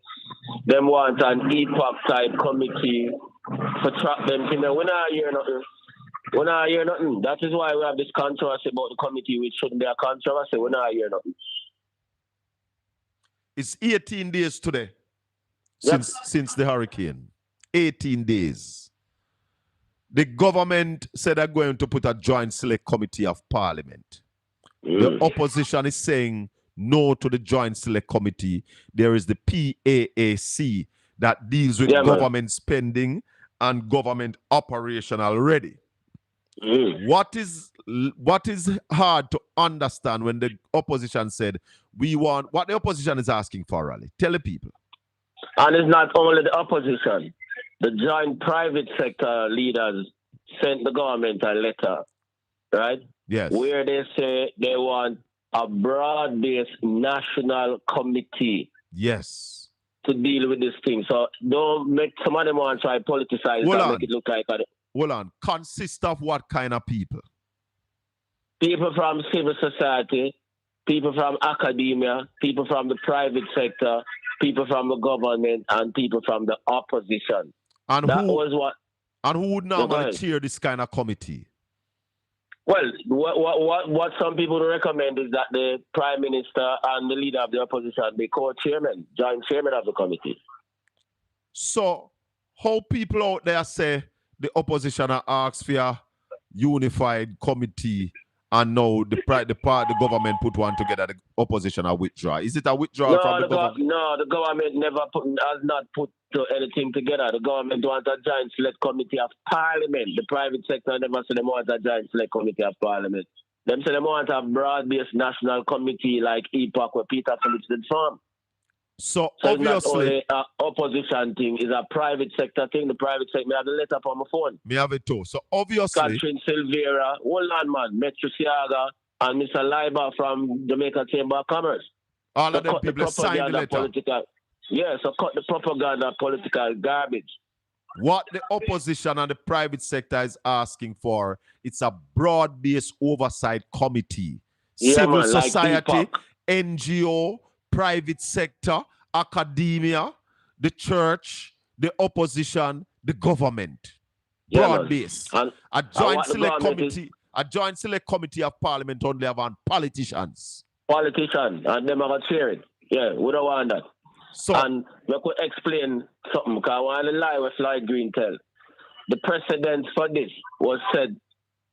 S16: them want an epoch type committee to track them. We don't hear nothing. We don't hear nothing. That is why we have this controversy about the committee, which shouldn't be a controversy. We don't hear nothing.
S3: It's 18 days today since the hurricane. 18 days. The government said they're going to put a joint select committee of parliament. The opposition is saying no to the joint select committee. There is the PAAC that deals with government spending and government operation already. What is hard to understand when the opposition said we want what the opposition is asking for, Raleigh? Tell the people.
S16: And it's not only the opposition. The joint private sector leaders sent the government a letter, right?
S3: Yes.
S16: Where they say they want a broad-based national committee.
S3: Yes.
S16: To deal with this thing. So don't make some of them want to try to politicize and make it look like
S3: Hold on. Consist of what kind of people?
S16: People from civil society, people from academia, people from the private sector, people from the government, and people from the opposition.
S3: And who would normally
S16: ahead.
S3: chair this kind of committee?
S16: Well, what some people recommend is that the Prime Minister and the leader of the opposition be co-chairman, joint chairman of the committee.
S3: So, how people out there say the opposition are asked for a unified committee and now the government put one together, the opposition are withdraw. Is it a withdrawal from the government?
S16: No, the government has not put anything together. The government wants a joint select committee of parliament. The private sector never said they want a joint select committee of parliament. Them say they want a broad-based national committee like EPOC where Peter Phillips did form.
S3: So
S16: obviously,
S3: it's not
S16: only an opposition thing, is a private sector thing. The private sector, may have the letter on my phone.
S3: Me have it too. So obviously,
S16: Catherine Silvera, hold on, man, Metro Siaga, and Mr. Leiber from Jamaica Chamber of Commerce.
S3: All of them people signed the letter.
S16: So cut the propaganda political garbage.
S3: What the opposition and the private sector is asking for, it's a broad-based oversight committee. Civil society, like NGO, private sector, academia, the church, the opposition, the government. Broad-based. A joint select committee of parliament only have on politicians.
S16: Politicians, and them are going to share it. Yeah, we don't want that.
S3: So,
S16: and we could explain something, because I want to lie with Floyd Green tell. The precedent for this was set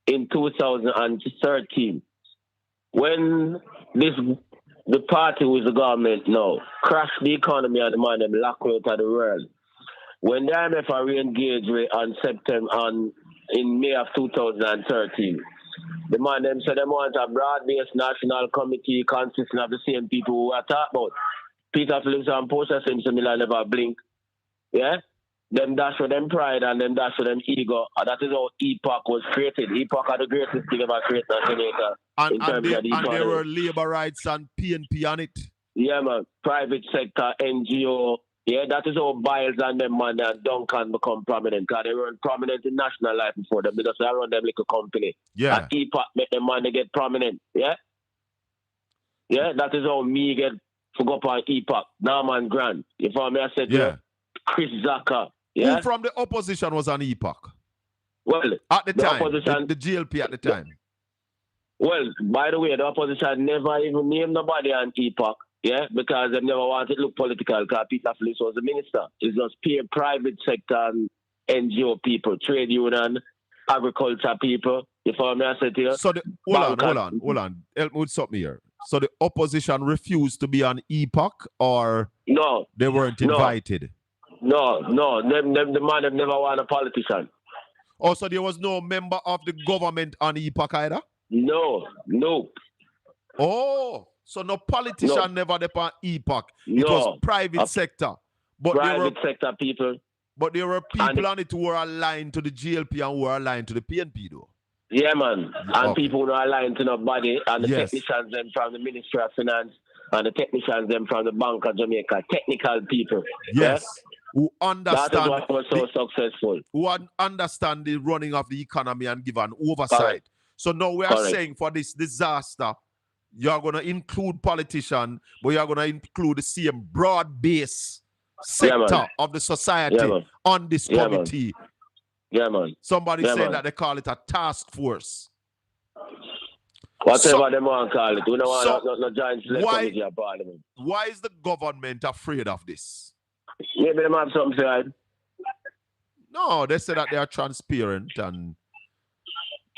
S16: in 2013. When the party with the government now crashed the economy and the man them lock out of the world. When the IMF are re-engaged in May of 2013, the man them said they want a broad-based national committee consisting of the same people who are talking about. Peter Phillips and Portia Simpson never blink. Yeah? Them dash for them pride and them dash for them ego. And that is how EPOC was created. EPOC are the greatest thing ever created in Jamaica.
S3: And there were labor rights and PNP on it.
S16: Yeah, man. Private sector, NGO. Yeah, that is how Biles and them man and Duncan become prominent. Because they weren't prominent in national life before them because they run them like a company.
S3: Yeah.
S16: And EPOC make them man they get prominent. Yeah? Yeah, that is how me get to go up on EPOC. Now man grand. You follow me? I said, Chris Zaka. Yeah?
S3: Who from the opposition was on EPOC?
S16: Well,
S3: at the time,
S16: opposition,
S3: the GLP at the time.
S16: Well, by the way, the opposition never even named nobody on EPOC, yeah, because they never wanted to look political, because Peter Phillips was the minister. It's just pure private sector and NGO people, trade union, agriculture people. You follow me? I said to you.
S3: So, hold on. Help me with something here. So the opposition refused to be on EPOC, or
S16: no,
S3: they weren't invited?
S16: No. The man have never want a politician.
S3: Oh, so there was no member of the government on EPOC either?
S16: No.
S3: Oh, so no politician never depend EPOC. It was private sector. But
S16: private sector people.
S3: But there were people on it who were aligned to the GLP and who were aligned to the PNP though.
S16: Yeah, man. And people who are aligned to nobody, and the technicians them from the Ministry of Finance, and the technicians them from the Bank of Jamaica. Technical people.
S3: Yes. Yeah? Who understand
S16: that is what was so successful.
S3: Who understand the running of the economy and give an oversight. Correct. So now we are saying for this disaster, you're going to include politicians, but you're going to include the same broad-based sector of the society on this committee.
S16: Yeah, man.
S3: Somebody saying that they call it a task force.
S16: Whatever they want to call it. We don't want no giant committee of parliament.
S3: Why is the government afraid of this?
S16: Maybe they have something to hide.
S3: No, they say that they are transparent and.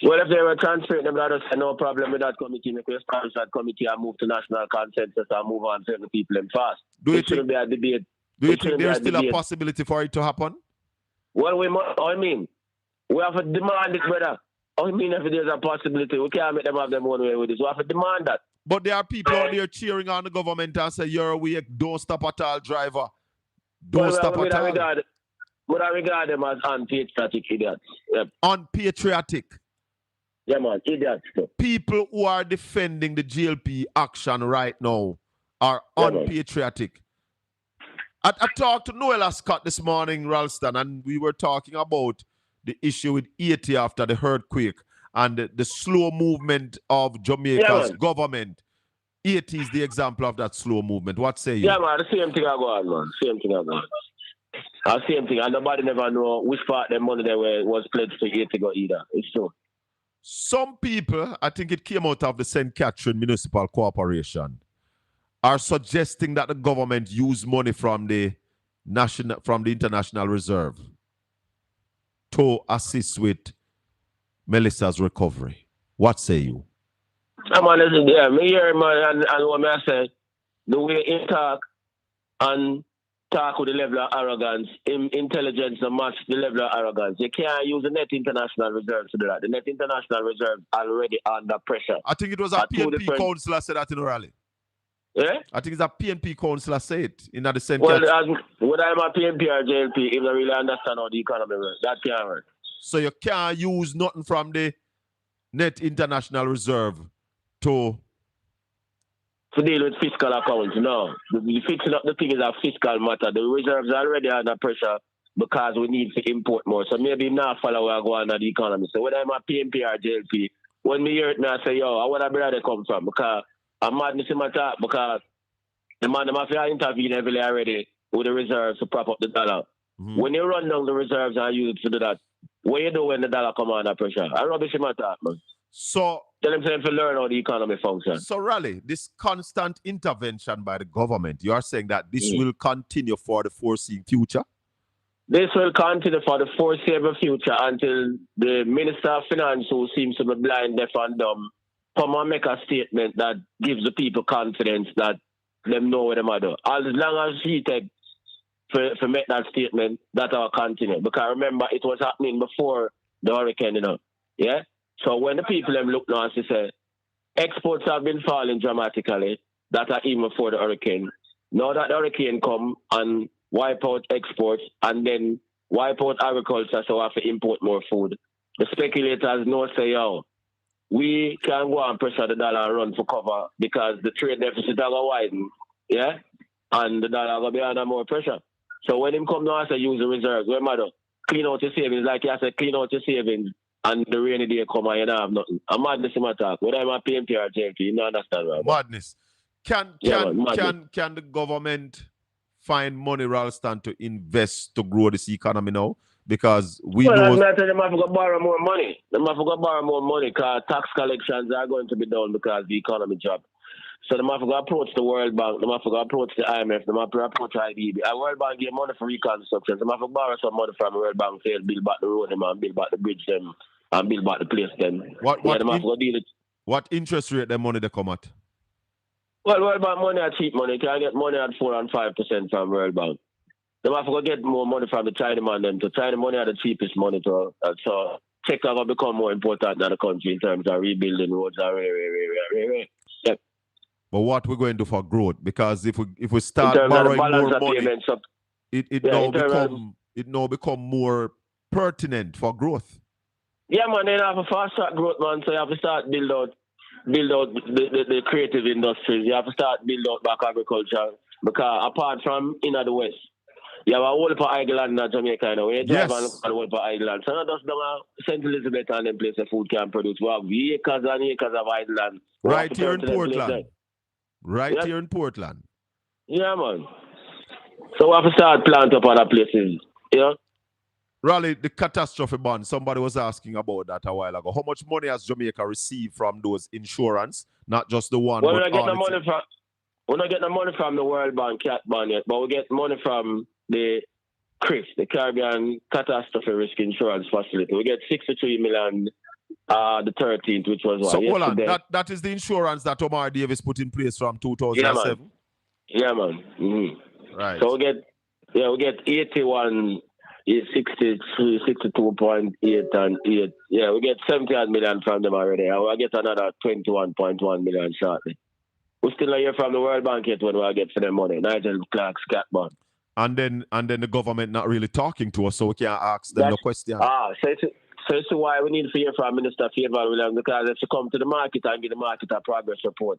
S16: Well, if they were transparent, they would have said no problem with that committee. Make we establish that committee and move to national consensus and move on to the people in fast. Do you think be a debate?
S3: Do you think there's still a possibility for it to happen?
S16: Well, we have to demand it, brother. I mean, if there's a possibility, we can't make them have them one way with this. We have to demand that.
S3: But there are people out there cheering on the government and say, you're awake, don't stop at all, driver. Don't stop at all.
S16: But I regard them as unpatriotic idiots. Yep.
S3: Unpatriotic?
S16: Yeah, man, idiots.
S3: People who are defending the GLP action right now are unpatriotic. I talked to Noel Scott this morning, Ralston, and we were talking about the issue with Haiti after the earthquake and the slow movement of Jamaica's government. Haiti is the example of that slow movement. What say you?
S16: Yeah, man, the same thing I go on, man. Same thing I go on. Same thing. And nobody never know which part of the money that was pledged to Haiti go either. It's true.
S3: Some people, I think it came out of the St. Catherine Municipal Corporation, are suggesting that the government use money from the International Reserve to assist with Melissa's recovery. What say you?
S16: Listen, me hear man, and what I say, the way he talk with the level of arrogance, intelligence and match the level of arrogance. You can't use the Net International Reserve to do that. The Net International Reserve already under pressure.
S3: I think it was a PNP councillor said that in a rally.
S16: Yeah?
S3: I think it's a PNP councillor said in the same
S16: whether I'm a PNP or JLP, if they really understand how the economy works, that can't work.
S3: So you can't use nothing from the Net International Reserve to
S16: deal with fiscal accounts. No. The fixing up the thing is a fiscal matter. The reserves are already under pressure because we need to import more. So maybe not follow where I go under the economy. So whether I'm a PNP or JLP, when me hear it, I say, I want to be where they come from because I'm madness in my talk because the man them have to intervene heavily already with the reserves to prop up the dollar. Mm-hmm. When you run down the reserves and use it to do that, what you do when the dollar come under pressure? I rubbish in my talk, man.
S3: So
S16: tell them to learn how the economy functions.
S3: So Raleigh, this constant intervention by the government, you are saying that this will continue for the foreseen future?
S16: This will continue for the foreseeable future until the Minister of Finance, who seems to be blind, deaf and dumb, come and make a statement that gives the people confidence that them know what they are doing. As long as he takes for make that statement, that will continue. Because remember, it was happening before the hurricane, yeah? So when the people them look now and say, exports have been falling dramatically, that are even before the hurricane. Now that the hurricane come and wipe out exports and then wipe out agriculture, so we have to import more food. The speculators know say, we can go and pressure the dollar and run for cover because the trade deficit are going widen, yeah? And the dollar will be under more pressure. So when him come now and say use the reserves, where matter? Clean out your savings, like you said, clean out your savings. And the rainy day come and you don't have nothing. I'm madness in my talk. Whether I'm a PMP or JLP, you don't understand. Right?
S3: Madness. Can the government find money, Ralston, to invest to grow this economy now? Because we
S16: well,
S3: know...
S16: as I tell them, I have to go borrow more money. Them have to go borrow more money because tax collections are going to be done because the economy dropped. So they have to go approach the World Bank, they have to go approach the IMF, they have to approach IDB. The World Bank give money for reconstruction. They have to borrow some money from the World Bank to build back the road them and build back the bridge them and build back the place them. They have to go deal it.
S3: What interest rate the money they come at?
S16: Well, World Bank money are cheap money. You can get money at 4 and 5% from World Bank. They have to go get more money from the China man them. So China money are the cheapest money to so tech are going to become more important than the country in terms of rebuilding roads and yep.
S3: But what we're going to do for growth? Because if we start borrowing more money, it now become more pertinent for growth.
S16: Yeah, man, they have a fast track growth, man. So you have to start build out the creative industries. You have to start build out back agriculture. Because apart from in the West, you have a whole for Island in Jamaica, you know. When you drive and look at the whole for Island. So not just down St. Elizabeth and them place the food can produce. We have acres and acres of island.
S3: Right here in Portland. Right here in Portland.
S16: Yeah, man. So we have to start plant up other places. You know?
S3: Raleigh, the catastrophe bond, somebody was asking about that a while ago. How much money has Jamaica received from those insurance? Not just the one,
S16: well,
S3: but
S16: we don't get the money from the World Bank cat bond yet, but we get money from the CRIF, the Caribbean Catastrophe Risk Insurance Facility. We get 63 million the 13th, which was
S3: so hold
S16: yesterday.
S3: on, that is the insurance that Omar Davis put in place from 2007?
S16: Yeah, man. Mm-hmm.
S3: Right.
S16: So we get 81, 62.8 and 8. Yeah, we get 70 million from them already. And we'll get another 21.1 million shortly. We still not hear from the World Bank yet when we get for them money. Nigel Clark's cat bond.
S3: And then the government not really talking to us, so we can't ask them no question.
S16: So it's why we need to hear from Minister Favor Williams, because if you come to the market and give the market a progress report,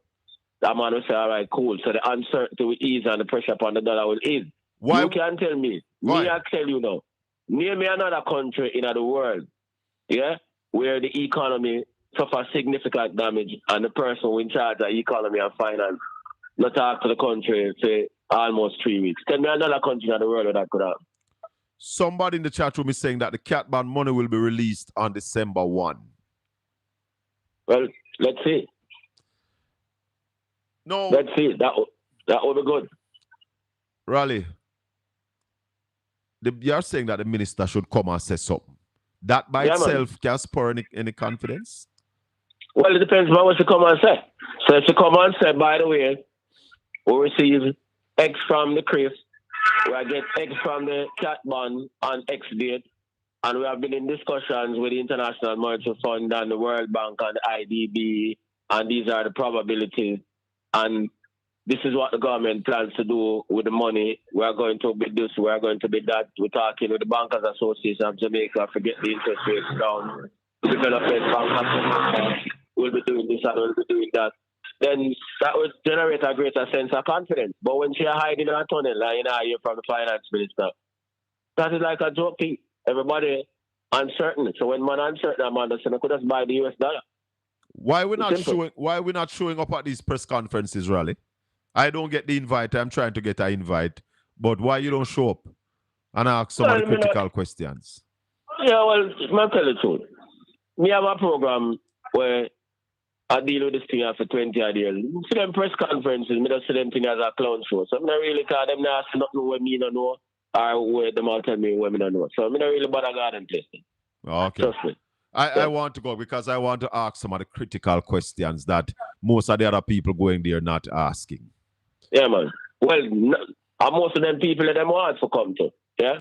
S16: that man will say, all right, cool. So the uncertainty will ease and the pressure upon the dollar will ease.
S3: Why?
S16: You can tell me.
S3: Why?
S16: I tell you now. Name me another country in the world, yeah, where the economy suffers significant damage and the person who in charge of economy and finance not talk to the country for almost 3 weeks. Tell me another country in the world where that could happen.
S3: Somebody in the chat room is saying that the cat band money will be released on December 1.
S16: Well, let's see.
S3: No.
S16: Let's see. That will be good.
S3: Raleigh, you're saying that the minister should come and say something. That by itself can spur any confidence?
S16: Well, it depends on what you come and say. So if you come and say, by the way, we receive X from the CRIF, we get X from the cat bond on X date, and we have been in discussions with the International Monetary Fund and the World Bank and the IDB, and these are the probabilities. And this is what the government plans to do with the money. We are going to be this, we are going to be that. We're talking with the Bankers Association of Jamaica to get the interest rates down. The Development Bank will be doing this and we'll be doing that. Then that would generate a greater sense of confidence. But when she's hiding in a tunnel, like you hear from the finance minister, that is like a joke. Everybody uncertain. So when man uncertain, man doesn't could just buy the US dollar.
S3: Why we not showing up at these press conferences, Raleigh? I don't get the invite. I'm trying to get an invite. But why you don't show up and ask some of the critical questions?
S16: Yeah, well, I'll tell you the truth. Me have a program where I deal with this thing for 20 odd years. See them press conferences, me just see them thing as a clown show. So I'm not really call them not ask nothing where me don't know or where them all tell me where me don't know. So I'm not really bother garden place.
S3: Okay.
S16: Trust me.
S3: I want to go because I want to ask some of the critical questions that most of the other people going there not asking.
S16: Yeah, man. Well, most of them people that them want to come to. Yeah?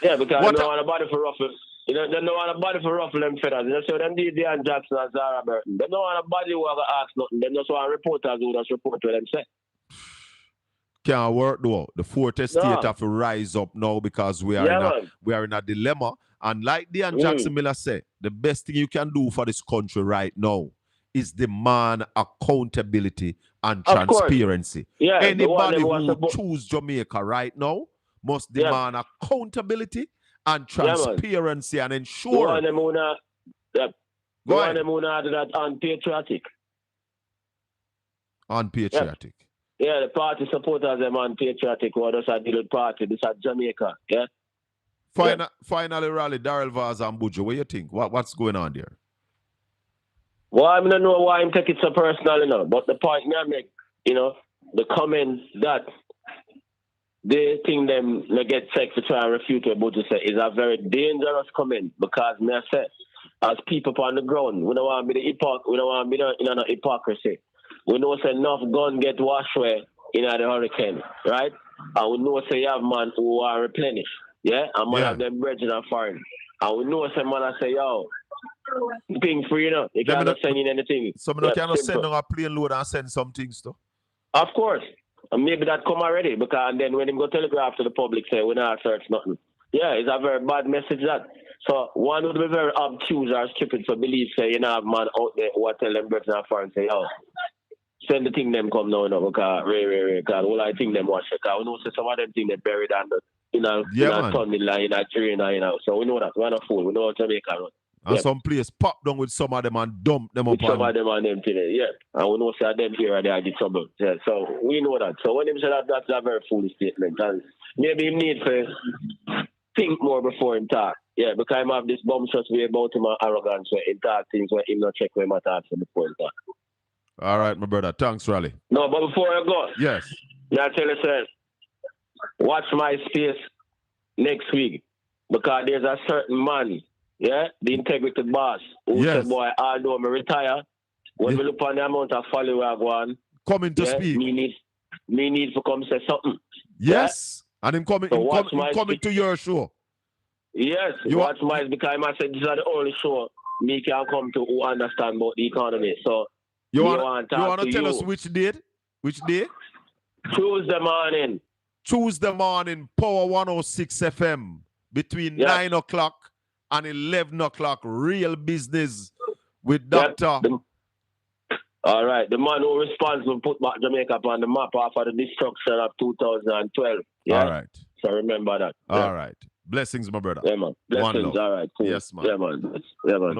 S16: Yeah, because they don't want a body for ruffle. You know, they don't want a body for ruffle them feathers. You know, so them DJ and Jackson and Zara Burton. They don't want a body who have to ask nothing. They just want reporters who just report what them say.
S3: Can't work though. The fourth estate have to rise up now because we are in a dilemma. And like Dean Jackson Miller said, the best thing you can do for this country right now is demand accountability and transparency. Yeah, anybody who choose Jamaica right now must demand accountability and transparency and ensure.
S16: Go on them that unpatriotic.
S3: Unpatriotic.
S16: Yeah, the party supporters, them on patriotic, what does I deal with party? This at Jamaica, yeah?
S3: Finally, rally, Darrell Vaz and Buju. What do you think? What's going on there?
S16: Well, I don't know why I'm taking it so personal, but the point me I make, the comments that they think them they get sex to try and refute what Buju say is a very dangerous comment because me I say, as people on the ground, we don't want to be we don't want to be in a hypocrisy. We know say enough gun get washed away in the hurricane, right? And we know say you have man who are replenished, yeah? And man have them bread in a foreign. And we know say man I say, yo, thing free, you cannot send in anything.
S3: So we cannot send on a plane load and send some things though?
S16: Of course. And maybe that come already because then when him go telegraph to the public say we not search nothing. Yeah, it's a very bad message that. So one would be very obtuse or stupid to believe say you know have man out there who tell them birds and far and say, yo, send the thing them come now, because because all I think them watch it. Because we know say some of them thing they buried under in a tunnel in a drain, so we know that we're not fool. We know how Jamaica run.
S3: And some place pop down with some of them and dump them up.
S16: Some of them and them thing, yeah. And we know say them here and there get trouble. Yeah. So we know that. So when him say that, that's a very foolish statement. And maybe he need to think more before him talk. Yeah, because him have this bumptious way about him and arrogance where he talk things where him not check where him talk before him talk.
S3: All right, my brother. Thanks, Raleigh.
S16: No, but before I go,
S3: yes.
S16: I tell you, sir, watch my space next week because there's a certain man, yeah, the integrity boss, who said, boy, although I retire, when we look on the amount of follow I go on,
S3: coming to speak,
S16: me need to come say something.
S3: Yes, yeah? And him coming,
S16: so
S3: coming to your show.
S16: Yes, you watch my because I said this is the only show me can come to who understand about the economy. So
S3: you want to tell us which day? Which day?
S16: Tuesday morning.
S3: Tuesday morning, Power 106 FM between 9 o'clock and 11 o'clock. Real business with Dr.
S16: All right, the man who responsible put back Jamaica on the map after the destruction of 2012. Yeah.
S3: All right.
S16: So remember that.
S3: All right. Blessings, my brother.
S16: Yeah, man. Blessings. All right. Cool.
S3: Yes, man.
S16: Yeah, man. Yeah, man.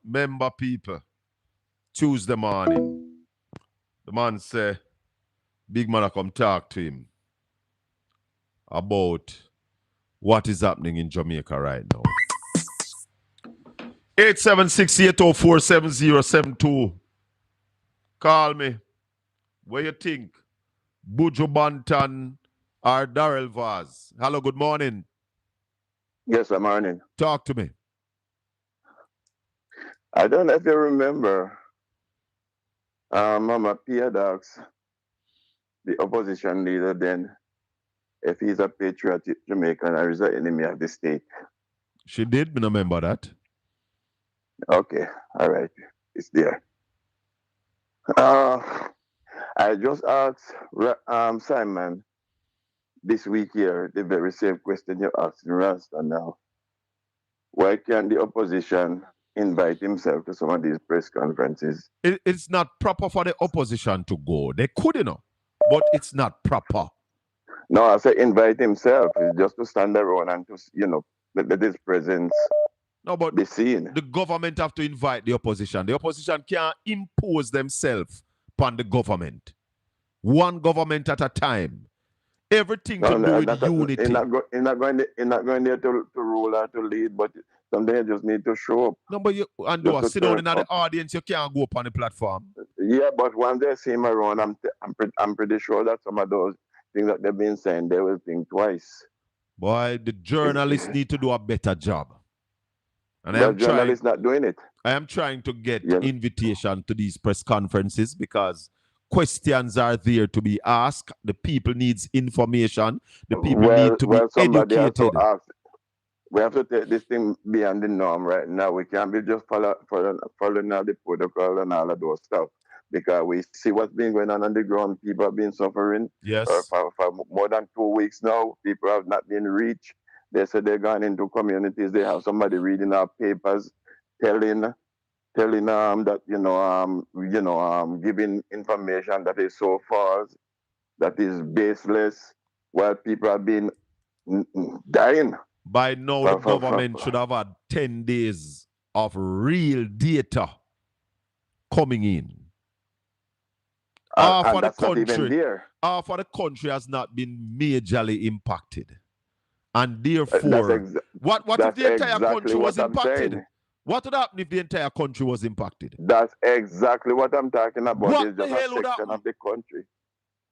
S3: Remember people. Tuesday morning. The man say, big man come talk to him about what is happening in Jamaica right now. 876-804-7072. Call me. What you think? Buju Banton or Darrell Vaz? Hello, good morning.
S17: Yes, good morning.
S3: Talk to me.
S17: I don't know if you remember Mama Pia Dogs, the opposition leader then, if he's a patriotic Jamaican or is an enemy of the state.
S3: She did, me remember that.
S17: Okay, all right. It's there. I just asked Simon this week here the very same question you asked Rasta now. Why can't the opposition invite himself to some of these press conferences?
S3: It's not proper for the opposition to go. They could, but it's not proper.
S17: No, I say invite himself. It's just to stand around and to, let his presence be seen.
S3: The government have to invite the opposition. The opposition can't impose themselves upon the government. One government at a time. Everything to do with unity.
S17: He's not going there to rule or to lead, but someday you just need to show up.
S3: No, but sit down in the audience, you can't go up on the platform.
S17: Yeah, but once they see him around, I'm pretty sure that some of those things that they've been saying, they will think twice.
S3: Boy, the journalists need to do a better job. And
S17: the journalists not doing it.
S3: I am trying to get invitation to these press conferences because questions are there to be asked. The people needs information. The people need to be educated.
S17: We have to take this thing beyond the norm right now. We can't be just following all the protocol and all of those stuff. Because we see what's been going on the ground. People have been suffering.
S3: Yes.
S17: For more than 2 weeks now. People have not been reached. They said they're gone into communities. They have somebody reading our papers, telling that giving information that is so false, that is baseless, while people have been dying.
S3: By now, the government should have had 10 days of real data coming in. For
S17: and
S3: the
S17: that's not even
S3: country,
S17: there.
S3: for the country has not been majorly impacted. And
S17: That's,
S3: therefore, what if
S17: that's
S3: the entire
S17: exactly
S3: country was
S17: what I'm
S3: impacted?
S17: saying.
S3: What would happen if the entire country was impacted?
S17: That's exactly what I'm talking about.
S3: What
S17: It's
S3: the
S17: just a
S3: hell would
S17: section
S3: happen?
S17: of the country.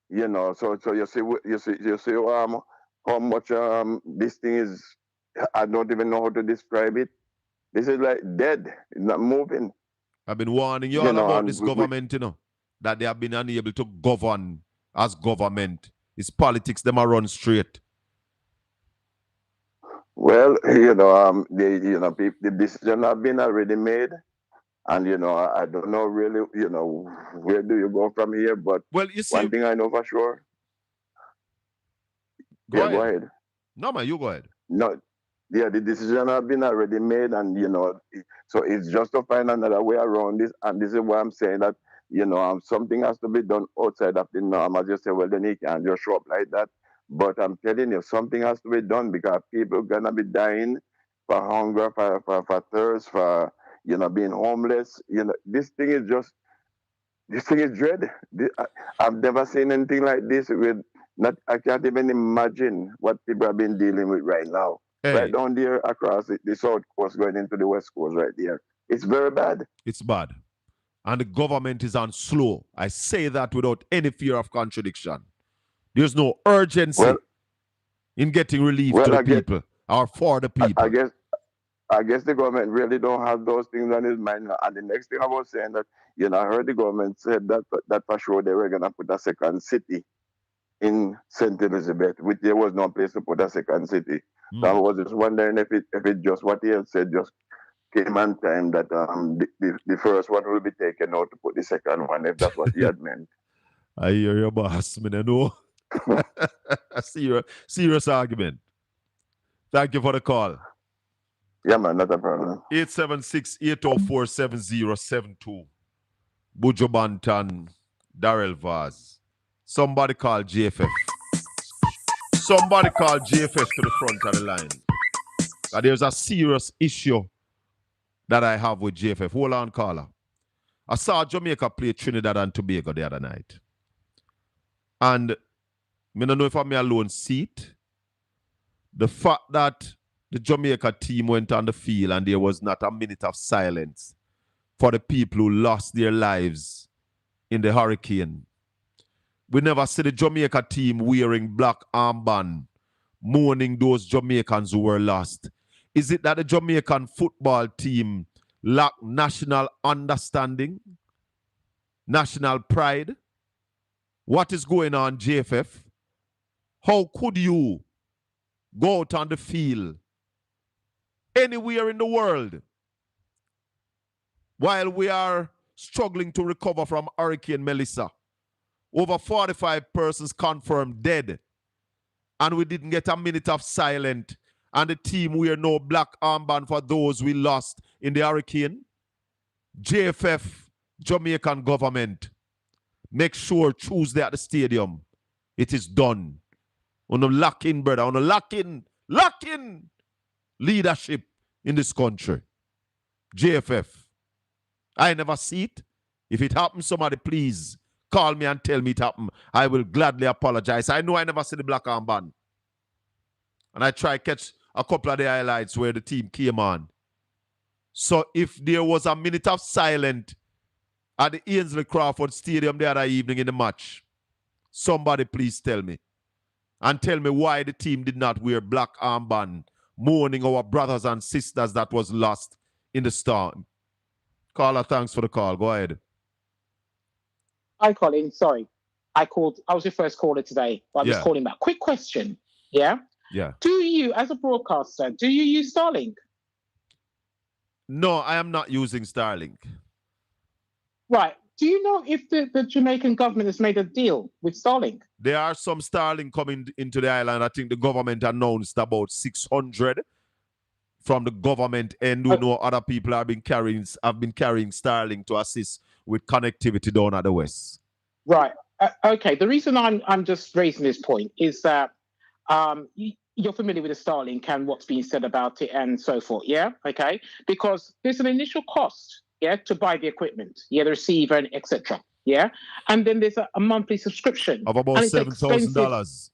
S17: You know, so you see how much this thing is. I don't even know how to describe it. This is like dead. It's not moving.
S3: I've been warning you
S17: You
S3: all
S17: know,
S3: about
S17: and
S3: this government, that they have been unable to govern as government. It's politics, them are run straight.
S17: well, the decision have been already made, and I don't know really, where do you go from here? But
S3: well, you see,
S17: one thing I know for sure.
S3: Go
S17: Go ahead.
S3: No, man, you go ahead.
S17: No, yeah, the decision have been already made, and so it's just to find another way around this. And this is why I'm saying that something has to be done outside of the norm. I just say, well, then he can't just show up like that. But I'm telling you, something has to be done because people are gonna be dying for hunger, for thirst, for being homeless. This thing is dread. I've never seen anything like this. I can't even imagine what people have been dealing with right now.
S3: Hey.
S17: Right down there across the south coast going into the west coast right there. It's very bad.
S3: It's bad. And the government is on slow. I say that without any fear of contradiction. There's no urgency in getting relief to the people or for the people.
S17: I guess the government really don't have those things on his mind. And the next thing I was saying that, I heard the government said that for sure they were going to put a second city in St. Elizabeth, which there was no place to put a second city. So I was just wondering if it just what he had said just came on time that the first one will be taken out to put the second one, if that's what he had meant.
S3: I hear your boss, man. I know. A serious argument. Thank you for the call.
S17: Yeah, man, not a problem.
S3: 876-804-7072. Bujo Bantan, Darrell Vaz. Somebody call JFF. Somebody call JFF to the front of the line. There's a serious issue that I have with JFF. Hold on, caller. I saw Jamaica play Trinidad and Tobago the other night. And I don't know if I'm alone see it. The fact that the Jamaica team went on the field and there was not a minute of silence for the people who lost their lives in the hurricane. We never see the Jamaica team wearing black armband, mourning those Jamaicans who were lost. Is it that the Jamaican football team lack national understanding, national pride? What is going on, JFF? How could you go out on the field anywhere in the world while we are struggling to recover from Hurricane Melissa? Over 45 persons confirmed dead. And we didn't get a minute of silence. And the team wear no black armband for those we lost in the hurricane. JFF, Jamaican government, make sure Tuesday at the stadium, it is done. On a lock-in, brother. On a lock-in leadership in this country. JFF. I never see it. If it happens, somebody please call me and tell me it happened. I will gladly apologize. I know I never see the black armband. And I try to catch a couple of the highlights where the team came on. So if there was a minute of silence at the Ainsley Crawford Stadium the other evening in the match, somebody please tell me. And tell me why the team did not wear black armband, mourning our brothers and sisters that was lost in the storm. Caller, thanks for the call. Go ahead.
S6: Hi, Colin. Sorry. I was your first caller today, but I'm just calling back. Quick question. Yeah?
S3: Yeah.
S6: Do you, as a broadcaster, do you use Starlink?
S3: No, I am not using Starlink.
S6: Right. Do you know if the Jamaican government has made a deal with Starlink?
S3: There are some Starlink coming into the island. I think the government announced about 600 from the government end. We know other people have been carrying Starlink to assist with connectivity down at the west.
S6: Right. Okay. The reason I'm just raising this point is that you're familiar with the Starlink and what's being said about it and so forth. Yeah. Okay. Because there's an initial cost. Yeah, to buy the equipment, the receiver, and etc. Yeah, and then there's a monthly subscription
S3: of about
S6: and it's
S3: $7,000.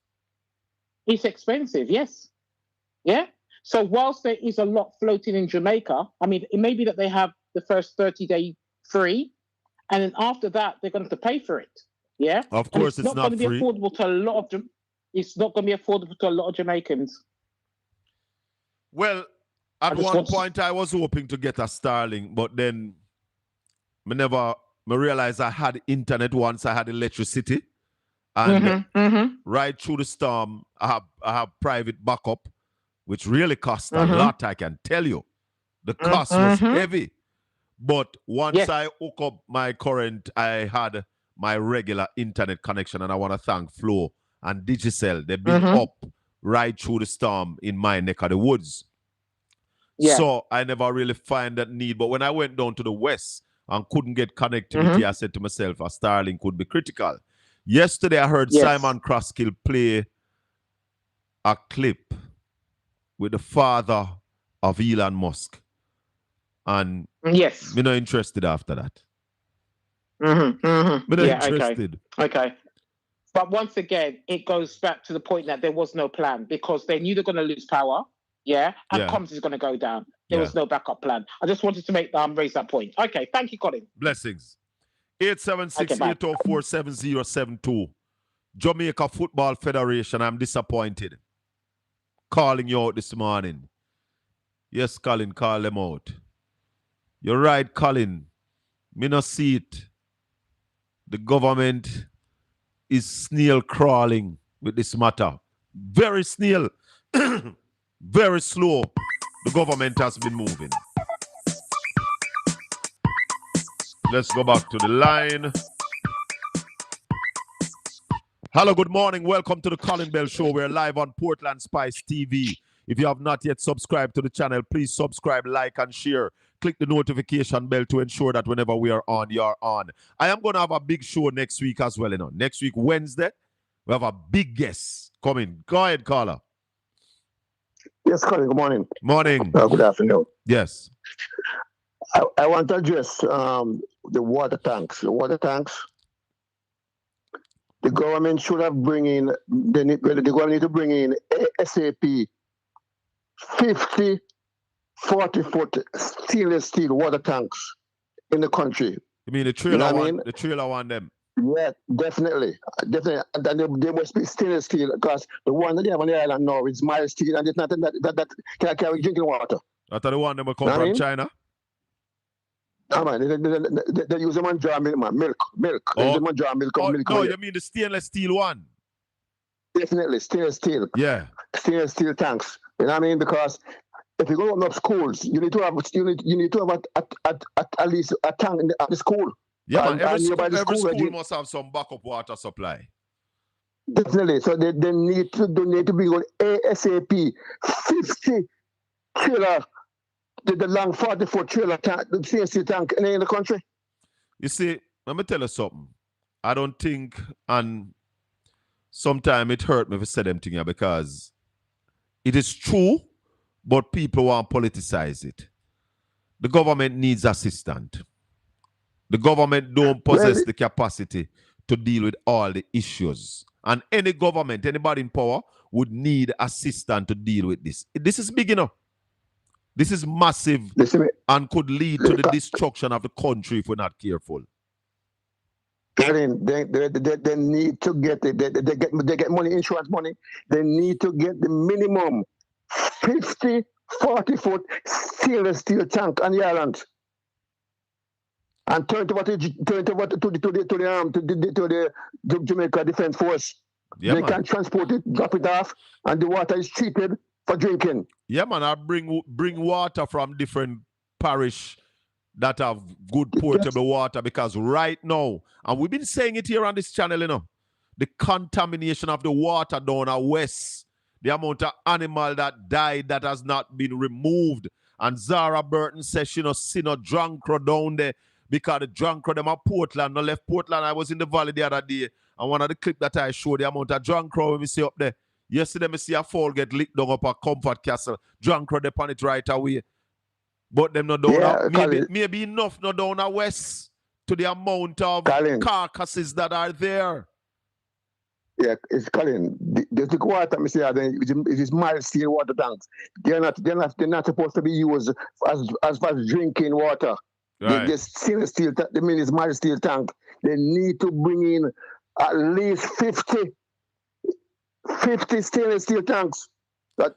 S6: It's expensive, yes. Yeah. So whilst there is a lot floating in Jamaica, I mean, it may be that they have the first 30-day free, and then after that they're going to have to pay for it. Yeah.
S3: Of course, it's not
S6: going to be
S3: free.
S6: affordable to a lot of. It's not going to be affordable to a lot of Jamaicans.
S3: Well, at one point I was hoping to get a Starlink, but then I realized I had internet once I had electricity. And right through the storm, I have private backup, which really cost a lot, I can tell you. The cost was heavy. But once I hook up my current, I had my regular internet connection, and I want to thank Flow and Digicel. They've been up right through the storm in my neck of the woods. Yeah. So I never really find that need. But when I went down to the west and couldn't get connectivity, I said to myself, a Starlink could be critical. Yesterday, I heard Simon Croskill play a clip with the father of Elon Musk. And we're not interested after that. We're not interested.
S6: Okay. But once again, it goes back to the point that there was no plan because they knew they're going to lose power. Yeah. And comms is going to go down. There was no backup plan. I just wanted to raise that point. Okay. Thank you, Colin.
S3: Blessings. 876-804-7072. Jamaica Football Federation, I'm disappointed. Calling you out this morning. Yes, Colin, call them out. You're right, Colin. Me no see it. The government is snail crawling with this matter. Very snail. Very slow. The government has been moving. Let's go back to the line. Hello, good morning. Welcome to the Colin Bell Show. We're live on Portland Spice TV. If you have not yet subscribed to the channel, please subscribe, like, and share. Click the notification bell to ensure that whenever we are on, you're on. I am going to have a big show next week as well. Next week, Wednesday, we have a big guest coming. Go ahead, caller.
S18: Yes, Colin, good morning.
S3: Morning.
S18: Good afternoon.
S3: Yes.
S18: I want to address the water tanks. The water tanks, the government should have the government need to bring in ASAP 50 40-foot stainless steel water tanks in the country.
S3: You mean the trailer the trailer one them?
S18: Yeah, definitely. And they must be stainless steel because the one that they have on the island now is mild steel and it's nothing that can carry drinking water.
S3: I thought the one them will come from China?
S18: No, man, they use them on jar milk, man. Milk. They use them on jar milk.
S3: No, you mean the stainless steel one?
S18: Definitely, stainless steel.
S3: Yeah.
S18: Stainless steel tanks. You know what I mean? Because if you go open up schools, you need to have at least a tank at the school.
S3: Yeah, man. Every school must have some backup water supply.
S18: Definitely. So they need to be on ASAP 50 trailer. The long 40-foot trailer tank, the CNC tank in the country.
S3: You see, let me tell you something. I don't think, and sometimes it hurt me to say them things because it is true, but people want to politicize it. The government needs assistance. The government don't possess the capacity to deal with all the issues. And any government, anybody in power, would need assistance to deal with this. This is big enough. This is massive and could lead to the destruction of the country if we're not careful.
S18: They need to get they get money, insurance money. They need to get the minimum 50, 40-foot stainless steel tank on the island. And turn to the Jamaica Defense Force.
S3: Yeah,
S18: they can transport it, drop it off, and the water is treated for drinking.
S3: Yeah, man, I bring water from different parish that have good portable water because right now, and we've been saying it here on this channel, the contamination of the water down at west, the amount of animal that died that has not been removed. And Zara Burton says she see no drunk down there because the drunk them at Portland, no left Portland. I was in the valley the other day, and one of the clips that I showed, the amount of drunk we see up there. Yesterday, I see a fall get licked down up at Comfort Castle. Drunk crowd upon it right away. But them not down maybe enough not down at west to the amount of carcasses that are there.
S18: Yeah, it's Colin. The water, I say, it is mild steel water tanks. They're not supposed to be used as far as drinking water.
S3: Right.
S18: The stainless steel, the mild steel tank. They need to bring in at least 50 stainless steel tanks. That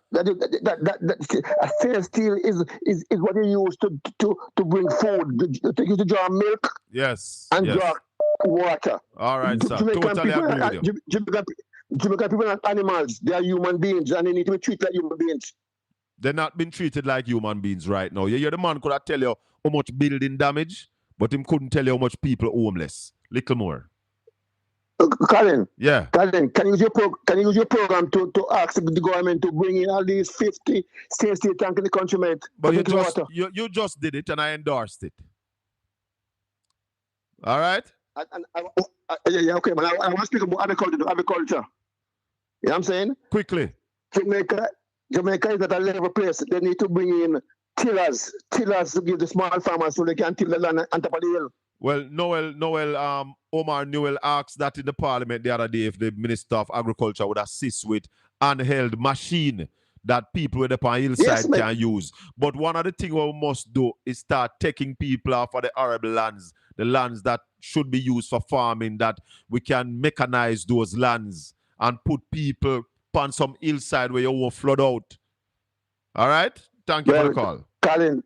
S18: stainless steel is what you use to bring food, to use to draw milk.
S3: Yes.
S18: And draw water.
S3: All right, sir. Totally agree with you.
S18: Jamaican people are not animals. They are human beings, and they need to be treated like human beings.
S3: They're not being treated like human beings right now. Yeah, the man could have tell you how much building damage, but him couldn't tell you how much people homeless. Little more.
S18: Colin.
S3: Yeah.
S18: Colin, can you use your program to ask the government to bring in at least 50 stainless steel tanks in the country, mate?
S3: But you just did it, and I endorsed it. All right.
S18: Yeah, okay, but I want to speak about agriculture. You know what I'm saying?
S3: Quickly.
S18: Jamaica is at a level place. They need to bring in tillers to give the small farmers so they can till the land on top of the hill.
S3: Well, Omar Newell asked that in the parliament the other day if the Minister of Agriculture would assist with handheld machine that people with upon hillside can use. But one of the things we must do is start taking people off of the arable lands, the lands that should be used for farming, that we can mechanize those lands and put people on some hillside where you won't flood out. All right? Thank you for the call.
S18: Colin,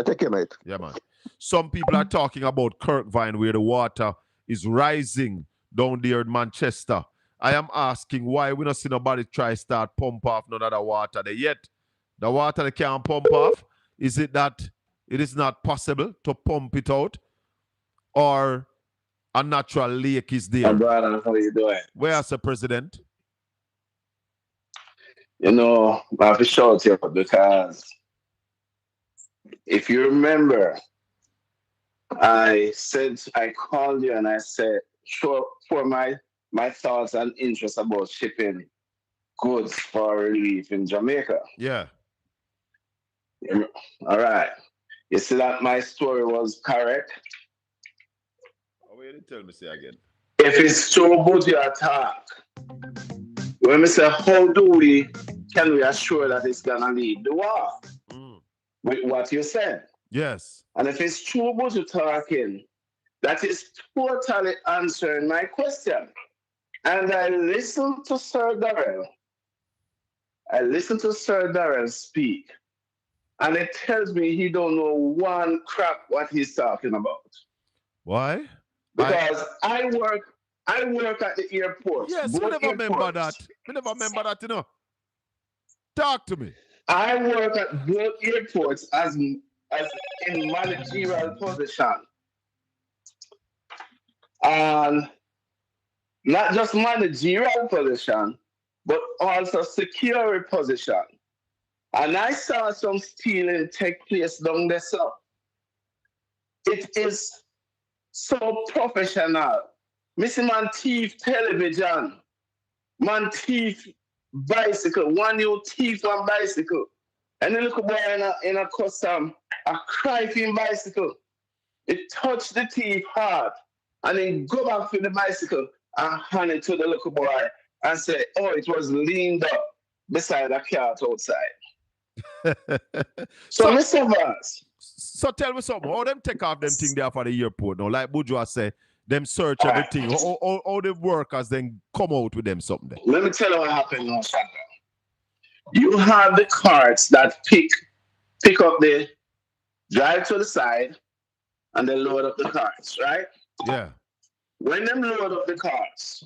S18: take care, mate.
S3: Yeah, man. Some people are talking about Kirkvine where the water is rising down there in Manchester. I am asking why we not see nobody try start pump off none of the water there yet. The water they can't pump off. Is it that it is not possible to pump it out? Or a natural lake is there?
S19: Brother, how you doing?
S3: Where's the president?
S19: You know, I have to shout you because if you remember, I called you and I said, sure, for my thoughts and interests about shipping goods for relief in Jamaica.
S3: Yeah.
S19: All right. You see that my story was correct?
S3: Oh, you didn't tell me, say again.
S19: If it's true good you attack, when we say how can we assure that it's gonna lead the war? With what you said.
S3: Yes.
S19: And if it's true what you're talking, that is totally answering my question. And I listened to Sir Darrell. Speak. And it tells me he don't know one crap what he's talking about.
S3: Why?
S19: Because I work at the airport.
S3: Yes, we never remember that. You know. Talk to me.
S19: I work at both airports as in managerial position. And not just managerial position, but also security position. And I saw some stealing take place down there. So it is so professional. Missy man thief television, man thief bicycle, one new thief one bicycle. And the little boy in a custom, a crying bicycle. It touched the thief hard. And then go back to the bicycle and hand it to the little boy and say, oh, it was leaned up beside a cat outside. So Mr. Vance.
S3: So tell me something. How them take off them thing there for the airport now? Like Bourgeois say, them search everything. How the workers then come out with them something there?
S19: Let me tell you what happened now, Shaka. You have the carts that pick up the drive to the side and they load up the carts, right?
S3: Yeah.
S19: When them load up the carts,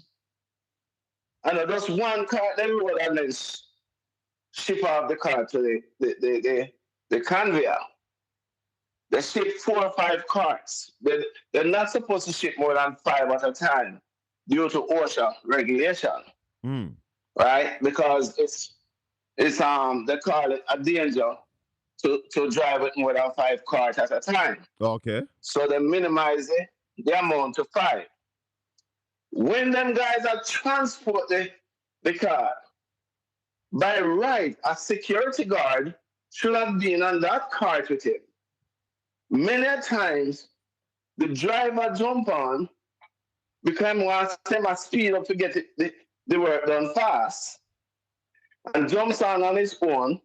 S19: and just one cart they load and then ship off the cart to the conveyor. They ship 4 or 5 carts. They're not supposed to ship more than 5 at a time due to OSHA regulation, right? Because it's they call it a danger to drive with more than 5 cars at a time.
S3: Okay.
S19: So they minimize the amount to 5. When them guys are transport the car, by right, a security guard should have been on that cart with him. Many times, the driver jump on because he wants to speed up to get the work done fast, and jumps on his own,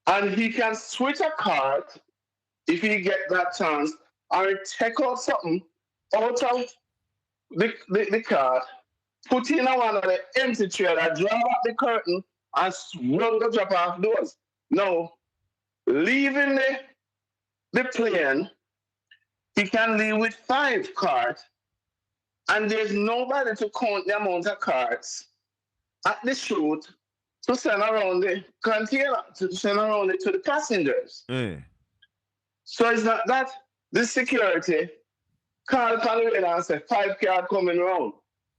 S19: and he can switch a card if he get that chance, or take out something out of the card, put in one of the empty trailer, draw up the curtain, and run the drop off doors. Now, leaving the plane, he can leave with 5 cards, and there's nobody to count the amount of cards at the chute to send around the container, to send around it to the passengers. So it's not that the security call Colin and say 5 cards coming around.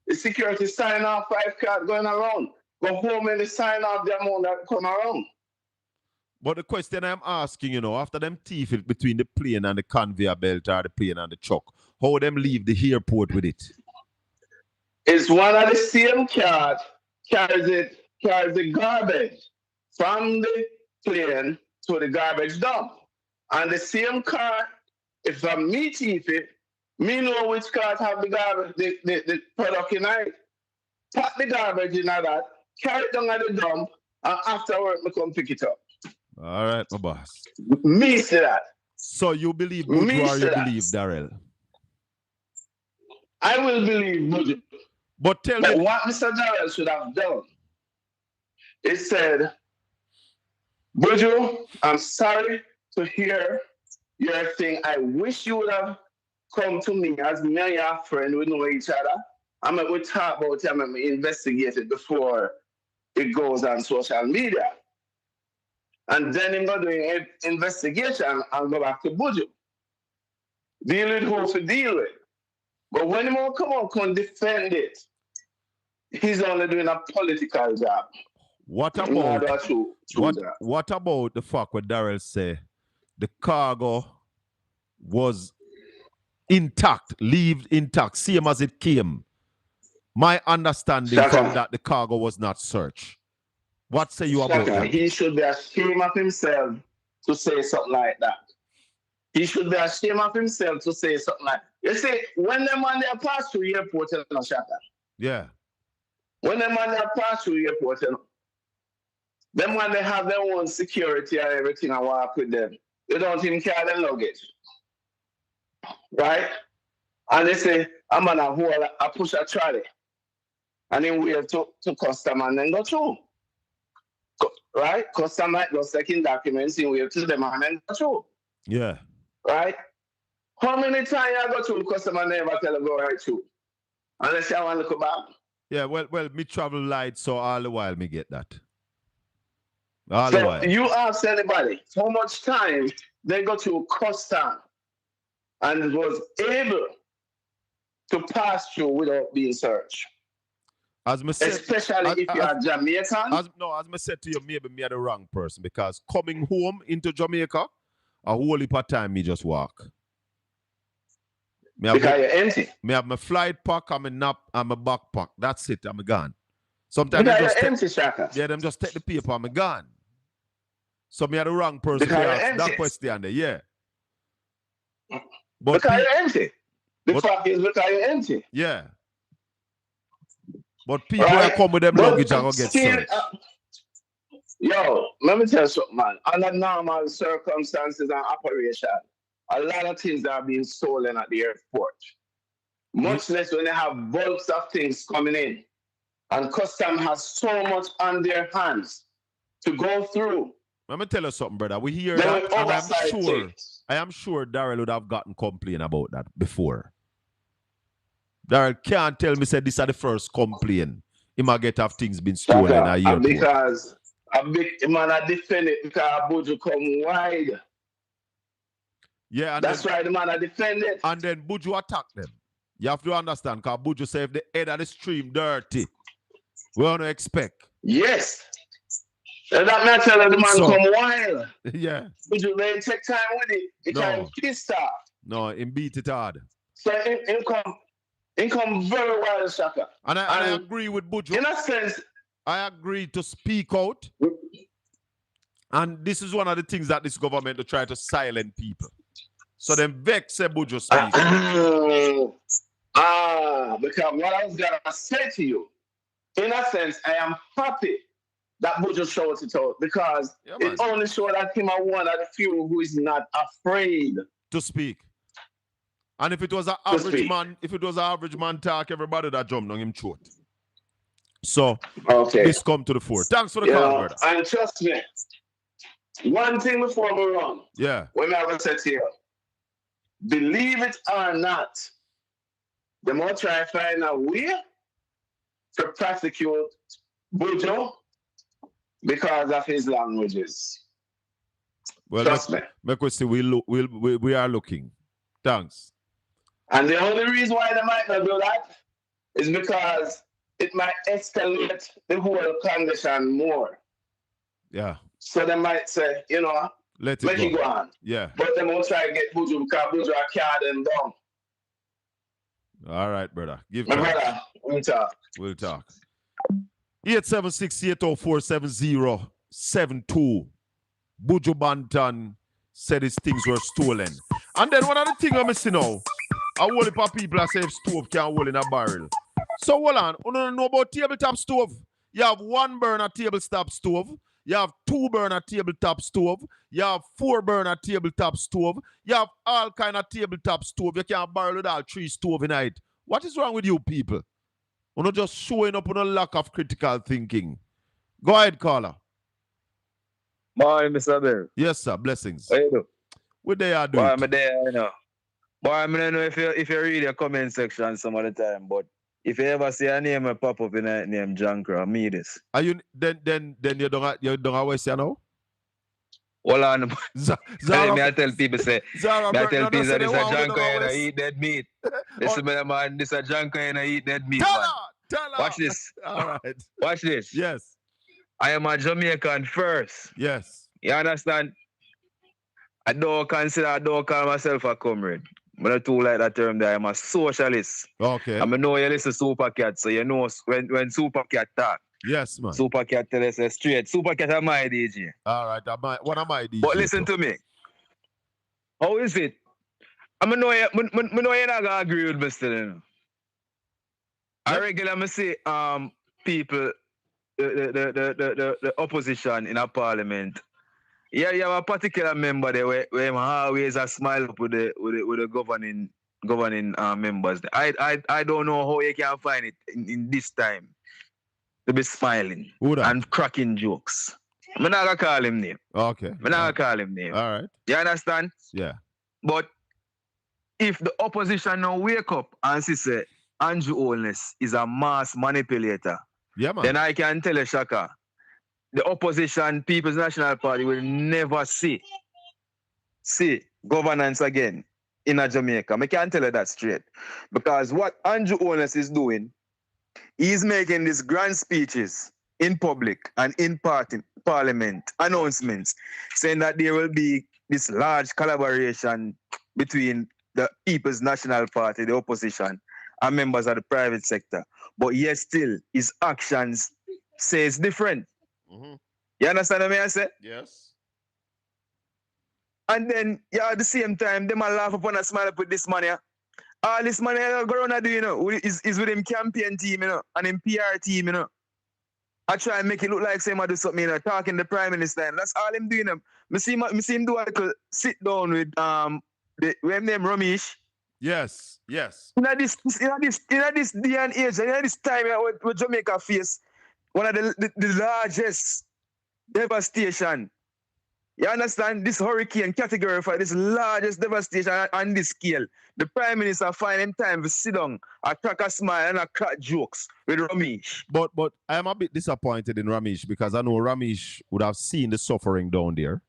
S19: The security sign off 5 cards going around. Go home and they sign off the amount that come around.
S3: But the question I'm asking, after them thief it between the plane and the conveyor belt or the plane and the truck, how them leave the airport with it?
S19: It's one of the same card carries the garbage from the plane to the garbage dump. And the same car, if I me thief it, me know which cars have the garbage, the product in it. Pack the garbage in that, carry it down at the dump, and afterward, me come pick it up.
S3: All right, my boss.
S19: Me say that.
S3: So you believe Buju or you believe Darrell?
S19: I will believe Buju.
S3: But tell me
S19: what Mr. Darrell should have done. He said, Buju, I'm sorry to hear your thing. I wish you would have come to me as me and your friend. We know each other. I mean, we talk about it. I mean, we investigate it before it goes on social media. And then I'm going to do an investigation and go back to Buju. Deal with who to deal with. But when he won't come out and defend it, he's only doing a political job.
S3: What about the fact what Darrell say the cargo was intact, leave intact, same as it came? My understanding from that the cargo was not searched. What say you about that?
S19: He should be ashamed of himself to say something like that. He should be ashamed of himself to say something like that. You see, when the man there pass through the airport,
S3: yeah.
S19: When the man there pass through the airport, them when they have their own security and everything and walk with them, they don't even carry their luggage. Right? And they say, I'm gonna hold a push a trolley. And then we have to customer and then go through. Right? Customer just taking documents and we have to them and then go through.
S3: Yeah.
S19: Right? How many times I go through customer never tell them go right through? Unless you want to look back.
S3: Yeah, well, me travel light, so all the while me get that.
S19: So you ask anybody how much time they go to custom and was able to pass through without being searched.
S3: As me said,
S19: especially if you are Jamaican.
S3: As I said to you, maybe me are the wrong person because coming home into Jamaica, a whole heap of time me just walk.
S19: Because you're empty.
S3: Me have my flight pack, I'm a nap, I'm a backpack. That's it, I'm gone. Sometimes
S19: because
S3: they just
S19: you're empty, Shaka.
S3: Yeah, them just take the paper, I'm gone. So me are the wrong person to ask that question there, yeah. But
S19: because you're empty. The fact is because you're empty.
S3: Yeah. But people that come with them luggage are going to get searched.
S19: Yo, let me tell you something, man. Under normal circumstances and operation, a lot of things are being stolen at the airport. Much less when they have bulks of things coming in. And custom has so much on their hands to go through.
S3: Let me tell you something, brother. We hear that, and I am sure Darrell would have gotten complaint about that before. Darrell can't tell me say this is the first complaint. He might get have things been stolen at the airport.
S19: Because a big man I defend it because Buju come wide.
S3: Yeah, and
S19: that's why the man I defend it.
S3: And then Buju attack them. You have to understand, because Buju say if the head of the stream dirty, we don't expect.
S19: Yes. And that man tell the man come wild.
S3: Yeah.
S19: Buju may take time with it. He can pissed off.
S3: No, him beat it hard.
S19: So he come very wild, Shaka.
S3: And I agree with Buju.
S19: In a sense,
S3: I agree to speak out. And this is one of the things that this government to try to silence people. So then vex say Buju speak.
S19: Because what I was gonna say to you, in a sense, I am happy that Buju showed it out because it only showed that him are one of the few who is not afraid
S3: to speak. And if it was an average man, talk, everybody that jumped on him throat. So this come to the fore. Thanks for the call, brother.
S19: And trust me, one thing before we run.
S3: Yeah.
S19: When I was said here, believe it or not, the more try to find a way to prosecute Buju because of his languages.
S3: Well,
S19: trust me.
S3: We are looking. Thanks.
S19: And the only reason why they might not do that is because it might escalate the whole condition more.
S3: Yeah.
S19: So they might say,
S3: let
S19: it go on.
S3: Yeah.
S19: But they won't try to get Buju because Buju can't them down.
S3: All right, brother.
S19: My brother, we'll talk.
S3: We'll talk. 876-804-7072. Buju Banton said his things were stolen. And then one of the things I'm missing now, a whole heap of people say stove can't hold in a barrel. So hold on, you don't know about tabletop stove? You have 1 burner tabletop stove. You have 2 burner tabletop stove. You have 4 burner tabletop stove. You have all kind of tabletop stove. You can't barrel with all 3 stove in it. What is wrong with you people? You're not just showing up on a lack of critical thinking. Go ahead, caller.
S20: Morning, Mr. Bear.
S3: Yes, sir. Blessings.
S20: What you do?
S3: What they are doing?
S20: Boy, I'm there, you know. Boy, I don't know if you read your comment section some of the time, but if you ever see a name pop up in a name Jankra, me this.
S3: Are you then you don't always say no?
S20: Hold on. Me I tell people say I tell people that this a Jankra and I eat dead meat. Listen, man, this a Jankra and I eat dead meat.
S3: Tell her.
S20: Watch this.
S3: All right.
S20: Watch this.
S3: Yes.
S20: I am a Jamaican first.
S3: Yes.
S20: You understand? I don't call myself a comrade. I don't too like that term there. I'm a socialist.
S3: Okay.
S20: I know you listen to Super Cat, so you know when Super Cat talk.
S3: Yes, man.
S20: Super Cat tell us straight. Super Cat are my DJ.
S3: All right. What am I DJ?
S20: But listen to me. How is it? I know you're not gonna agree with me still. You know? I regularly see people the opposition in a parliament. Yeah, you have a particular member there where always a smile up with the governing members. I don't know how you can find it in this time to be smiling and cracking jokes. I'm not gonna call him name.
S3: Okay.
S20: I'm not gonna call him name.
S3: All right.
S20: You understand?
S3: Yeah.
S20: But if the opposition now wake up and say Andrew Holness is a mass manipulator,
S3: yeah, man,
S20: then I can tell you, Shaka, the opposition, People's National Party, will never see governance again in Jamaica. I can't tell you that straight. Because what Andrew Holness is doing, he's making these grand speeches in public and in parliament, announcements, saying that there will be this large collaboration between the People's National Party, the opposition, and members of the private sector. But yet still, his actions say it's different.
S3: Mm-hmm.
S20: You understand what I say?
S3: Yes.
S20: And then, at the same time, them a laugh upon a smile up with this money. All this money I go around do, is with him campaign team, and him PR team, I try and make it look like same I do something, talking to the Prime Minister. And that's all him doing. I see him do a sit down with name Ramesh.
S3: Yes, yes.
S20: In this day and age, in this time where Jamaica face one of the largest devastation. You understand? This hurricane category for this largest devastation on this scale. The Prime Minister find him time to sit down, a crack a smile and a crack jokes with Ramesh.
S3: But I am a bit disappointed in Ramesh because I know Ramesh would have seen the suffering down there.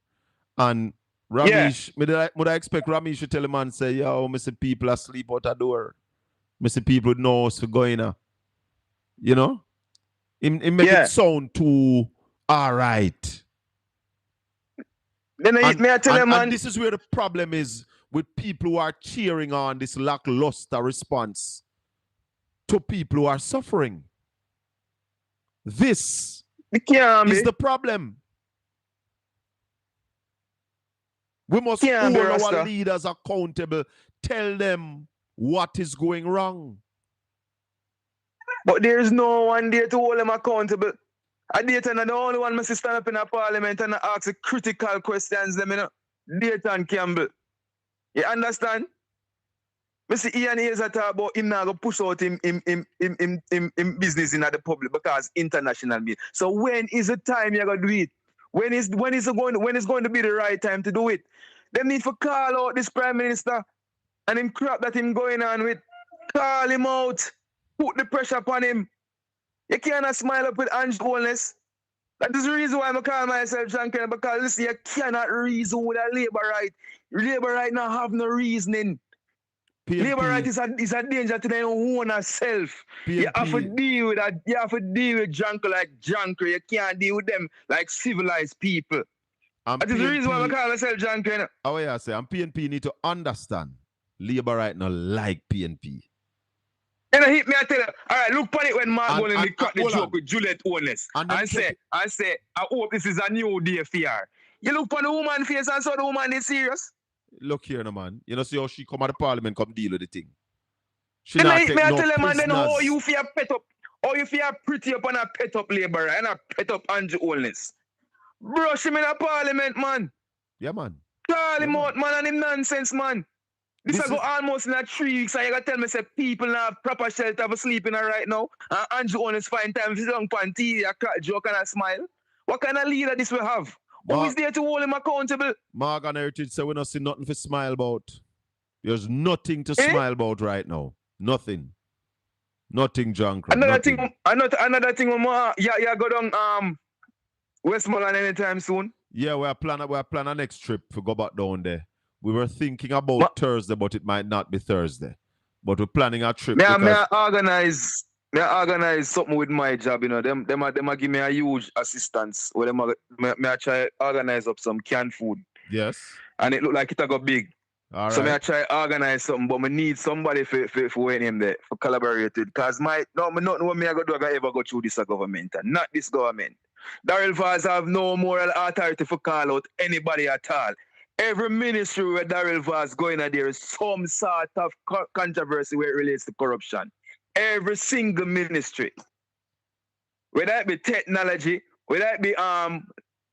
S3: And Ramesh, would I expect Ramesh to tell him and say, yo, I see people asleep out the door. I see people know what's going on. You know? It make it sound too all right.
S20: Then I tell him, man.
S3: And this is where the problem is with people who are cheering on this lackluster response to people who are suffering. This is the problem. We must
S20: Can't be
S3: hold our
S20: Rasta.
S3: leaders accountable. Tell them what is going wrong.
S20: But there is no one there to hold them accountable. Dayton are the only one must stand up in a parliament and ask the critical questions them, you know. Dayton Campbell. You understand? Mr. Ian Hayes talk about him now go push out him business in the public because international media. So when is the time you're gonna do it? When is going to be the right time to do it? They need to call out this Prime Minister and him crap that him going on with. Call him out. Put the pressure upon him. You cannot smile up with Andrew Holness. That is the reason why I call myself John Kennedy, because listen, you cannot reason with a labor right. Labor right now have no reasoning.
S3: PNP.
S20: Labor right is a danger to their own self. You have to deal with that. You have to deal with junk like junker. You can't deal with them like civilized people. That is the reason why I call myself John Kennedy.
S3: How I say, and PNP need to understand. Labor right now like PNP.
S20: And hit me, I tell you, all right, look on it when Mark Golden crack the joke with Juliet Owens. And say, I hope this is a new day for her. You look on the woman face and saw the woman is serious.
S3: Look here, no man. You know, see how she come out of parliament, come deal with the thing. She
S20: and
S3: not
S20: hit
S3: take
S20: me, I
S3: no
S20: tell them, and then
S3: prisoners.
S20: how you feel pet up, how you feel pretty up and a pet up labor and a pet up Andrew Holness. Brush him in a parliament, man.
S3: Yeah, man.
S20: Call him out, man, and him nonsense, man. This will go almost in 3 weeks, and you gotta tell me, say, people now have proper shelter for sleeping right now, and Andrew Holness find time to sit down on TV, a crack joke and a smile. What kind of leader this will have? Who is there to hold him accountable?
S3: Morgan Heritage say we don't see nothing to smile about. There's nothing to smile about right now. Nothing. Nothing, John.
S20: Another thing, yeah, go down Westmoreland anytime soon.
S3: Yeah, we're planning next trip to go back down there. We were thinking about Thursday, but it might not be Thursday. But we're planning a trip.
S20: May I organize something with my job, you know. Them give me a huge assistance. Well, may I try organize up some canned food.
S3: Yes.
S20: And it look like it got big.
S3: All
S20: so
S3: right.
S20: may I try organize something, but I need somebody for waiting him there, for collaborated. Because nothing what me I go do, I go ever go through this government. And not this government. Daryl Vaz have no moral authority for call out anybody at all. Every ministry where Daryl Vaz going in there is some sort of controversy where it relates to corruption. Every single ministry. Whether it be technology, whether it be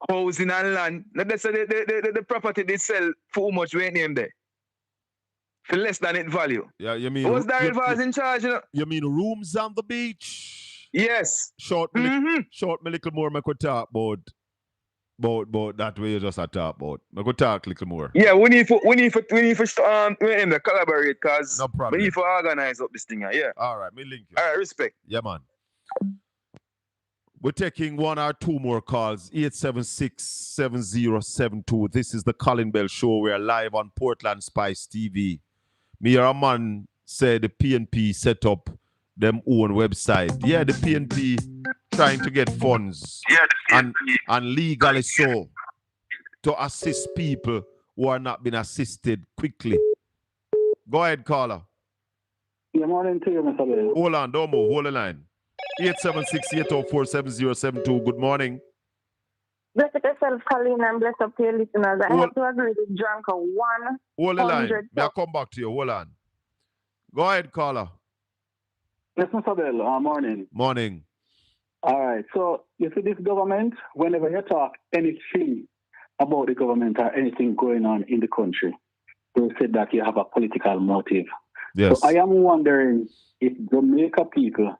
S20: housing and land, let's say the property they sell for how much we name there. For less than its value.
S3: Yeah, you mean
S20: was Daryl Vaz in charge, you know?
S3: You mean rooms on the beach?
S20: Yes.
S3: Short me little more, I could talk about that way you just talk about. I could talk a little more.
S20: Yeah, we need to collaborate because
S3: no problem.
S20: We need to organize up this thing. Yeah.
S3: All right, me link you.
S20: All right, respect.
S3: Yeah, man. We're taking 1 or 2 more calls. 876-7072. This is the Colin Bell Show. We are live on Portland Spice TV. Me or a man said the PNP set up them own website. Yeah, the PNP trying to get funds and legally so to assist people who are not being assisted quickly. Go ahead, caller.
S21: Good morning to you, Mr. Bell.
S3: Hold on, don't move. Hold the line. 876-804-7072. Good morning.
S22: Bless up yourself, Colin, and bless up to your listeners. I have to agree with Janko 100%.
S3: Hold the line. May I come back to you? Hold on. Go ahead, caller.
S21: Yes, Mr. Bell. Morning.
S3: Morning.
S21: All right. So, you see, this government, whenever you talk anything about the government or anything going on in the country, they say that you have a political motive.
S3: Yes.
S21: So, I am wondering if Jamaica people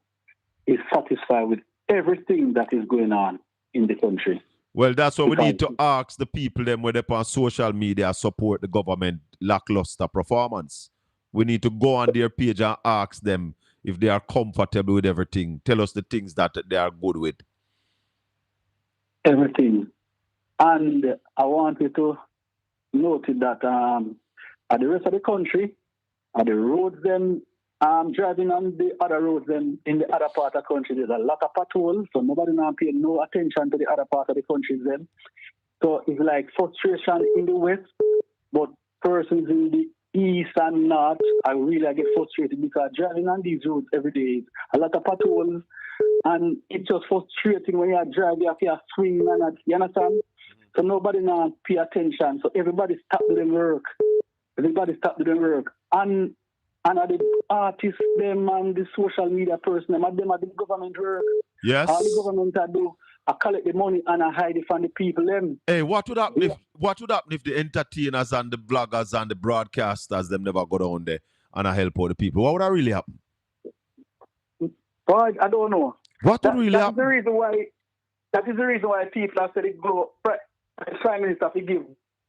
S21: is satisfied with everything that is going on in the country.
S3: Well, that's what we need to ask the people them where they on social media support the government lackluster performance. We need to go on their page and ask them if they are comfortable with everything. Tell us the things that they are good with.
S21: Everything. And I want you to note that at the rest of the country, at the roads them driving on the other roads then in the other part of the country, there's a lot of patrols, so nobody now pay no attention to the other part of the country then. So it's like frustration in the west, but persons in the east and north, I really get frustrated because driving on these roads every day is a lot of patrols, and it's just frustrating when you drive, you have to swing and you understand? So nobody now pay attention. So everybody stop doing work. Everybody stop doing work. And the artists, them and the social media person, them are the government work.
S3: Yes.
S21: All the government do, I collect the money and I hide it from the people. Them.
S3: Hey, what would happen if the entertainers and the bloggers and the broadcasters them never go down there and I help all the people? What would that really happen?
S21: Boy, I don't know.
S3: What would really happen?
S21: That is the reason why people have said it go. The Prime Minister to give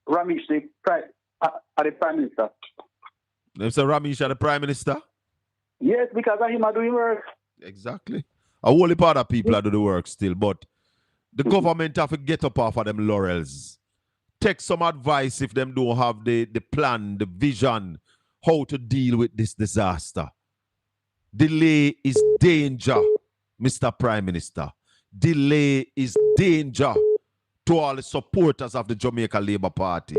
S21: Ramesh the Prime Minister.
S3: They say Ramesh the Prime Minister?
S21: Yes, because of him are doing work.
S3: Exactly. A whole part of people are doing the work still, but the government have to get up off of them laurels. Take some advice if them don't have the plan, the vision, how to deal with this disaster. Delay is danger, Mr. Prime Minister. Delay is danger to all the supporters of the Jamaica Labour Party.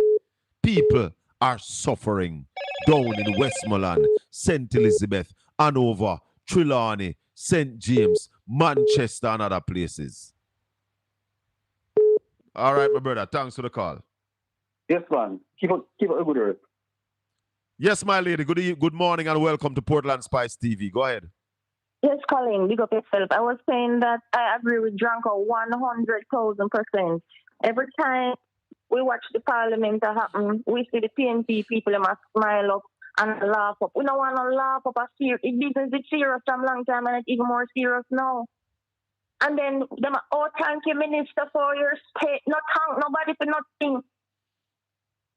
S3: People are suffering down in Westmoreland, St. Elizabeth, Hanover, Trelawney, St. James, Manchester, and other places. All right, my brother. Thanks for the call.
S21: Yes, man. Keep up a good work.
S3: Yes, my lady. Good morning and welcome to Portland Spice TV. Go ahead.
S22: Yes, Colin, big up yourself. I was saying that I agree with Dranko 100,000%. Every time we watch the parliament happen, we see the PNP people them smile up and laugh up. We don't want to laugh up. It business is serious from long time and it's even more serious now. And then them, oh, thank you, Minister, for your state. Not thank nobody for nothing.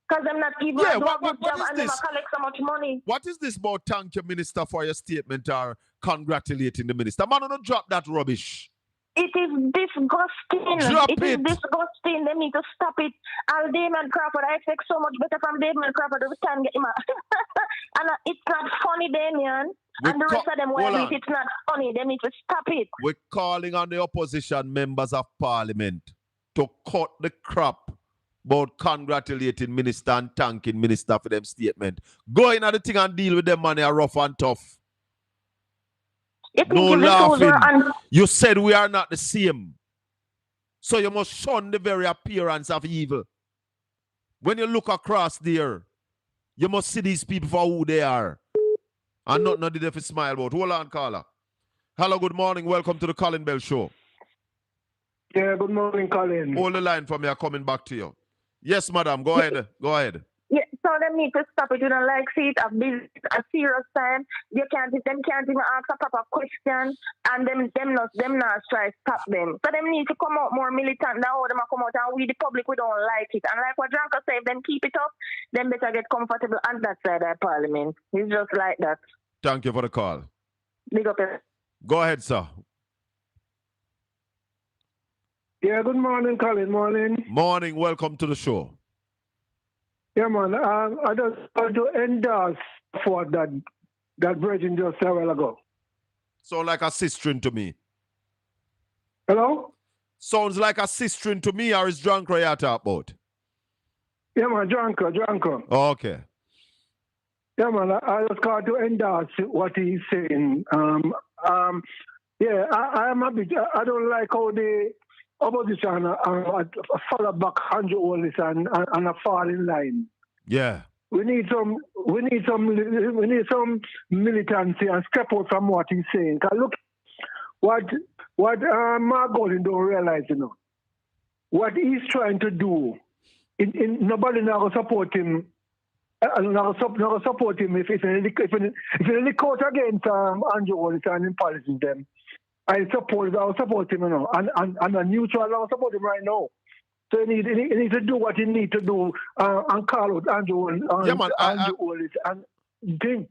S22: Because I'm not even doing a good job and them collect so much money.
S3: What is this about thank you, Minister, for your statement or congratulating the minister? Man, don't drop that rubbish.
S22: It is disgusting. It is disgusting. They need to stop it. Al Damon Crawford, I expect so much better from Damon Crawford every time get him out. And it's not funny, Damien. And the rest of them, well, it's not funny. They need to stop it.
S3: We're calling on the opposition members of parliament to cut the crap about congratulating minister and thanking minister for them statement. Go in at the thing and deal with them money are rough and tough. No laughing. You said we are not the same. So you must shun the very appearance of evil. When you look across there, you must see these people for who they are. And not did they smile about. Hold on, caller. Hello, good morning. Welcome to the Colin Bell Show.
S2: Yeah, good morning, Colin.
S3: Hold the line for me. I'm coming back to you. Yes, madam. Go ahead. Go ahead.
S22: Yeah, so they need to stop it. You don't like see it a serious time. Them can't even ask a proper question, and them not try to stop them. So them need to come out more militant now. Them come out and we the public we don't like it. And like what Dranko said, if them keep it up, then better get comfortable on that side of parliament. It's just like that.
S3: Thank you for the call.
S22: Big up.
S3: Go ahead, sir.
S2: Yeah, good morning, Colin. Morning.
S3: Morning. Welcome to the show.
S2: Yeah, man. I just want to endorse for that Virgin just a while ago.
S3: Sound like a sister to me.
S2: Hello?
S3: Sounds like a sister to me, or is Dranko you talk about?
S2: Yeah, man. Dranko.
S3: Oh, okay.
S2: Yeah, man. I just got to endorse what he's saying. Yeah, I'm a bit. I don't like how the opposition follow back Andrew Wallace and a fall in line.
S3: Yeah.
S2: We need some militancy and step out from what he's saying. Cause look, what Mark Golden don't realize, what he's trying to do. Nobody now support him. Now support him if he court against Andrew Wallace and in policy them. I'll support him, and a neutral, I'll support him right now. So he need to do what he need to do and call out Andrew Wallace and thing.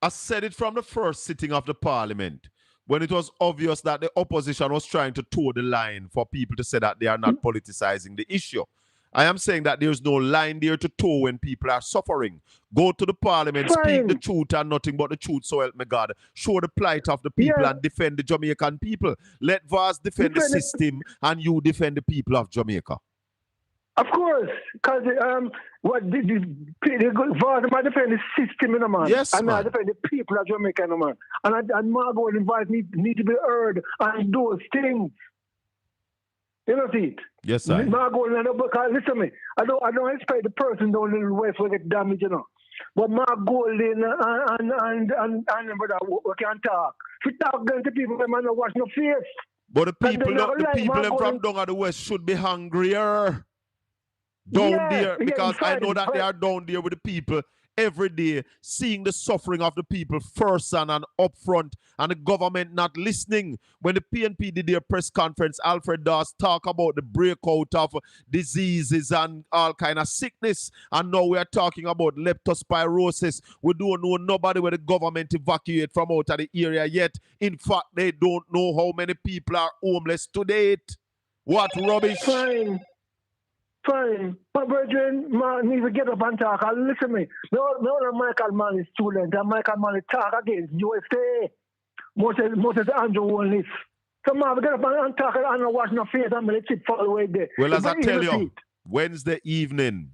S3: I said it from the first sitting of the parliament when it was obvious that the opposition was trying to toe the line for people to say that they are not politicizing the issue. I am saying that there's no line there to toe when people are suffering. Go to the parliament, speak the truth and nothing but the truth, so help me God. Show the plight of the people and defend the Jamaican people. Let Vaz defend the system and you defend the people of Jamaica.
S2: Of course, because Vaz might defend the system, man.
S3: Yes,
S2: and
S3: man.
S2: I defend the people of Jamaica, man. And Margot and Vaz need to be heard and those things. You know see it?
S3: Yes, I.
S2: My goal, because listen to me, I don't expect the person down in the west will get damaged, you know. But my goal in and brother, we can talk. If we talk then to people, they might not wash no face.
S3: But the people them from down at the west should be hungrier down there, because I know that they are down there with the people every day, seeing the suffering of the people first and up front, and the government not listening. When the PNP did their press conference, Alfred Dawes talk about the breakout of diseases and all kind of sickness, and now we are talking about leptospirosis. We don't know nobody where the government evacuate from out of the area yet. In fact, they don't know how many people are homeless to date. What rubbish.
S2: Fine. But brethren, man, need to get up and talk. And listen to me. No, Michael Mann is student, and Michael Mann talk against USA. Moses Andrew won this. So man, get up and talk and not wash no face and let it fall away there.
S3: Well, as I tell you, Wednesday evening,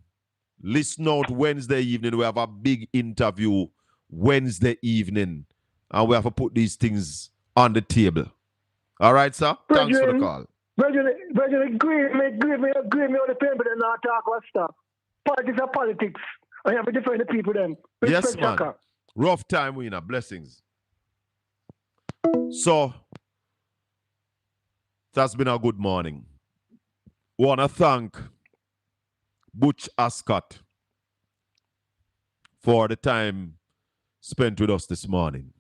S3: listen out, Wednesday evening, we have a big interview Wednesday evening, and we have to put these things on the table. All right, sir? Thanks for the call.
S2: Brethren, agree me on the pen, but then not talk what stuff. Politics are politics. I have to defend the people then.
S3: Yes, man. Chaka. Rough time, winner. Blessings. So, that's been a good morning. Want to thank Butch Ascot for the time spent with us this morning.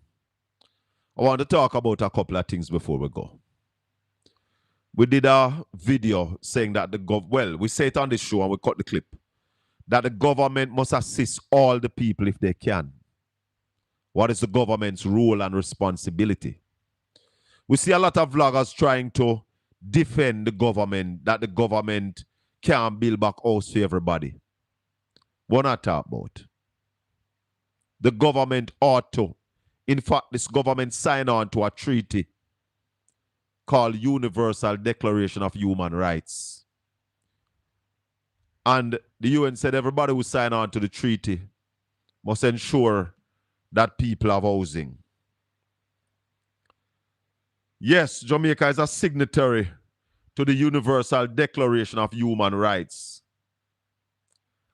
S3: I want to talk about a couple of things before we go. We did a video saying that we say it on the show and we cut the clip, that the government must assist all the people if they can. What is the government's role and responsibility? We see a lot of vloggers trying to defend the government, that the government can't build back house for everybody. What I talk about? The government ought to. In fact, this government signed on to a treaty called Universal Declaration of Human Rights. And the UN said everybody who sign on to the treaty must ensure that people have housing. Yes, Jamaica is a signatory to the Universal Declaration of Human Rights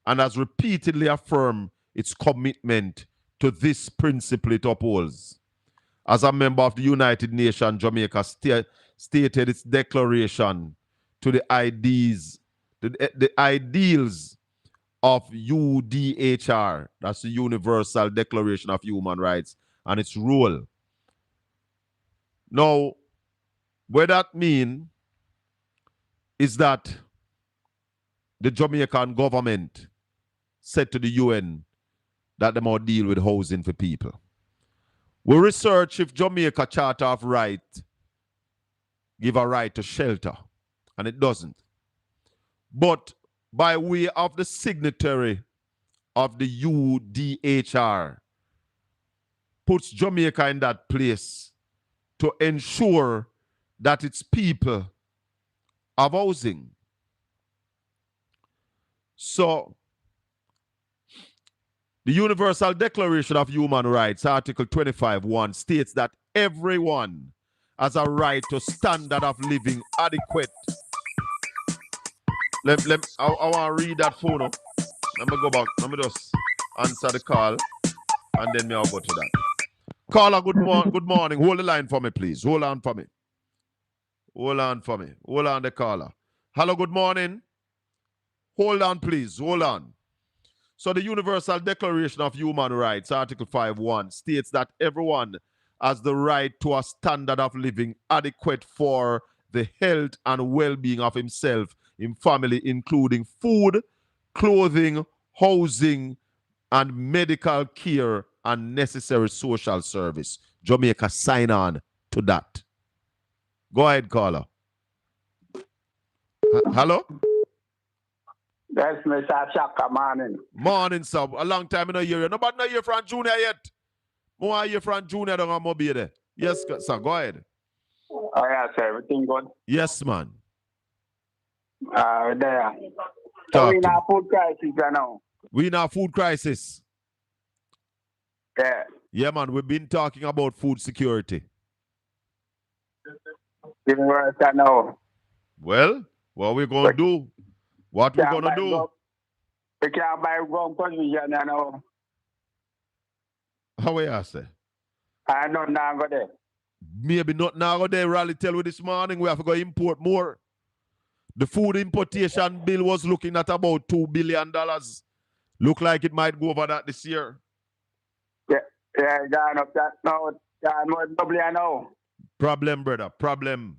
S3: and has repeatedly affirmed its commitment to this principle it upholds. As a member of the United Nations, Jamaica stated its declaration to the ideals of UDHR, that's the Universal Declaration of Human Rights, and its role. Now, what that means is that the Jamaican government said to the UN that they must deal with housing for people. We research if Jamaica Charter of Rights give a right to shelter, and it doesn't. But by way of the signatory of the UDHR, puts Jamaica in that place to ensure that its people have housing. So, the Universal Declaration of Human Rights, Article 25(1), states that everyone has a right to standard of living adequate. I want to read that phone up. Let me go back. Let me just answer the call, and then I'll go to that. Caller, good morning. Hold the line for me, please. Hold on for me. Hold on the caller. Hello, good morning. Hold on, please. Hold on. So the Universal Declaration of Human Rights, Article 5(1), states that everyone has the right to a standard of living adequate for the health and well-being of himself, in family, including food, clothing, housing, and medical care and necessary social service. Jamaica sign on to that. Go ahead, caller. Hello?
S8: That's Mr. Chaka, morning.
S3: Morning, sir. A long time I don't hear you. Nobody know you from Junior yet. More you from Junior than I'm be there. Yes, sir. Go ahead.
S8: Oh, yeah, sir. Everything good?
S3: Yes, man.
S8: There. So we in a food crisis now.
S3: We in a food crisis.
S8: Yeah.
S3: Yeah, man. We've been talking about food security.
S8: Universal now.
S3: Well, what we gonna do? What we gonna do?
S8: We can't buy wrong position, you know.
S3: How we say?
S8: I know now go there.
S3: Maybe not now go there. Rally tell we this morning we have to go import more. The food importation bill was looking at about $2 billion. Look like it might go over that this year.
S8: Yeah, gone up that now. Gone more double now.
S3: Problem, brother. Problem.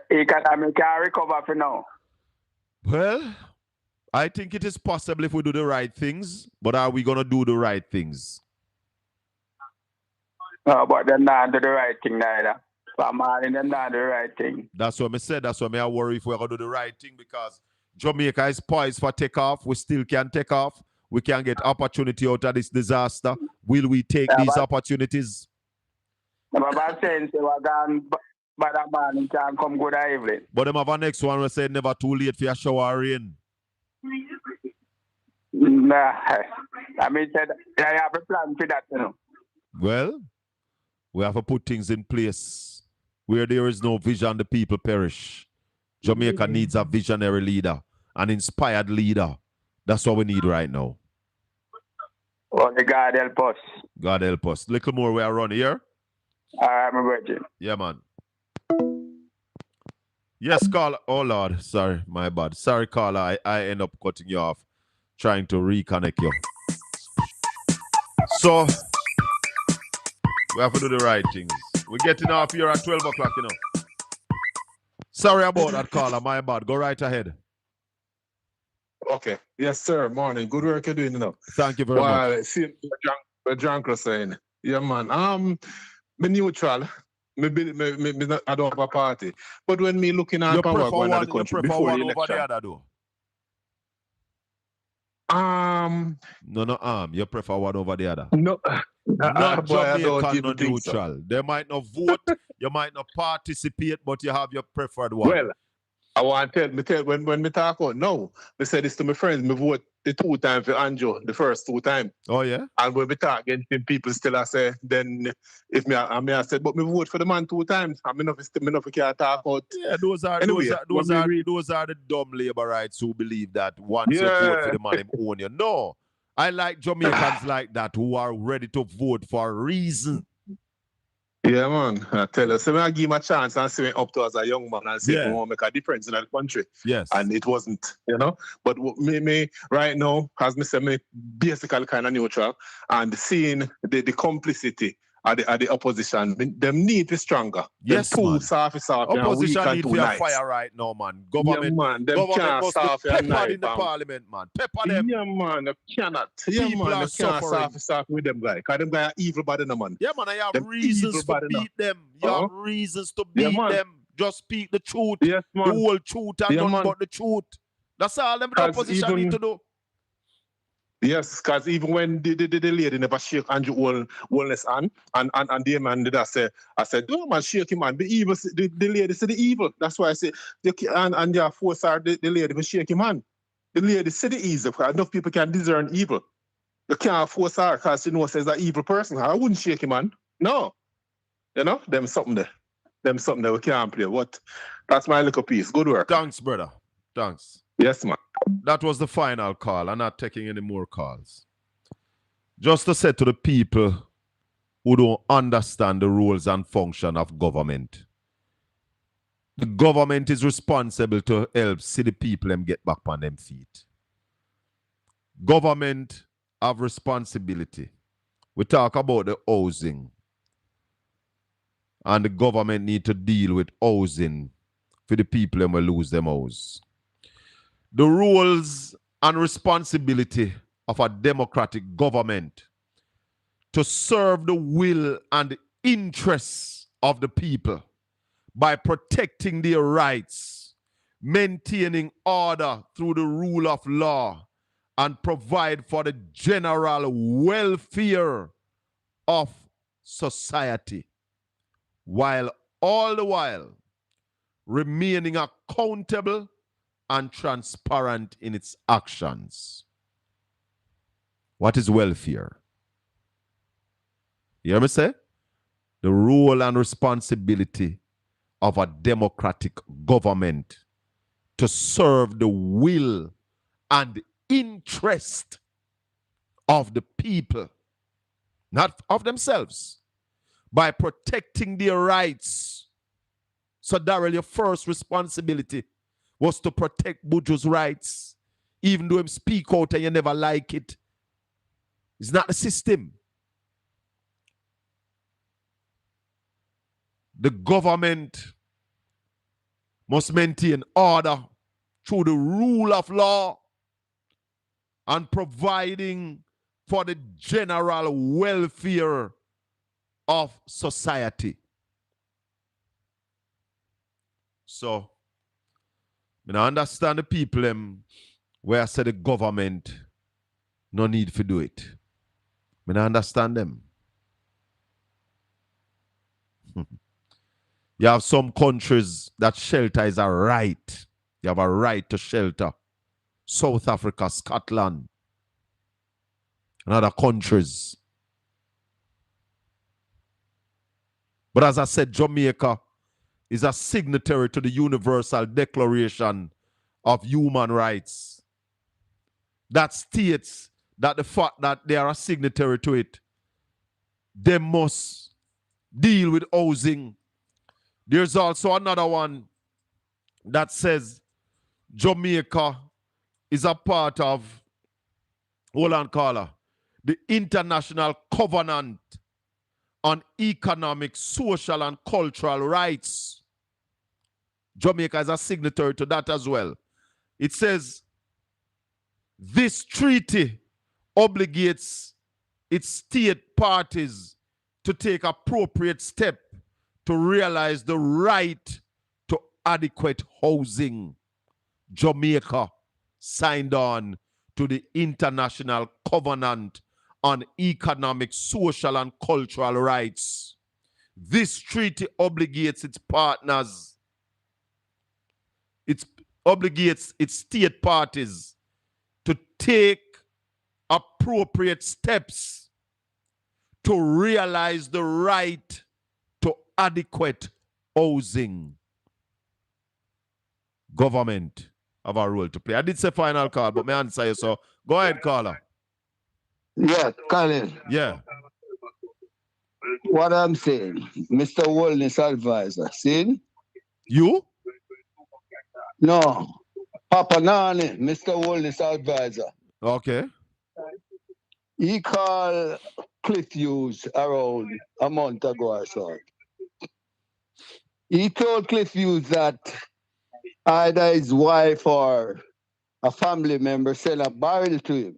S8: Economy can recover for now.
S3: Well, I think it is possible if we do the right things, but are we gonna do the right things?
S8: No, but they're not do the right thing neither. Them not do the right thing.
S3: That's what I said. That's why I worry if we're gonna do the right thing, because Jamaica is poised for takeoff. We still can take off. We can get opportunity out of this disaster. Will we take these opportunities?
S8: But saying they were gone, but a man can come good evening.
S3: But them have a next one we said never too late for a shower or rain.
S8: Nah, I mean, I have a plan for that, you know.
S3: Well, we have to put things in place. Where there is no vision, the people perish. Jamaica needs a visionary leader, an inspired leader. That's what we need right now.
S8: Oh, God help us.
S3: God help us. Little more we are running here.
S8: I'm ready.
S3: Yeah, man. Yes, Carla. Oh, Lord. Sorry, my bad. Sorry, Carla. I end up cutting you off, trying to reconnect you. So, we have to do the right things. We're getting off here at 12 o'clock, you know. Sorry about that, Carla. My bad. Go right ahead.
S10: Okay. Yes, sir. Morning. Good work you're doing, you know.
S3: Thank you very much.
S10: See what John was saying. Yeah, man. Me neutral. I don't have a party. But when me looking at power going at the country before the election.
S3: Over the other, though. No, you prefer one over the other.
S10: No.
S3: Not Jamaican, no neutral.
S10: So.
S3: They might not vote, you might not participate, but you have your preferred one.
S10: Well, I want to tell when me talk about no, I say this to my friends, me vote the 2 times for Andrew, the first 2 times.
S3: Oh yeah?
S10: And when we talk against him, people still I say, then if I said, but me vote for the man 2 times. I mean, if we can't talk about.
S3: Yeah, those are the dumb labor rights who believe that once you vote for the man, him own you. No. I like Jamaicans like that who are ready to vote for a reason.
S10: Yeah, man. I tell you, so I give him a chance and see me up to as a young man and see if we want to make a difference in the country.
S3: Yes.
S10: And it wasn't, you know. But me right now, as me say, me basically kind of neutral and seeing the complicity of the opposition, them need to be stronger.
S3: Yes,
S10: them too soft,
S3: opposition need to be a fire right now, man. Government,
S10: yeah, man. Them
S3: government must be peppered in the
S10: man.
S3: parliament, man. Pepper them.
S10: Yeah, man. They cannot. Yeah,
S3: People
S10: man.
S3: are
S10: They can't soft with them guys. Because them guys are evil body, no, man.
S3: Yeah, man. I have
S10: them
S3: reasons to beat them. You have reasons to beat them. Just speak the truth.
S10: Yes, man.
S3: The whole truth and nothing but the truth. That's all them the opposition need to do.
S10: Yes, because even when the lady never shake Andrew Wellness hand, and the man did I said, no man, shake him, man. The evil, the lady said the evil. That's why I say, and yeah, force her, the lady to shake him hand. The lady said the evil, because enough people can discern evil. You can't force her because she knows she's an evil person. I wouldn't shake him, man. No. You know, them something there. We can't play. What? That's my little piece. Good work.
S3: Thanks, brother. Thanks.
S10: Yes, man.
S3: That was the final call. I'm not taking any more calls. Just to say to the people who don't understand the rules and function of government, the government is responsible to help see the people them get back on them feet. Government have responsibility. We talk about the housing. And the government need to deal with housing for the people them will lose them house. The rules and responsibility of a democratic government to serve the will and interests of the people by protecting their rights, maintaining order through the rule of law, and provide for the general welfare of society, while all the while remaining accountable and transparent in its actions. What is welfare? You hear me say? The role and responsibility of a democratic government to serve the will and interest of the people, not of themselves, by protecting their rights. So, Darrell, your first responsibility was to protect Buju's rights, even though him speak out and you never like it. It's not the system. The government must maintain order through the rule of law and providing for the general welfare of society. So, I understand the people where I say the government no need to do it. I understand them. You have some countries that shelter is a right. You have a right to shelter. South Africa, Scotland, and other countries. But as I said, Jamaica is a signatory to the Universal Declaration of Human Rights. That states that the fact that they are a signatory to it, they must deal with housing. There's also another one that says Jamaica is a part of, hold on, caller, the International Covenant on Economic, Social, and Cultural Rights. Jamaica is a signatory to that as well. It says this treaty obligates its state parties to take appropriate steps to realize the right to adequate housing. Jamaica signed on to the International Covenant on Economic, Social, and Cultural Rights. This treaty obligates its partners, it obligates its state parties to take appropriate steps to realize the right to adequate housing. Government have a role to play. I did say final call, but may I answer you, so go ahead, caller.
S18: Yeah, Colin.
S3: Yeah.
S18: What I'm saying, Mr. Wellness Advisor, see?
S3: You?
S18: No, Papa Nani, Mr. Wellness Advisor.
S3: Okay.
S18: He called Cliff Hughes around a month ago or so. He told Cliff Hughes that either his wife or a family member sent a barrel to him.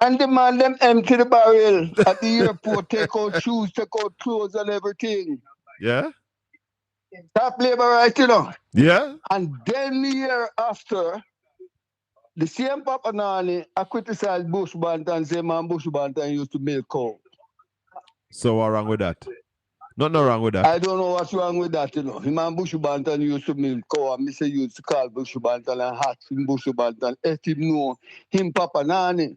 S18: And the man them empty the barrel at the airport, take out shoes, take out clothes and everything.
S3: Yeah?
S18: Top labor right, you know.
S3: Yeah?
S18: And then the year after, the same Papa Nani, I criticized Bush Banton and say, man, Bush Banton used to milk cow.
S3: So what's wrong with that? Nothing wrong with that.
S18: I don't know what's wrong with that, you know. Him and Bush Banton used to milk cow, and Mr. used to call Bush Banton and hot him Bush Banton. Let him know him Papa Nani.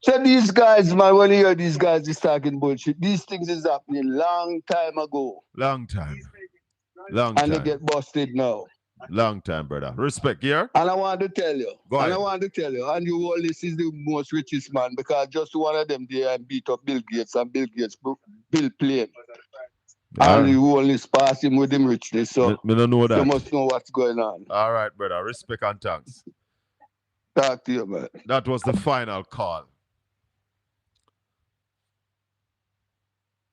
S18: So these guys, man, when you hear these guys is talking bullshit, these things is happening long time ago.
S3: Long time. Long
S18: and
S3: time.
S18: they get busted now.
S3: Long time, brother. Respect here.
S18: And I want to tell you.
S3: Go ahead.
S18: And I want to tell you. And you all this is the most richest man because just one of them there and beat up Bill Gates and Bill Gates Bill plane. And you only pass him with him richness. So
S3: me don't know that.
S18: You must know what's going on.
S3: All right, brother. Respect and thanks.
S18: Talk to you, man.
S3: That was the final call.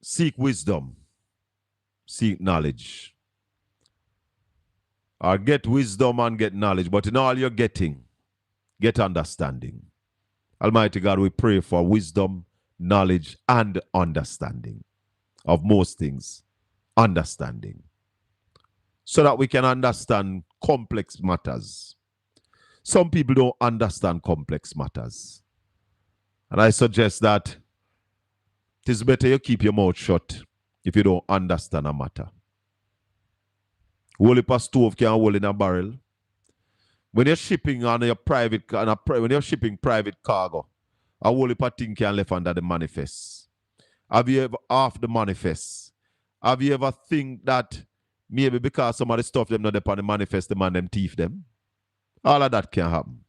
S3: Seek wisdom. Seek knowledge. Or get wisdom and get knowledge. But in all you're getting, get understanding. Almighty God, we pray for wisdom, knowledge, and understanding of most things. Understanding. So that we can understand complex matters. Some people don't understand complex matters. And I suggest that it is better you keep your mouth shut if you don't understand a matter. Hold a stove can hold in a barrel. When you're shipping on your private, when you're shipping private cargo, a whole heap of things can left under the manifest. Have you ever off the manifest? Have you ever think that maybe because some of the stuff them not upon the manifest, the man them thief them? All of that can happen.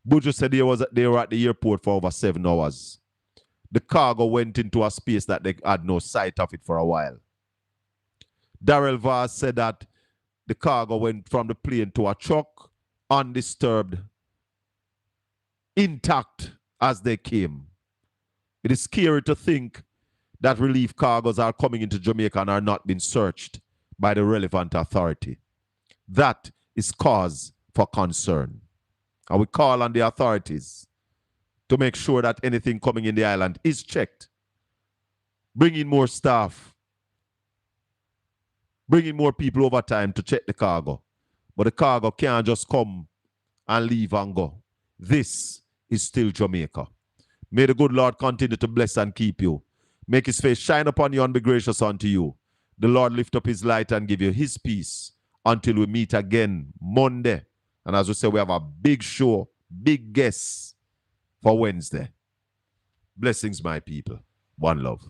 S3: Buju said they were at the airport for over 7 hours. The cargo went into a space that they had no sight of it for a while. Darrell Vaz said that the cargo went from the plane to a truck, undisturbed, intact as they came. It is scary to think that relief cargoes are coming into Jamaica and are not being searched by the relevant authority. That is cause for concern. And we call on the authorities to make sure that anything coming in the island is checked. Bring in more staff. Bring in more people over time to check the cargo. But the cargo can't just come and leave and go. This is still Jamaica. May the good Lord continue to bless and keep you. Make his face shine upon you and be gracious unto you. The Lord lift up his light and give you his peace until we meet again Monday. And as we say, we have a big show, big guests for Wednesday. Blessings, my people. One love.